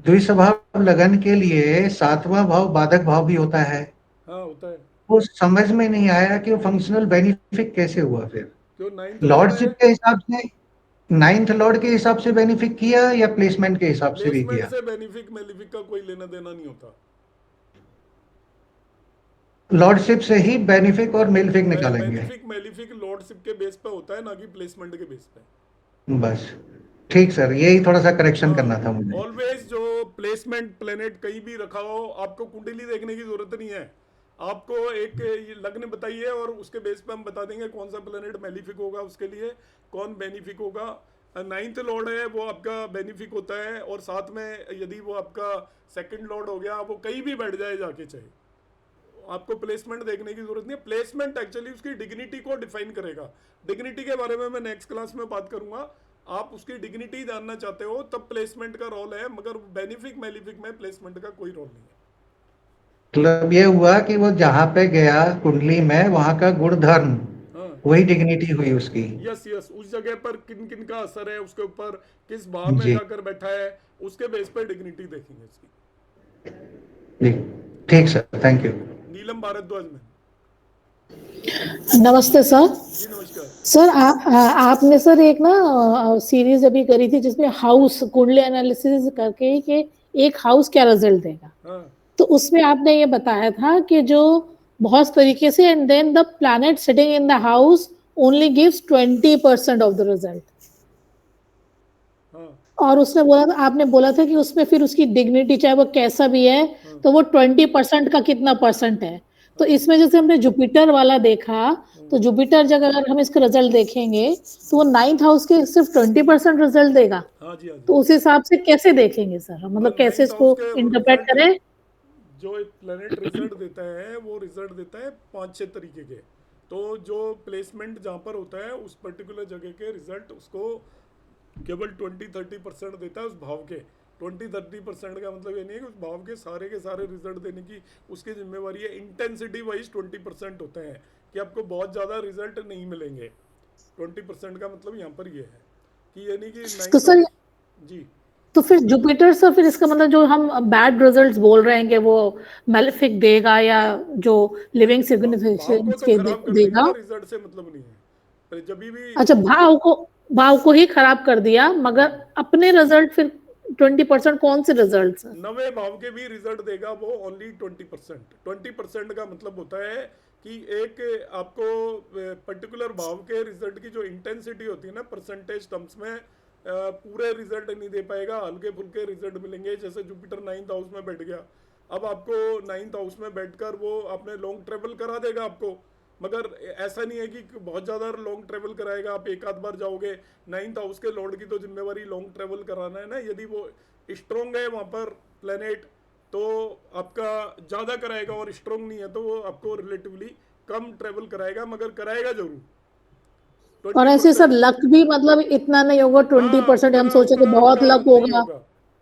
द्विस्वभाव लगन के लिए 7वां भाव बाधक भाव भी होता है। हाँ होता है। वो समझ में नहीं आया कि वो फंक्शनल बेनिफिट कैसे हुआ फिर। क्यों 9th लॉर्ड है? लॉर्डशिप के हिसाब से 9th लॉर्ड के हिसाब से बेनिफिट किया या प्लेसमेंट के हिसाब से भी प्लेसमेंट किया? से बेनिफिक मेलिफिक का कोई लेना देना नहीं होता। लॉर्डशिप से ही बेनिफिक और मेलिफिक निकालेंगे। बेनिफिक मेलिफिक लॉर्डशिप के बेस पे होता है, ना कि प्लेसमेंट के बेस पे। बस ठीक सर, यही थोड़ा सा करेक्शन करना था हाँ, मुझे। ऑलवेज जो प्लेसमेंट प्लेनेट कहीं भी रखा हो, आपको कुंडली देखने की जरूरत नहीं है। आपको एक ये लग्न बताइए और उसके बेस पे हम बता देंगे कौन सा प्लेनेट मेलिफिक होगा उसके लिए, कौन बेनिफिक होगा। 9th लॉर्ड है वो आपका बेनिफिक होता है, और साथ में यदि वो आपका सेकंड लॉर्ड हो गया, वो कहीं भी बैठ जाए जाके, चाहे आपको प्लेसमेंट देखने की जरूरत नहीं है। प्लेसमेंट एक्चुअली उसकी डिग्निटी को डिफाइन करेगा। डिग्निटी के बारे में मैं नेक्स्ट क्लास में बात करूंगा। आप उसकी डिग्निटी जानना चाहते हो तब प्लेसमेंट का रोल है, मगर बेनिफिक मेलिफिक में प्लेसमेंट का कोई रोल नहीं है। मतलब ये हुआ कि वो जहाँ पे गया कुंडली में वहां का गुण धर्म, हाँ वही डिग्निटी हुई उसकी। यस यस, उस जगह पर किन किन का असर है, उसके ऊपर किस भाव में जी जाकर बैठा है, उसके बेस पर डिग्निटी देखेंगे इसकी। जी ठीक सर, थैंक यू। नीलम भारद्वाज में। नमस्ते सर। जी नमस्कार। सर आपने सर एक ना सीरीज अभी करी थी जिसमें हाउस कुंडली एनालिसिस करके कि एक हाउस क्या रिजल्ट देगा। हाँ तो उसमें आपने ये बताया था कि जो बहुत तरीके से and then the planet sitting in the house only gives 20% of the result. हाँ और उसने बोला था, आपने बोला था कि उसमें फिर उसकी डिग्निटी चाहे वो कैसा भी है तो वो 20% का कितना परसेंट है। तो इसमें जैसे हमने जुपिटर वाला देखा, तो जुपिटर जगह अगर हम इसका रिजल्ट देखेंगे तो वो 9th हाउस के सिर्फ 20% रिजल्ट देगा। हाँ जी हाँ जी। तो उस हिसाब से कैसे देखेंगे सर, मतलब कैसे 9th इसको हाउस के इंटरप्रेट रिजल्ट, करें? जो एक प्लेनेट रिजल्ट देता है वो रिजल्ट देता है 5-6 तरीके के। तो जो प्लेसमेंट जहाँ पर होता है उस पर्टिकुलर जगह के रिजल्ट उसको केवल 20-30% देता है उस भाव के। 20-30% का मतलब ये नहीं है कि उस भाव के सारे रिजल्ट देने की उसकी जिम्मेवारी है। इंटेंसिटी वाइज 20% होते हैं कि आपको बहुत ज़्यादा रिजल्ट नहीं मिलेंगे। 20% का मतलब यहाँ पर ये है कि यानी कि तो सर जी तो फिर जुपिटर से फिर इसका मतलब जो हम बैड रिजल्ट्स बोल रहे हैं कि वो मैलेफिक देगा या जो लिविंग भाव को सिग्निफिकेंस तो के खराब कर देगा। देगा, रिजल्ट से मतलब नहीं है। पर जब भी अच्छा, भाव को ही खराब कर दिया, मगर अपने रिजल्ट फिर 20% कौन से रिजल्ट्स हैं? नवे भाव के भी रिजल्ट देगा वो ओनली 20%। 20% का मतलब होता है कि एक आपको पर्टिकुलर भाव के रिजल्ट की जो इंटेंसिटी होती है ना परसेंटेज टर्म्स में, पूरे रिजल्ट नहीं दे पाएगा, हल्के फुल्के रिजल्ट मिलेंगे। जैसे जुपिटर 9th हाउस में बैठ गया, अब आपको 9th हाउस में बैठकर वो आपने लॉन्ग ट्रेवल करा देगा आपको, मगर ऐसा नहीं है कि बहुत ज़्यादा लॉन्ग ट्रेवल कराएगा। आप एक आध बार जाओगे, 9th हाउस के लॉर्ड की तो जिम्मेवारी लॉन्ग ट्रेवल कराना है ना। यदि वो स्ट्रोंग है वहाँ पर प्लेनेट तो आपका ज़्यादा कराएगा, और स्ट्रोंग नहीं है तो वो आपको रिलेटिवली कम ट्रेवल कराएगा, मगर कराएगा जरूर। और ऐसे सर लक भी मतलब इतना नहीं होगा 20%, हम सोचे कि बहुत लक होगा,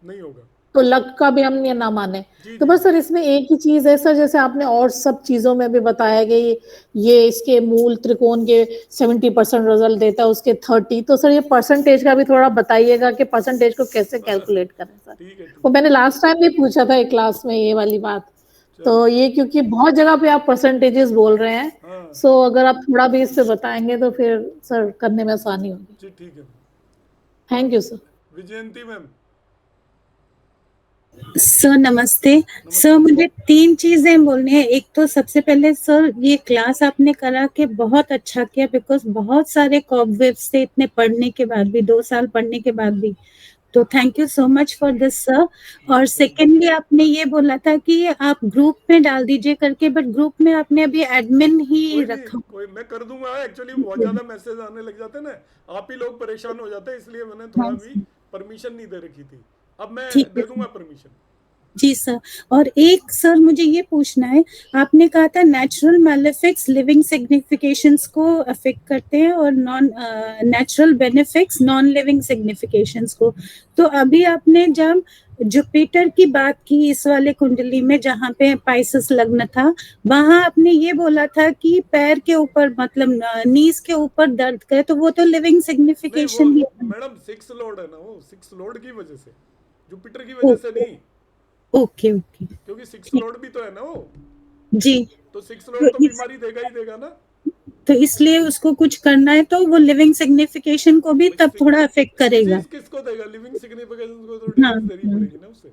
नहीं होगा, तो लक का भी हम ये ना माने। जी, तो जी। बस सर इसमें एक ही चीज है सर, जैसे आपने और सब चीजों में भी बताया कि ये इसके मूल त्रिकोण के 70% रिजल्ट देता है, उसके 30, तो सर ये परसेंटेज का भी थोड़ा बताइएगा कि परसेंटेज को कैसे कैलकुलेट करें सर। ठीक है, वो मैंने लास्ट टाइम भी पूछा था एक क्लास में ये वाली बात, तो ये क्योंकि बहुत जगह पे आप परसेंटेजेस बोल रहे हैं, हाँ। सो अगर आप थोड़ा भी इससे बताएंगे तो फिर सर करने में आसानी होगी। जी ठीक है, thank you sir. Vijayanti ma'am. Sir नमस्ते। सर मुझे 3 चीजें बोलनी है। एक तो सबसे पहले सर ये क्लास आपने करा के बहुत अच्छा किया, बिकॉज बहुत सारे कॉबवेब्स थे इतने पढ़ने के बाद भी, 2 साल पढ़ने के बाद भी, तो thank you so much for this sir. और सेकेंडली आपने ये बोला था कि आप ग्रुप में डाल दीजिए करके, बट ग्रुप में आपने अभी एडमिन ही रखा। कोई मैं कर दूंगा, एक्चुअली बहुत ज्यादा मैसेज आने लग जाते हैं ना, आप ही लोग परेशान हो जाते हैं, इसलिए मैंने थोड़ा भी परमिशन नहीं दे रखी थी। अब मैं दे दूंगा परमिशन। जी सर। और एक सर मुझे ये पूछना है, आपने कहा था नेचुरल मैलेफिक्स लिविंग सिग्निफिकेशंस को अफेक्ट करते हैं और non natural benefics non living significations को। तो अभी आपने जब जुपिटर की बात की इस वाले कुंडली में जहाँ पे पाइसेस लग्न था, वहां आपने ये बोला था कि पैर के ऊपर मतलब नीज के ऊपर दर्द करे, तो वो तो लिविंग सिग्निफिकेशन ही है मैडम। 6 लॉर्ड है ना वो, 6 लॉर्ड की वजह से, जुपिटर की वजह से नहीं। ओके ओके, क्योंकि 6 लॉर्ड भी तो है ना वो जी, तो 6 लॉर्ड तो बीमारी देगा ही देगा ना, तो इसलिए उसको कुछ करना है तो वो लिविंग सिग्निफिकेशन को भी तब थोड़ा अफेक्ट करेगा। किसको देगा? लिविंग सिग्निफिकेशन को तो डिसीज देनी पड़ेगी ना उसे।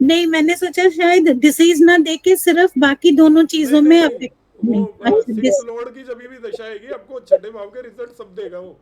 नहीं, मैंने सोचा शायद डिसीज ना देके सिर्फ बाकी दोनों चीजों में अफेक्ट। वो 6 लॉर्ड की जब भी दशा आएगी आपको छठे भाव के रिजल्ट सब देगा, वो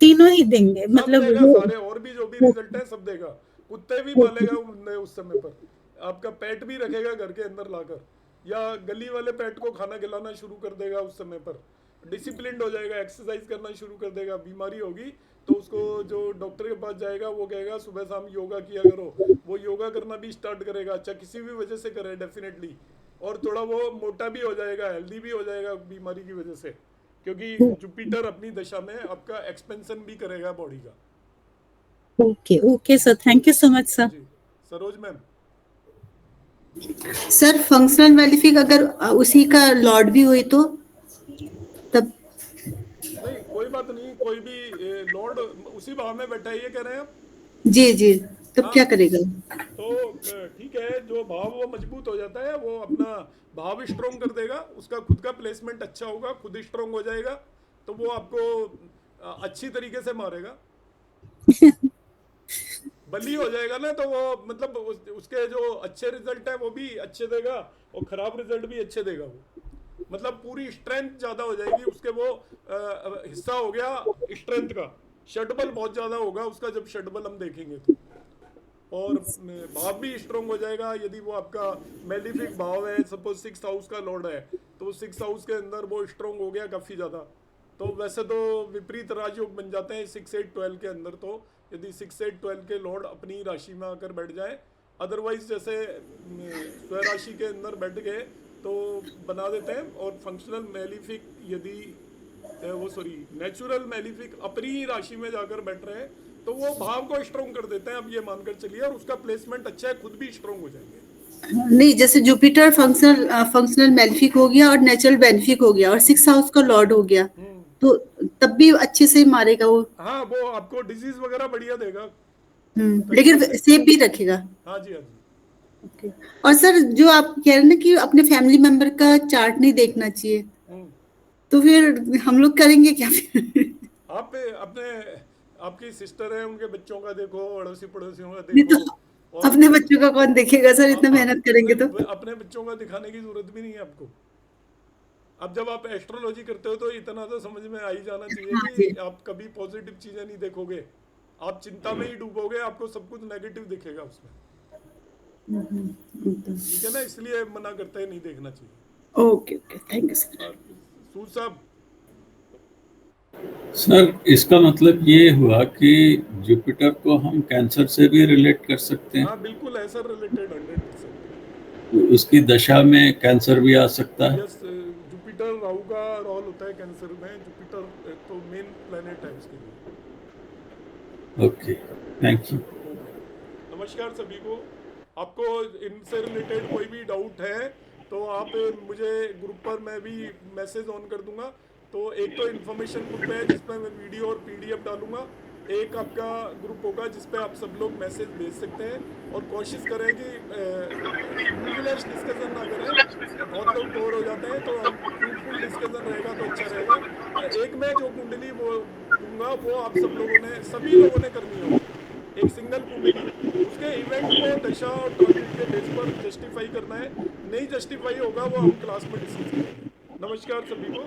तीनों ही देंगे, मतलब देगा, सारे और भी जो भी रिजल्ट है सब देगा। कुत्ते भी पालेगा उस समय पर, आपका पेट भी रखेगा घर के अंदर लाकर, या गली वाले पेट को खाना खिलाना शुरू कर देगा उस समय पर, डिसिप्लिन्ड हो जाएगा, एक्सरसाइज करना शुरू कर देगा। बीमारी होगी तो उसको जो डॉक्टर के पास जाएगा वो कहेगा सुबह शाम योगा किया करो, वो योगा करना भी स्टार्ट करेगा। अच्छा, किसी भी वजह से करे डेफिनेटली, और थोड़ा वो मोटा भी हो जाएगा, हेल्दी भी हो जाएगा बीमारी की वजह से, क्योंकि जुपिटर अपनी दशा में आपका एक्सपेंशन भी करेगा बॉडी का। Okay okay sir, thank you so much sir. Saroj ma'am. Sir functional malefic अगर उसी का लॉर्ड भी हुई तो तब नहीं, कोई बात नहीं, कोई भी लॉर्ड उसी भाव में बैठा है, ये कह रहे हैं आप? जी जी, तब क्या करेगा? तो ठीक है, जो भाव वो मजबूत हो जाता है वो अपना भाव स्ट्रॉन्ग कर देगा, उसका खुद का प्लेसमेंट अच्छा होगा, खुद स्ट्रॉन्ग हो जाएगा, तो वो आपको अच्छी तरीके से मारेगा। बली हो जाएगा ना, तो वो मतलब उसके जो अच्छे रिजल्ट है वो भी अच्छे देगा और खराब रिजल्ट भी अच्छे देगा। वो मतलब पूरी स्ट्रेंथ ज्यादा हो जाएगी उसके, वो हिस्सा हो गया स्ट्रेंथ का, षटबल बहुत ज्यादा होगा उसका जब षटबल हम देखेंगे तो, और भाव भी स्ट्रॉन्ग हो जाएगा। यदि वो आपका मैलिफिक भाव है, सपोज 6th हाउस का लॉर्ड है, तो 6th हाउस के अंदर वो स्ट्रॉन्ग हो गया काफी ज्यादा। तो वैसे तो विपरीत राजयोग बन जाते हैं 6, 8, 12 के अंदर, तो यदि 6, 8, 12 के लॉर्ड अपनी राशि में आकर बैठ जाए, अदरवाइज जैसे स्वराशि के अंदर बैठ गए तो बना देते हैं। और फंक्शनल मैलिफिक यदि नेचुरल मैलिफिक अपनी ही राशि में जाकर बैठ रहे हैं तो वो भाव को स्ट्रॉन्ग कर देते हैं, अब ये मानकर चलिए, और उसका प्लेसमेंट अच्छा है, खुद भी स्ट्रॉन्ग हो जाएंगे। नहीं, जैसे जुपिटर फंक्शनल मेलेफिक हो गया और नेचुरल बेनिफिक हो गया और 6th हाउस का लॉर्ड हो गया, तो तब भी अच्छे से मारेगा वो। हाँ, वो आपको डिजीज वगैरह बढ़िया देगा। लेकिन सेफ भी रखेगा। हाँ जी, हाँ जी। ओके। और सर, जो आप कह रहे हैं ना कि अपने फैमिली मेंबर का चार्ट नहीं देखना चाहिए, तो फिर हम लोग करेंगे क्या फिर? आप अपने आपकी सिस्टर है, उनके बच्चों का देखो, अड़ोसी पड़ोसियों का नहीं तो देखो। अपने बच्चों का कौन देखेगा सर, इतना मेहनत करेंगे तो? अपने बच्चों का दिखाने की जरूरत भी नहीं है आपको। अब जब आप एस्ट्रोलॉजी करते हो तो इतना तो समझ में आ ही जाना चाहिए कि आप कभी पॉजिटिव चीजें नहीं देखोगे, आप चिंता में ही डूबोगे, आपको सब कुछ नेगेटिव दिखेगा उसमें। ठीक है ना, इसलिए मना करते हैं, नहीं देखना चाहिए। Okay okay, thank you sir. Sood साहब, सर इसका मतलब ये हुआ कि जुपिटर को हम कैंसर से भी रिलेट कर सकते हैं? हाँ बिल्कुल, ऐसा रिलेटेड 100%। उसकी दशा में कैंसर भी आ सकता है? यस, जुपिटर राहु का रोल होता है कैंसर में। जुपिटर तो मेन प्लेनेट है उसके लिए। Okay, thank you. नमस्कार सभी को। आपको इनसे रिलेटेड कोई भी डाउट है तो आप मुझे ग्रुप पर, मैं भी मैसेज ऑन कर दूंगा। तो एक तो इन्फॉर्मेशन ग्रुप है जिसमें मैं वीडियो और पीडीएफ डालूंगा, एक आपका ग्रुप होगा जिस पे आप सब लोग मैसेज भेज सकते हैं। और कोशिश करें कि न्यूज़लेस डिस्कशन ना करें, बहुत लोग बोर हो जाते हैं, तो फ्रूटफुल डिस्कशन रहेगा तो अच्छा रहेगा। एक मैं जो कुंडली वो दूंगा वो आप सब लोगों ने, सभी लोगों ने करनी होगी, एक सिंगल कुंडली, उसके इवेंट को दशा और ट्रांजिट के बेस पर जस्टिफाई करना है। नहीं जस्टिफाई होगा वो हम क्लास में डिस्कस करेंगे। नमस्कार सभी को।